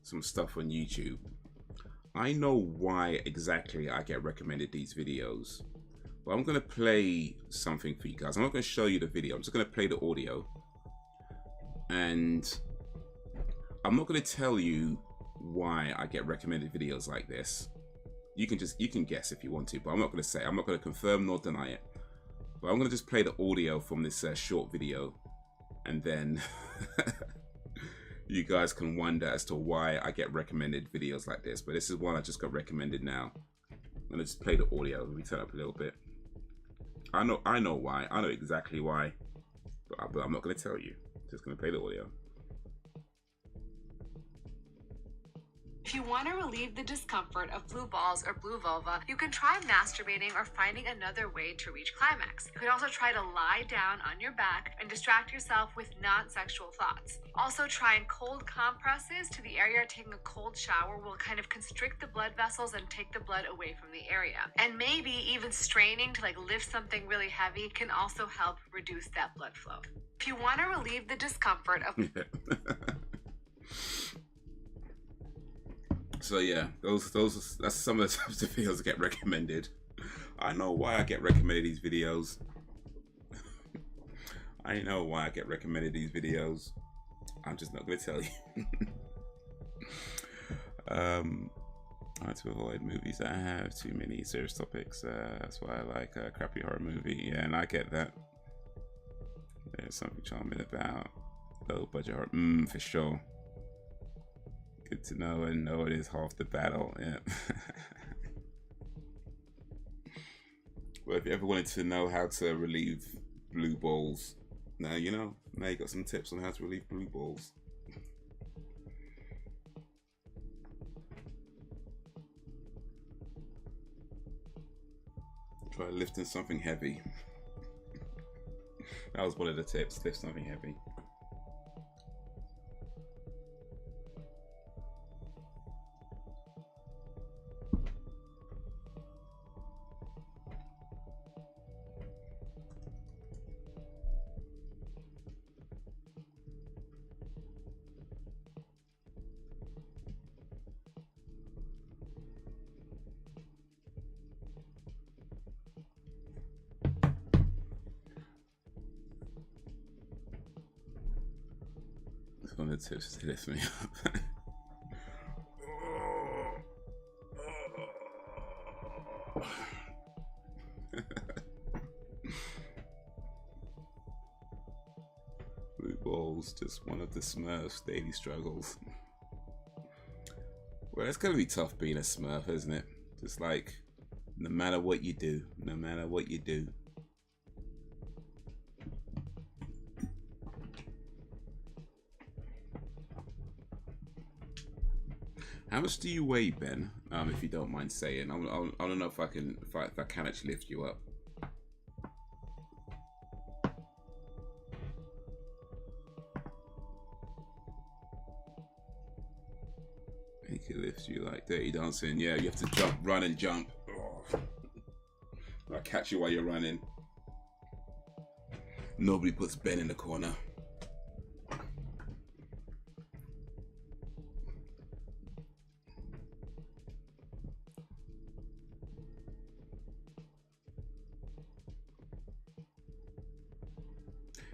some stuff on YouTube. I know why exactly I get recommended these videos. But I'm going to play something for you guys. I'm not going to show you the video. I'm just going to play the audio. And I'm not going to tell you why I get recommended videos like this. You can guess if you want to, but I'm not going to say. I'm not going to confirm nor deny it. But I'm going to just play the audio from this short video. And then you guys can wonder as to why I get recommended videos like this. But this is one I just got recommended now. I'm going to just play the audio. Let me turn up a little bit. I know why. I know exactly why. But I'm not going to tell you. Just going to play the audio. If you want to relieve the discomfort of blue balls or blue vulva, you can try masturbating or finding another way to reach climax. You could also try to lie down on your back and distract yourself with non-sexual thoughts. Also, trying cold compresses to the area or taking a cold shower will kind of constrict the blood vessels and take the blood away from the area. And maybe even straining to like lift something really heavy can also help reduce that blood flow. If you want to relieve the discomfort of So yeah, that's some of the types of videos that get recommended. I know why I get recommended these videos. I know why I get recommended these videos. I'm just not going to tell you. I like to avoid movies that have too many serious topics. That's why I like a crappy horror movie. Yeah, and I get that. There's something charming about low budget horror. For sure. Good to know, and know it is half the battle. Yeah. Well, if you ever wanted to know how to relieve blue balls, now you know. Now you got some tips on how to relieve blue balls. Try lifting something heavy. That was one of the tips. Lift something heavy. One of the tips to lift me up. Blue balls, just one of the Smurfs' daily struggles. Well, it's gonna be tough being a Smurf, isn't it? Just like, no matter what you do, no matter what you do. How much do you weigh, Ben? If you don't mind saying, I don't know if I can actually lift you up. He can lift you like Dirty Dancing. Yeah, you have to jump, run, and jump. Oh. I'll catch you while you're running. Nobody puts Ben in the corner.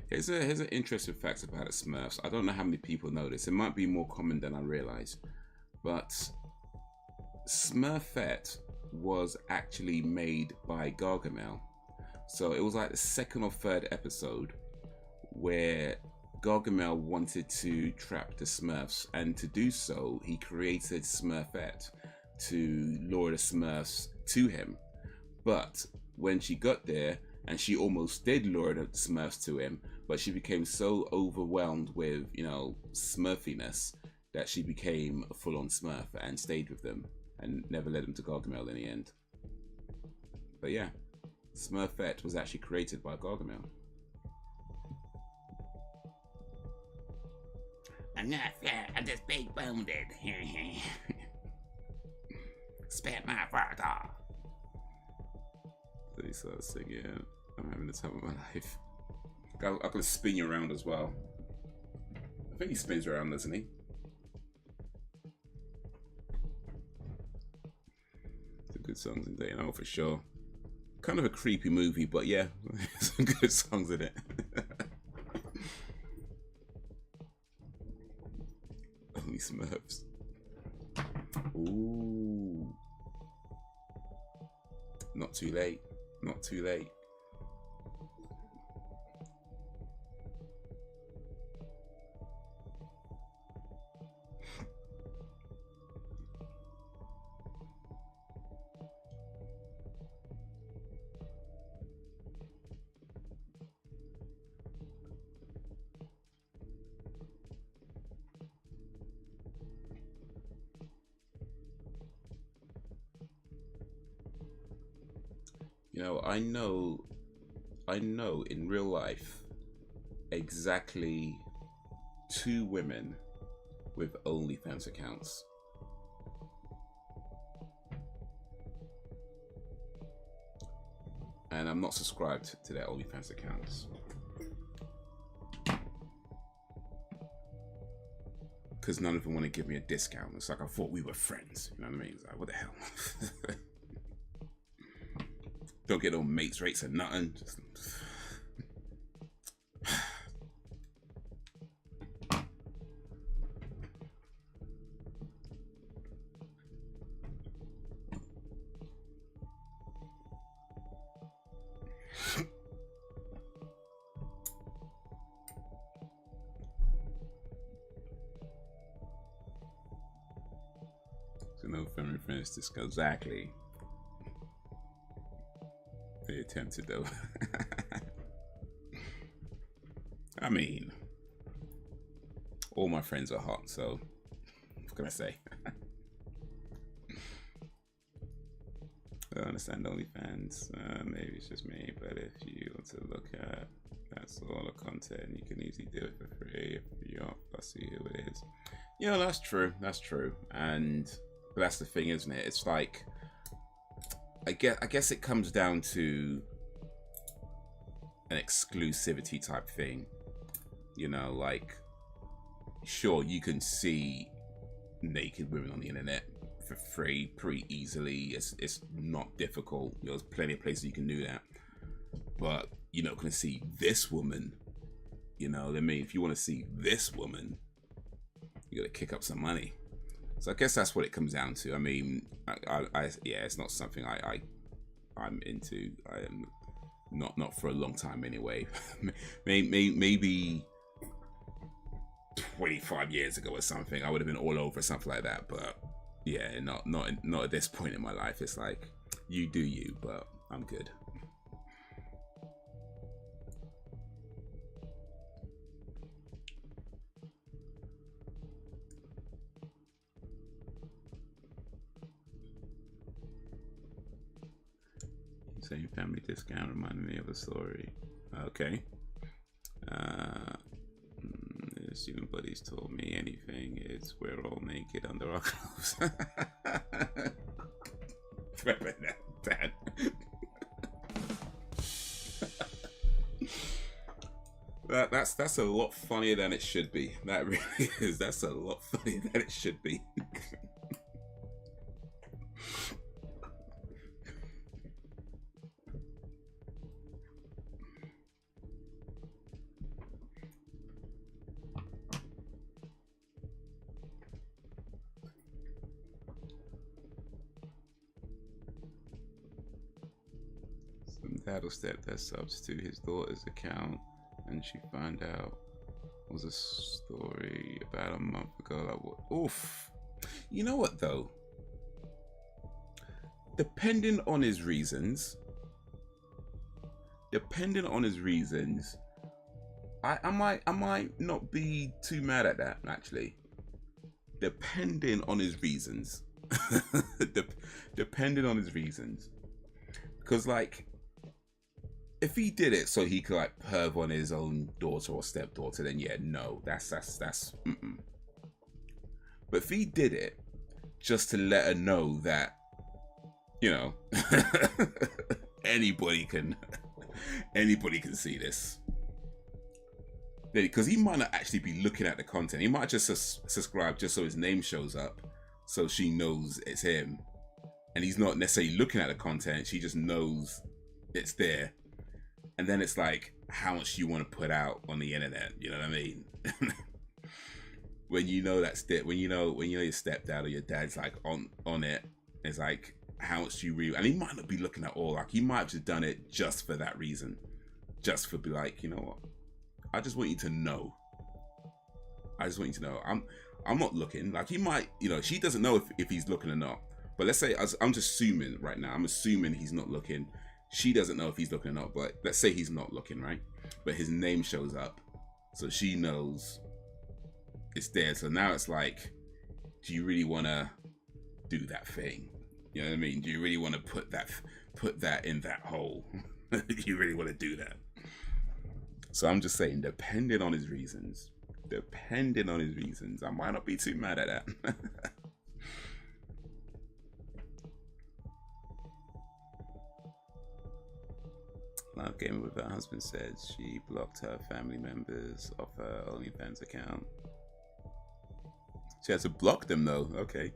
Here's an interesting fact about the Smurfs. I don't know how many people know this. It might be more common than I realize. But Smurfette was actually made by Gargamel. So it was like the second or third episode where Gargamel wanted to trap the Smurfs. And to do so, he created Smurfette to lure the Smurfs to him. But when she got there, and she almost did lure the Smurfs to him, but she became so overwhelmed with, you know, Smurfiness that she became a full-on Smurf and stayed with them and never led them to Gargamel in the end. But yeah, Smurfette was actually created by Gargamel. I'm not fat, I'm just big boned. Spit my father. So he starts singing, I'm having the time of my life. I can spin you around as well. I think he spins you around, doesn't he? Some good songs in there, for sure. Kind of a creepy movie, but yeah, some good songs in it. Only Smurfs. Ooh. Not too late. Not too late. You know, I know in real life exactly 2 women with OnlyFans accounts. And I'm not subscribed to their OnlyFans accounts. Because none of them want to give me a discount. It's like I thought we were friends. You know what I mean? It's like, what the hell? Don't get no mates rates or nothing. Just... So no family friends discuss exactly. They attempted though. I mean, all my friends are hot, so what can I say? I don't understand OnlyFans. Maybe it's just me, but if you want to look at that's all the content, you can easily do it for free if you're fussy who it is. Yeah, that's true. That's true. But that's the thing, isn't it? It's like I guess it comes down to an exclusivity type thing. You know, like, sure, you can see naked women on the internet for free pretty easily. It's not difficult. You know, there's plenty of places you can do that. But you're not going to see this woman. You know what I mean? If you want to see this woman, you got to kick up some money. So I guess that's what it comes down to. I mean, yeah, it's not something I'm into. I am not for a long time anyway. Maybe 25 years ago or something, I would have been all over something like that. But yeah, not at this point in my life. It's like, you do you, but I'm good. Same family discount reminded me of a story. Okay. Student buddies told me anything. It's we're all naked under our clothes. That. That's a lot funnier than it should be. That really is. That's a lot funnier than it should be. Dad will step that subs to his daughter's account, and she found out was a story about a month ago. Like, what? Oof. You know what though? Depending on his reasons, I might not be too mad at that actually. Depending on his reasons, depending on his reasons, because like, if he did it so he could like perv on his own daughter or stepdaughter, then yeah, no, that's But if he did it just to let her know that, you know, anybody can see this, because he might not actually be looking at the content. He might just subscribe just so his name shows up, so she knows it's him, and he's not necessarily looking at the content. She just knows it's there, and then it's like, how much you want to put out on the internet? You know what I mean? When you know that's it, when you know your stepdad or your dad's like on it, it's like, how much do you really? And he might not be looking at all. Like, he might have just done it just for that reason, just for be like, you know what? I just want you to know. I just want you to know. I'm not looking. Like, he might, you know, she doesn't know if he's looking or not. But let's say, I'm just assuming right now. I'm assuming he's not looking. She doesn't know if he's looking or not. But let's say he's not looking, right? But his name shows up, so she knows it's there. So now it's like, do you really want to do that thing? You know what I mean? Do you really want to put that in that hole? Do you really want to do that? So I'm just saying, depending on his reasons, I might not be too mad at that. Live gaming with her husband said she blocked her family members off her OnlyFans account. She had to block them though. Okay.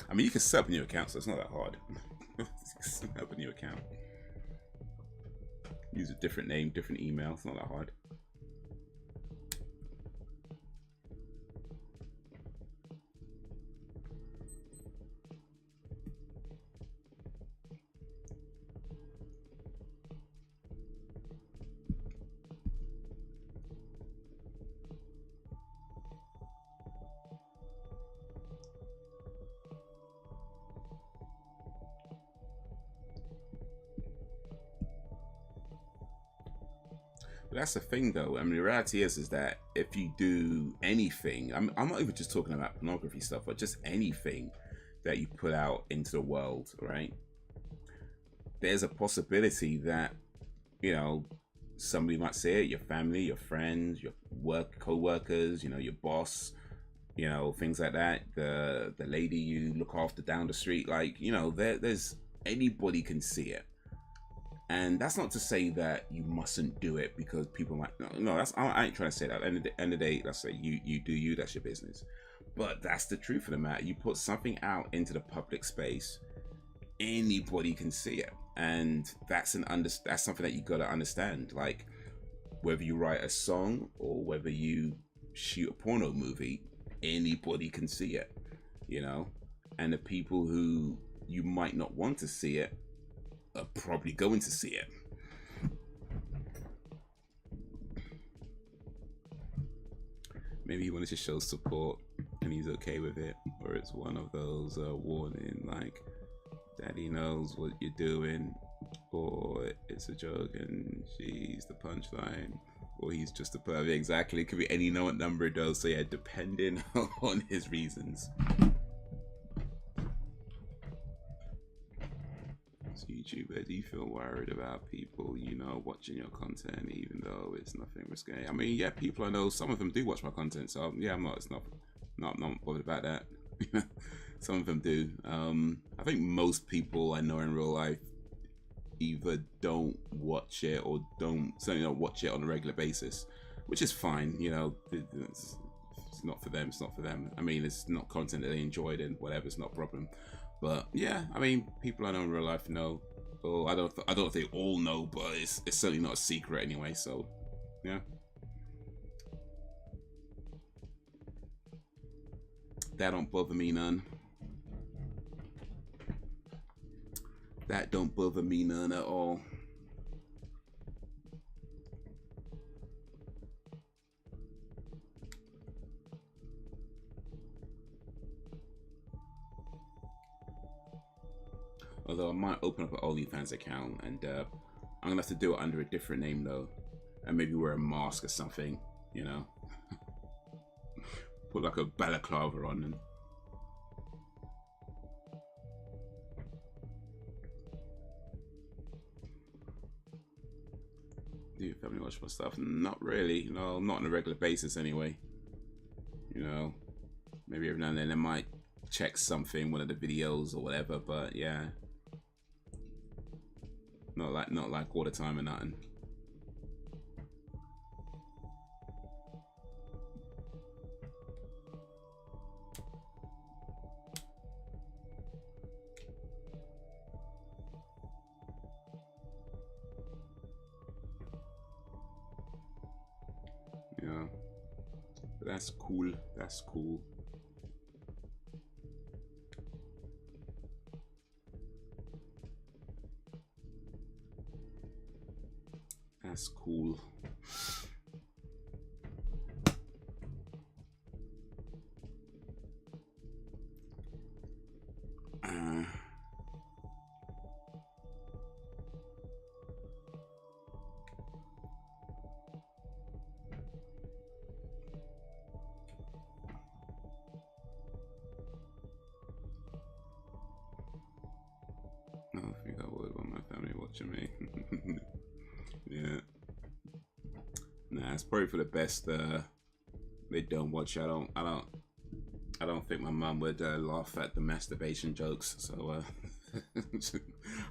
I mean, you can set up a new account, so it's not that hard. Set up a new account. Use a different name, different email. It's not that hard. But that's the thing, though. I mean, the reality is that if you do anything, I'm not even just talking about pornography stuff, but just anything that you put out into the world, right? There's a possibility that, you know, somebody might see it, your family, your friends, your co-workers, you know, your boss, you know, things like that. The lady you look after down the street, like, you know, there's anybody can see it. And that's not to say that you mustn't do it because people might no. That's I ain't trying to say that. At the end of the day, let's say you do you. That's your business. But that's the truth of the matter. You put something out into the public space, anybody can see it, and that's something that you got to understand. Like, whether you write a song or whether you shoot a porno movie, anybody can see it. You know, and the people who you might not want to see it are probably going to see it. Maybe he wanted to show support and he's okay with it, or it's one of those warning, like, daddy knows what you're doing, or it's a joke and she's the punchline, or he's just a pervert. Exactly, it could be any number of those. So yeah, depending on his reasons. YouTuber, do you feel worried about people, you know, watching your content even though it's nothing risky? I mean, yeah, people I know, some of them do watch my content, so yeah, it's not bothered about that. Some of them do. I think most people I know in real life either don't watch it or certainly don't watch it on a regular basis, which is fine. You know, it's not for them. It's not for them. I mean, it's not content that they enjoyed and whatever. It's not a problem. But yeah, I mean, people I know in real life know. Well, I don't know if they all know, but it's certainly not a secret anyway. So yeah, that don't bother me none. That don't bother me none at all. Although I might open up an OnlyFans account, and I'm gonna have to do it under a different name though, and maybe wear a mask or something, you know. Put like a balaclava on and do your family watch my stuff? Not really, no, not on a regular basis anyway. You know, Maybe every now and then I might check something, one of the videos or whatever, but yeah. Not like all the time or nothing. Yeah. But that's cool. That's cool. That's cool. I don't think I would want my family watching me. Yeah. Nah, it's probably for the best. They don't watch. I don't think my mum would laugh at the masturbation jokes. So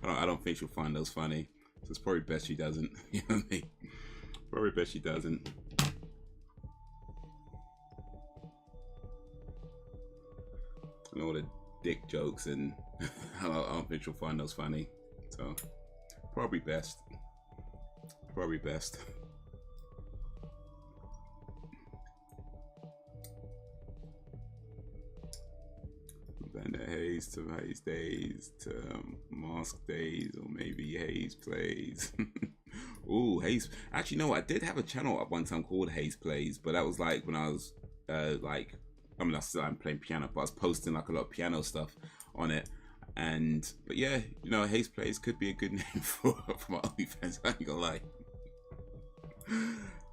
I don't think she'll find those funny. So it's probably best she doesn't. You know what I mean? Probably best she doesn't. You know, all the dick jokes, and I don't think she'll find those funny. So probably best. Probably best. Bandit Haze to Haze Days to Mask Days, or maybe Haze Plays. Ooh, Haze. Actually, no, I did have a channel at one time called Haze Plays, but that was like when I was like, I mean, I'm playing piano, but I was posting like a lot of piano stuff on it. And but yeah, you know, Haze Plays could be a good name for my OnlyFans. I ain't gonna lie.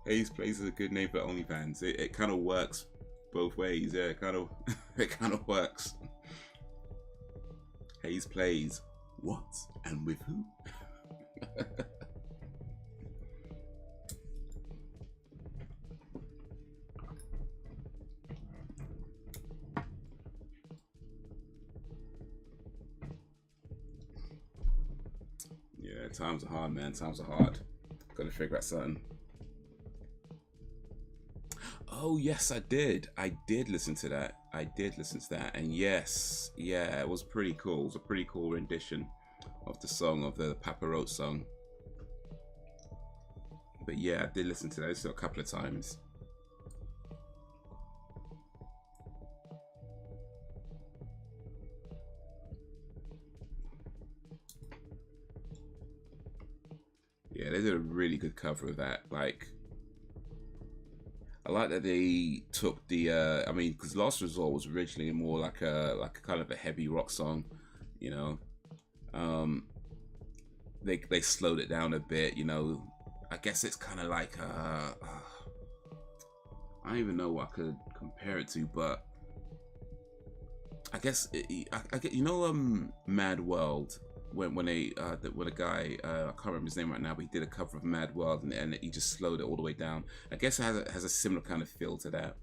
Haze Plays is a good name for OnlyFans. It kind of works both ways. Yeah, it kind of works. Haze Plays. What and with who? Yeah, times are hard, man. Times are hard. Gotta figure out something. Oh yes, I did. I did listen to that. And yes, yeah, it was pretty cool. It was a pretty cool rendition of the song, of the Papa Roach song. But yeah, I did listen to that a couple of times. Yeah, they did a really good cover of that. Like, I like that they took the I mean, because Last Resort was originally more like a kind of a heavy rock song, you know. They slowed it down a bit, you know. I guess it's kind of like I don't even know what I could compare it to, but I guess I get, you know, Mad World, when a guy, I can't remember his name right now, but he did a cover of Mad World, and he just slowed it all the way down. I guess it has a similar kind of feel to that,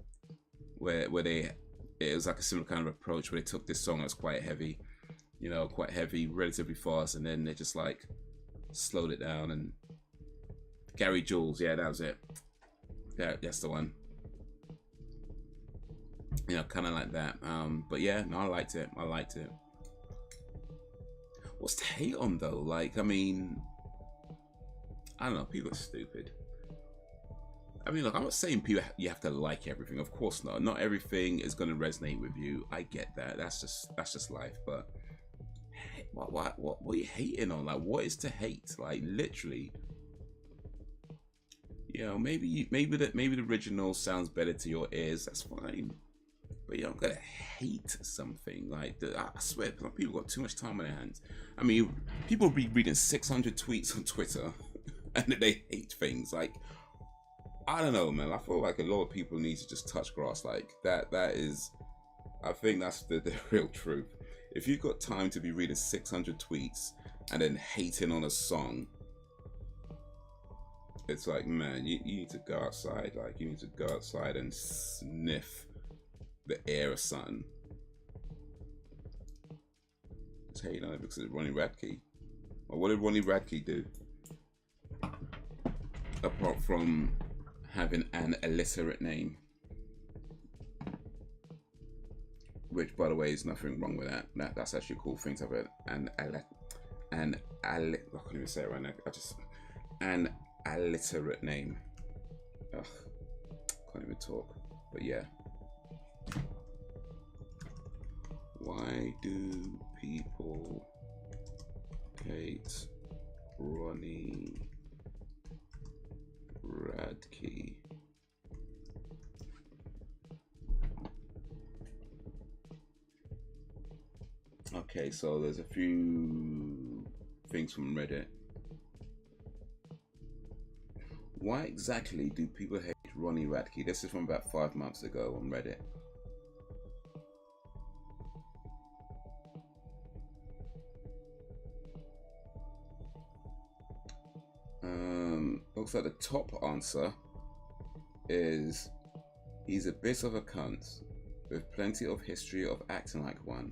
where it was like a similar kind of approach, where they took this song that's quite heavy, you know, quite heavy, relatively fast, and then they just like slowed it down. And Gary Jules, yeah, that was it. Yeah, that's the one. You know, kind of like that. But yeah, no, I liked it. What's to hate on though? Like, I mean, I don't know. People are stupid. I mean, look, I'm not saying you have to like everything. Of course not. Not everything is going to resonate with you. I get that. That's just life. But what are you hating on? Like, what is to hate? Like, literally. You know, maybe the original sounds better to your ears. That's fine. But you know, I'm gonna hate something like that. I swear, some people got too much time on their hands. I mean, people be reading 600 tweets on Twitter, and they hate things. Like, I don't know, man. I feel like a lot of people need to just touch grass. Like that is, I think that's the real truth. If you've got time to be reading 600 tweets and then hating on a song, it's like, man, you need to go outside. Like, you need to go outside and sniff the heir of something. Just hating on it because it's Ronnie Radke. Well, what did Ronnie Radke do? Apart from having an illiterate name. Which, by the way, is nothing wrong with that. That's actually a cool thing to have I can't even say it right now. An illiterate name. Ugh, can't even talk. But yeah. Why do people hate Ronnie Radke? Okay, so there's a few things from Reddit. Why exactly do people hate Ronnie Radke? This is from about 5 months ago on Reddit. Looks like the top answer is he's a bit of a cunt with plenty of history of acting like one.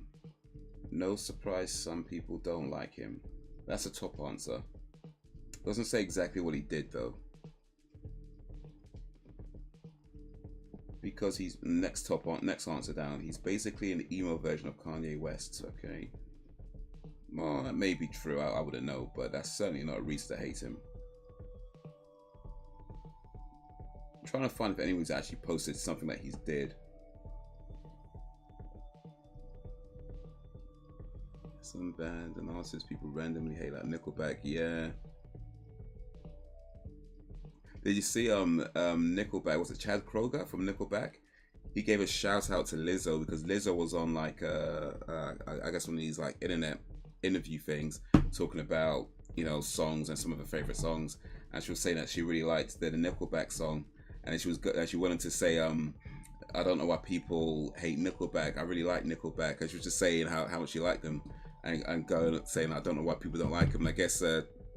No surprise some people don't like him. That's a top answer. Doesn't say exactly what he did though. Because he's next answer down. He's basically an emo version of Kanye West. Okay. Well, that may be true. I wouldn't know, but that's certainly not a reason to hate him. I'm trying to find if anyone's actually posted something that he's did. Some bands and artists people randomly hate, like Nickelback. Yeah. Did you see Nickelback? Was it Chad Kroger from Nickelback? He gave a shout out to Lizzo because Lizzo was on like I guess one of these like internet interview things talking about, you know, songs and some of her favorite songs, and she was saying that she really liked the Nickelback song, and she went on to say I don't know why people hate Nickelback. I really like Nickelback. And she was just saying how much she liked them, and going saying I don't know why people don't like them. And I guess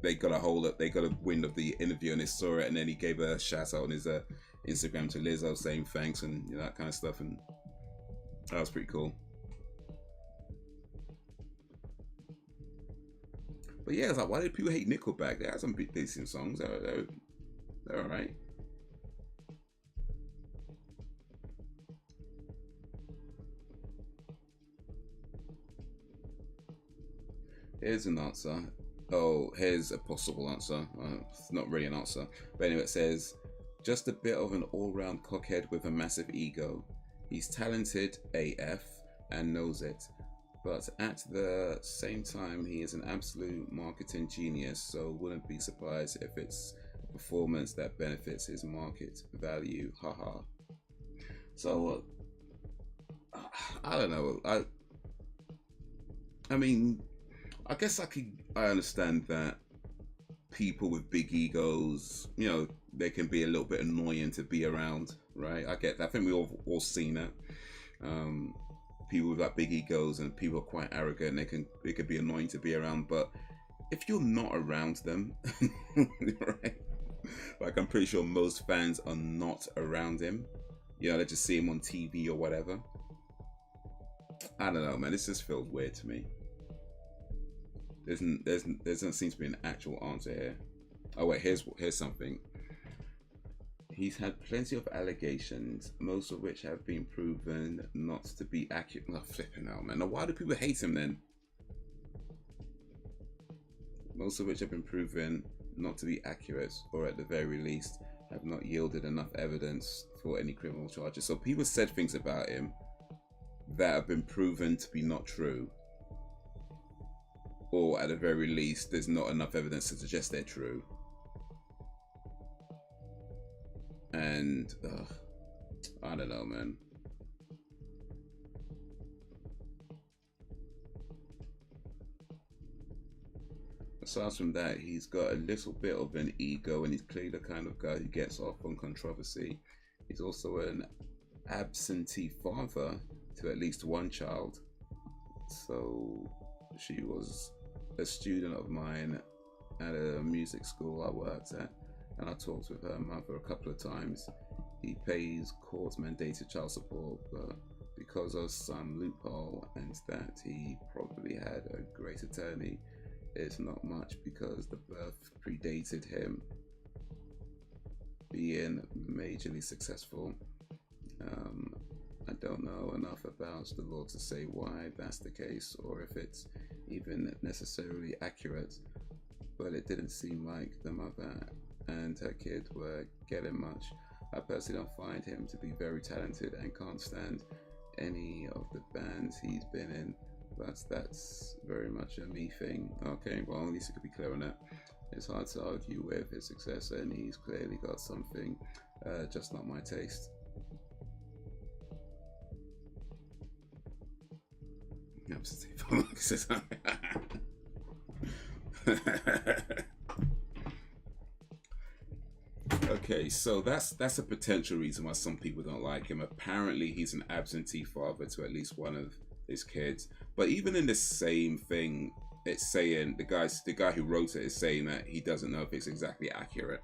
they got a wind of the interview and they saw it, and then he gave a shout out on his Instagram to Lizzo saying thanks and, you know, that kind of stuff, and that was pretty cool. But yeah, it's like, why did people hate Nickelback? They had some decent songs. They're alright. Here's an answer. Oh, here's a possible answer. It's not really an answer. But anyway, it says, just a bit of an all-round cockhead with a massive ego. He's talented AF and knows it. But at the same time, he is an absolute marketing genius, so wouldn't be surprised if it's performance that benefits his market value. Haha. So, I don't know. I mean, I guess I understand that people with big egos, you know, they can be a little bit annoying to be around, right? I get that. I think we've all seen that. People with like big egos and people are quite arrogant. They could be annoying to be around. But if you're not around them, right? Like, I'm pretty sure most fans are not around him. You know, they just see him on TV or whatever. I don't know, man. This just feels weird to me. There doesn't seem to be an actual answer here. Oh wait, here's something. He's had plenty of allegations, most of which have been proven not to be accurate. Oh, flipping out, man. Now, why do people hate him then? Most of which have been proven not to be accurate, or at the very least, have not yielded enough evidence for any criminal charges. So people said things about him that have been proven to be not true. Or at the very least, there's not enough evidence to suggest they're true. And I don't know, man. Aside from that, he's got a little bit of an ego, and he's clearly the kind of guy who gets off on controversy. He's also an absentee father to at least one child. So she was a student of mine at a music school I worked at, and I talked with her mother a couple of times. He pays court-mandated child support, but because of some loophole and that he probably had a great attorney. It's not much because the birth predated him being majorly successful. I don't know enough about the law to say why that's the case or if it's even necessarily accurate, but it didn't seem like the mother and her kid were getting much. I personally don't find him to be very talented and can't stand any of the bands he's been in, but that's very much a me thing. Okay, well, at least it could be clear on that. It's hard to argue with his success, and he's clearly got something, just not my taste. Okay, so that's a potential reason why some people don't like him. Apparently, he's an absentee father to at least one of his kids. But even in the same thing, it's saying the guy who wrote it is saying that he doesn't know if it's exactly accurate.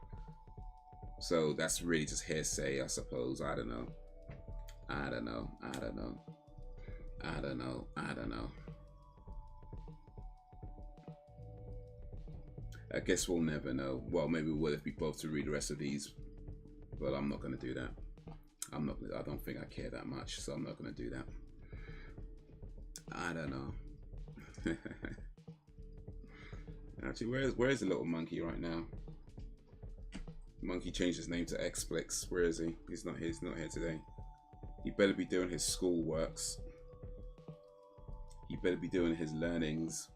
So that's really just hearsay, I suppose. I don't know. I guess we'll never know. Well, maybe we will if we both to read the rest of these, but I'm not going to do that. I don't think I care that much, so I'm not going to do that. I don't know. Actually, where is the little monkey right now? Monkey changed his name to XSplit. Where is he? He's not here. He's not here today. He better be doing his school works. He better be doing his learnings.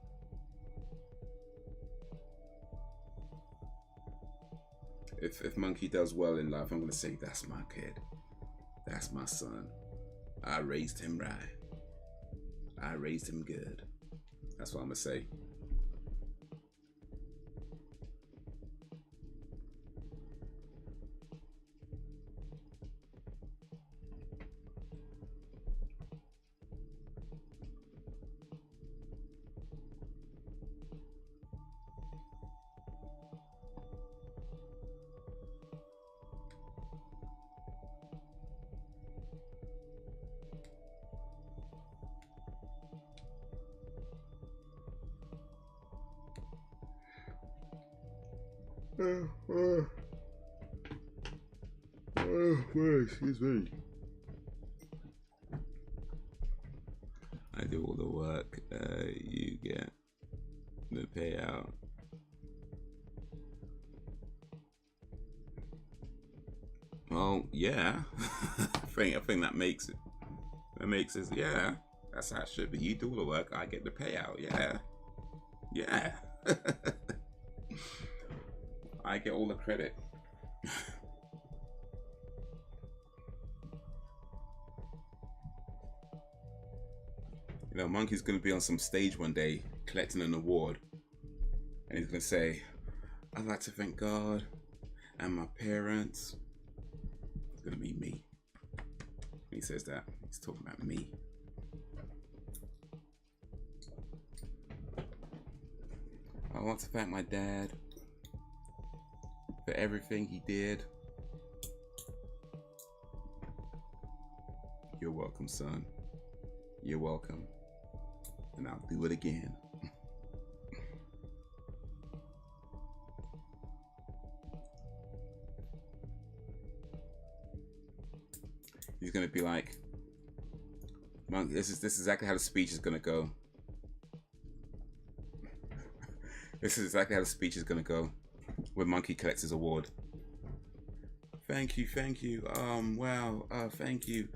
If Monkey does well in life, I'm gonna say that's my kid. That's my son. I raised him right. I raised him good. That's what I'm gonna say. Excuse me. I do all the work. You get the payout. Well, yeah. I think that makes it. That makes it. Yeah, that's how it should be. You do all the work. I get the payout. Yeah. Yeah. I get all the credit. You know, Monkey's going to be on some stage one day collecting an award, and he's going to say, I'd like to thank God and my parents. It's going to be me. When he says that, he's talking about me. I want to thank my dad for everything he did. You're welcome, son. You're welcome. And I'll do it again. He's gonna be like, Monk, this is exactly how the speech is gonna go. This is exactly how the speech is gonna go when Monkey collects his award. Thank you. Wow, thank you.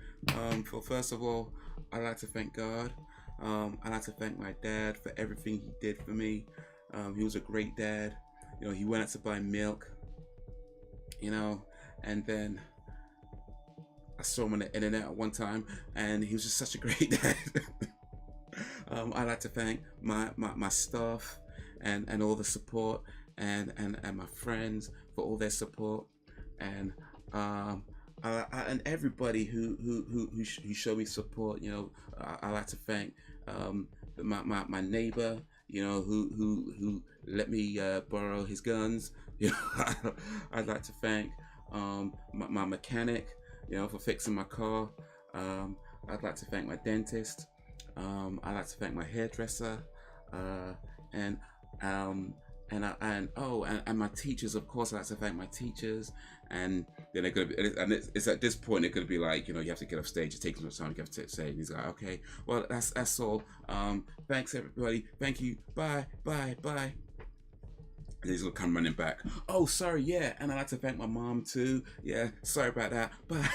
For first of all, I'd like to thank God. I'd like to thank my dad for everything he did for me. He was a great dad. You know, he went out to buy milk, you know, and then I saw him on the internet at one time, and he was just such a great dad. I'd like to thank my staff and all the support and my friends for all their support, and everybody who showed me support. You know, I like to thank my neighbor, you know, who let me borrow his guns. You know, I'd like to thank my mechanic, you know, for fixing my car. I'd like to thank my dentist. I'd like to thank my hairdresser, and my teachers. Of course, I'd like to thank my teachers. And then they're gonna be, and it's at this point they're gonna be like, you know, you have to get off stage. It takes much time to get to say. And he's like, okay, well, that's all. Thanks everybody. Thank you. Bye. And he's gonna come running back. Oh, sorry, yeah. And I'd like to thank my mom too. Yeah, sorry about that. Bye.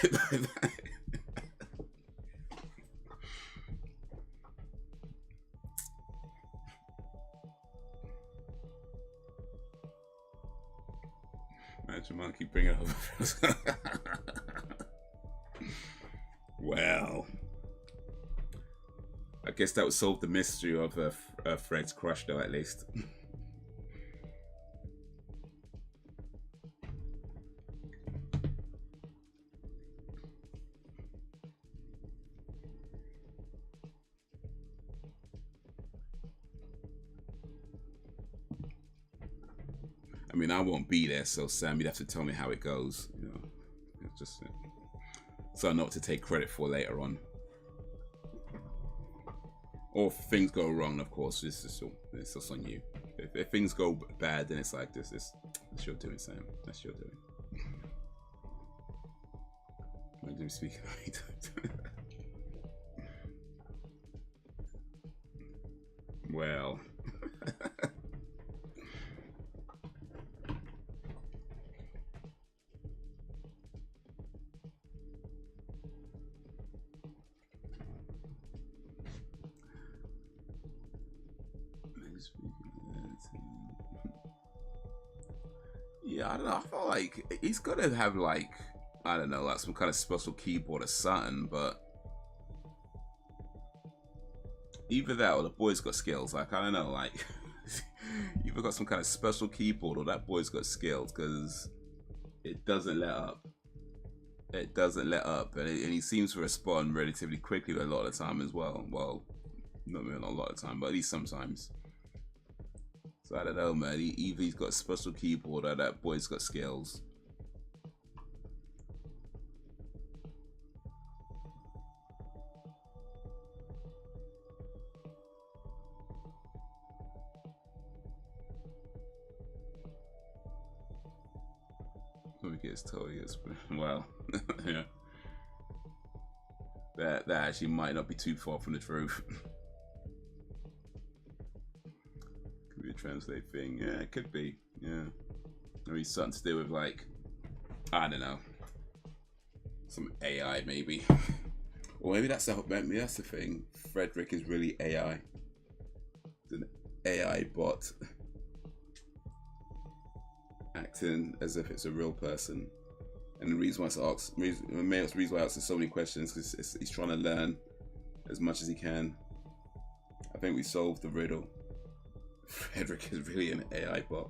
Imagine monkey bring it over. Well, I guess that would solve the mystery of Fred's crush, though, at least. I mean, I won't be there, so Sam, you'd have to tell me how it goes. You know, it's just so I know what to take credit for later on. Or if things go wrong, of course, it's just on you. If things go bad, then it's like this. That's your doing, Sam. That's your doing. I do speak. Well. Yeah, I don't know. I feel like he's gonna have like, I don't know, like some kind of special keyboard or something, but either that or the boy's got skills. Like, I don't know, like either got some kind of special keyboard or that boy's got skills, because it doesn't let up. It doesn't let up, and he seems to respond relatively quickly a lot of the time as well. Well, not a lot of the time, but at least sometimes. So I don't know, man. Either he's got a special keyboard or that boy's got skills. Let me get his toe, yes, but wow. Yeah. That actually might not be too far from the truth. Could be a translate thing. Yeah, it could be. Yeah. Maybe something to do with, like, I don't know, some AI maybe. Or maybe that's the thing. Frederick is really AI. It's an AI bot acting as if it's a real person. And the reason why I ask so many questions, because he's trying to learn as much as he can. I think we solved the riddle. Frederick is really an AI bot.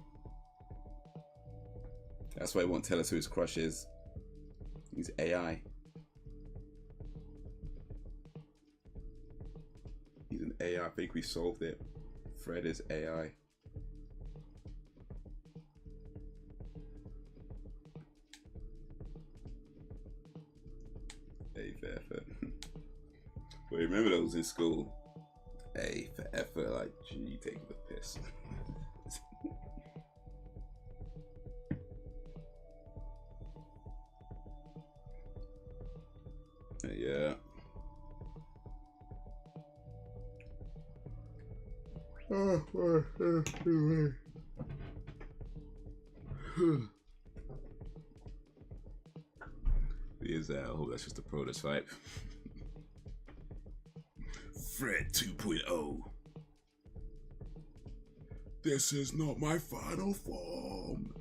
That's why he won't tell us who his crush is. He's AI. He's an AI. I think we solved it. Fred is AI. A for effort. But remember those in school? A for effort, like, gee, you taking the piss. Yeah. Is that? I hope that's just a prototype. Fred 2.0. This is not my final form.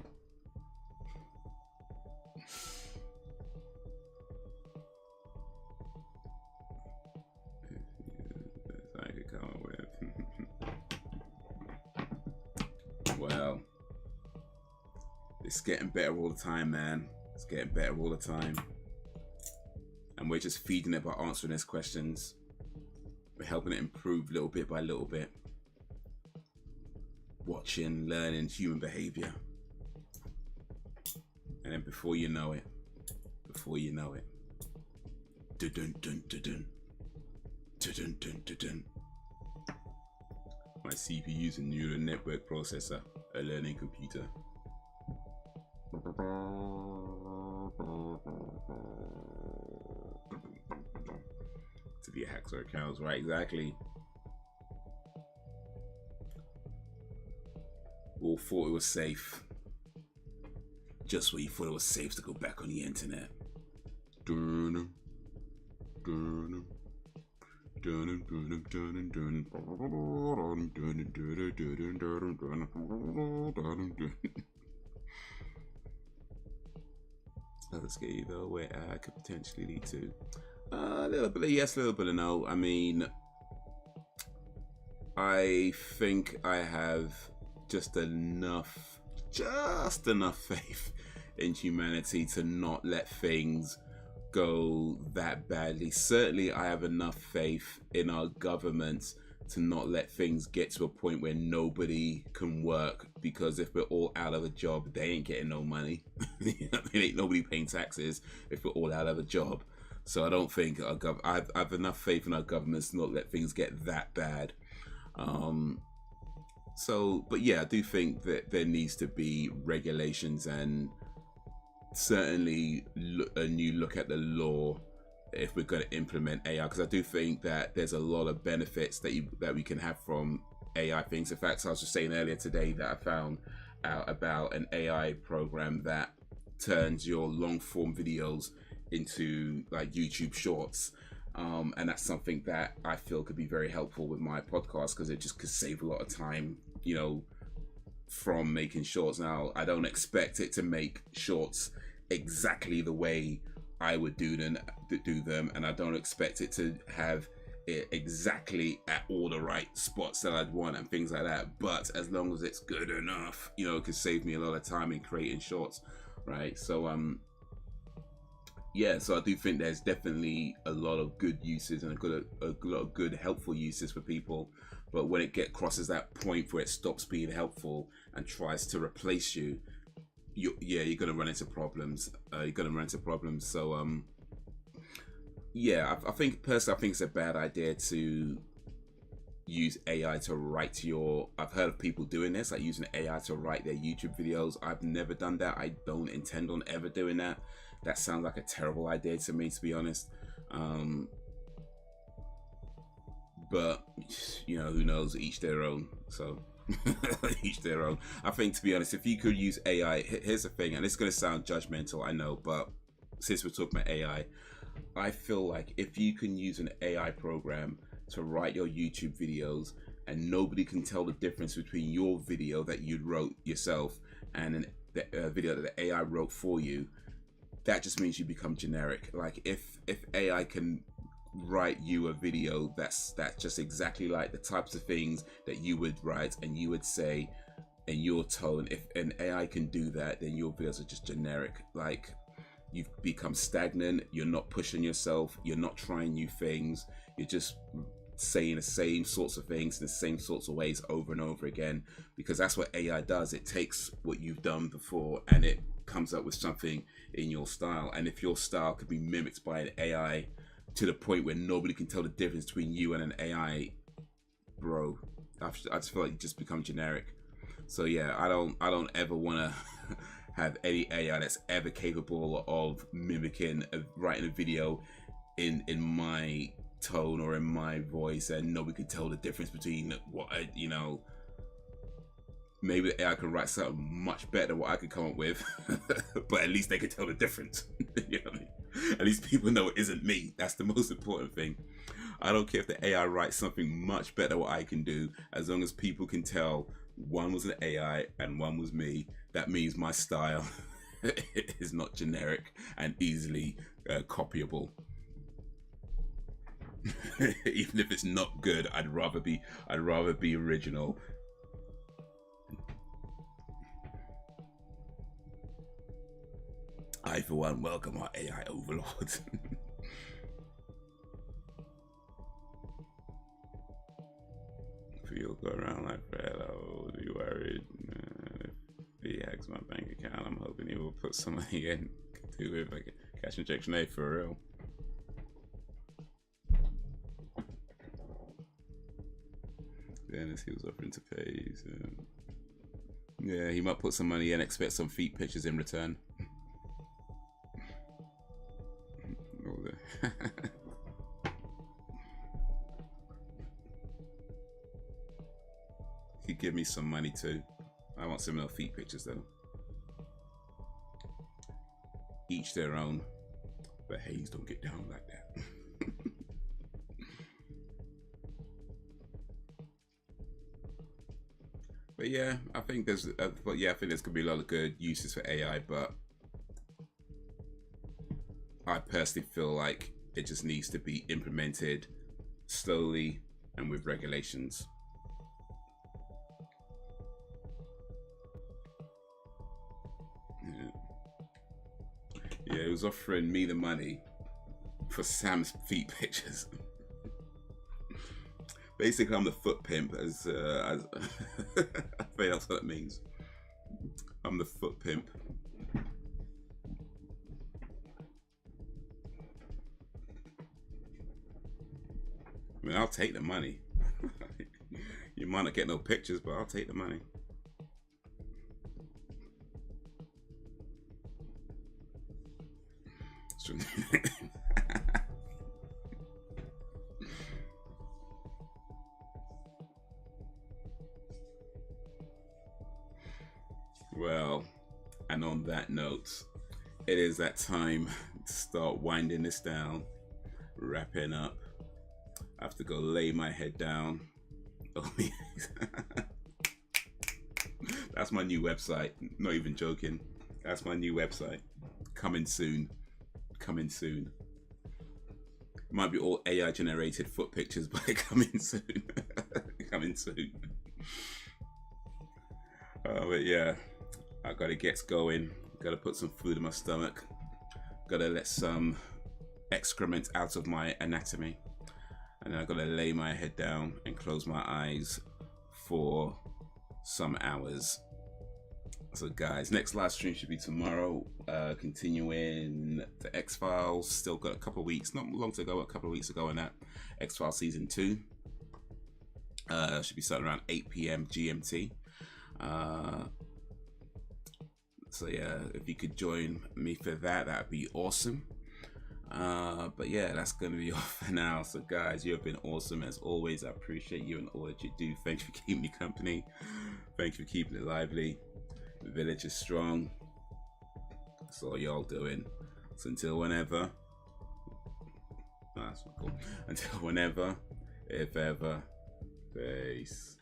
I could come up with. Well, it's getting better all the time, man. It's getting better all the time. And we're just feeding it by answering its questions. We're helping it improve little bit by little bit. Watching, learning human behavior. And then before you know it, dun dun dun dun dun, CPUs and neural network processor, a learning computer. To the hacks or accounts, right? Exactly. All thought it was safe. Just when you thought it was safe to go back on the internet. Let's get you though where I could potentially lead to. A little bit of yes, a little bit of no. I mean, I think I have just enough faith in humanity to not let things go that badly. Certainly, I have enough faith in our government to not let things get to a point where nobody can work, because if we're all out of a job, they ain't getting no money. Ain't nobody paying taxes if we're all out of a job. So I don't think I have enough faith in our governments to not let things get that bad. But yeah, I do think that there needs to be regulations and certainly a new look at the law if we're going to implement AI, because I do think that there's a lot of benefits that we can have from AI things. In fact, I was just saying earlier today that I found out about an AI program that turns your long form videos into like YouTube shorts, and that's something that I feel could be very helpful with my podcast, because it just could save a lot of time, you know, from making shorts. Now, I don't expect it to make shorts exactly the way I would do them, and I don't expect it to have it exactly at all the right spots that I'd want and things like that. But as long as it's good enough, you know, it could save me a lot of time in creating shorts, right? So yeah, so I do think there's definitely a lot of good uses and a lot of good helpful uses for people. But when it crosses that point where it stops being helpful and tries to replace you, you're gonna run into problems. So yeah, I think personally, it's a bad idea to use AI to write I've heard of people doing this, like using AI to write their YouTube videos. I've never done that. I don't intend on ever doing that. That sounds like a terrible idea to me, to be honest. But you know, who knows? Each their own. So each their own. I think, to be honest, if you could use AI, here's the thing, and it's going to sound judgmental, I know, but since we're talking about AI, I feel like if you can use an AI program to write your YouTube videos and nobody can tell the difference between your video that you wrote yourself and a video that the AI wrote for you, that just means you become generic. Like if AI can write you a video that's just exactly like the types of things that you would write and you would say in your tone, if an AI can do that, then your videos are just generic. Like, you've become stagnant, you're not pushing yourself, you're not trying new things, you're just saying the same sorts of things in the same sorts of ways over and over again, because that's what AI does. It takes what you've done before and it comes up with something in your style. And if your style could be mimicked by an AI to the point where nobody can tell the difference between you and an AI, bro, I just feel like you just become generic. So yeah, I don't ever want to have any AI that's ever capable of mimicking writing a video in my tone or in my voice, and nobody can tell the difference between what you know. Maybe the AI can write something much better than what I could come up with, but at least they can tell the difference. You know what I mean? At least people know it isn't me. That's the most important thing. I don't care if the AI writes something much better than what I can do, as long as people can tell one was an AI and one was me. That means my style is not generic and easily copyable. Even if it's not good, I'd rather be original. I, for one, welcome our AI overlords. You'll go around like Fred, I would be worried. If he hacks my bank account, I'm hoping he will put some money in to it, like a cash injection. A for real. Yeah, let's see what's offering to pay. So. Yeah, he might put some money and expect some feet pictures in return. He'd give me some money too. I want some more feet pictures though. Each their own. But Haze don't get down like that. But yeah, I think there's I think there's gonna be a lot of good uses for AI, but I personally feel like it just needs to be implemented slowly and with regulations. Yeah, it was offering me the money for Sam's feet pictures. Basically, I'm the foot pimp, as I think that's what it means. I'm the foot pimp. I mean, I'll take the money. You might not get no pictures, but I'll take the money. Well, and on that note, it is that time to start winding this down, wrapping up. I have to go lay my head down. Oh, yes. That's my new website. Not even joking. That's my new website. Coming soon. Coming soon. It might be all AI generated foot pictures, but coming soon. Coming soon. But yeah, I gotta get going. Gotta put some food in my stomach. Gotta let some excrement out of my anatomy. And then I gotta lay my head down and close my eyes for some hours. So guys, next live stream should be tomorrow. Continuing the X-Files. Still got a couple of weeks, not long to go, a couple of weeks ago on that. X-Files season 2. Should be starting around 8 PM GMT. So yeah, if you could join me for that, that'd be awesome. But yeah, that's gonna be all for now. So guys, you have been awesome as always. I appreciate you and all that you do. Thanks for keeping me company. Thanks for keeping it lively. The village is strong. That's all y'all doing. So until whenever, that's cool. Until whenever, if ever, peace.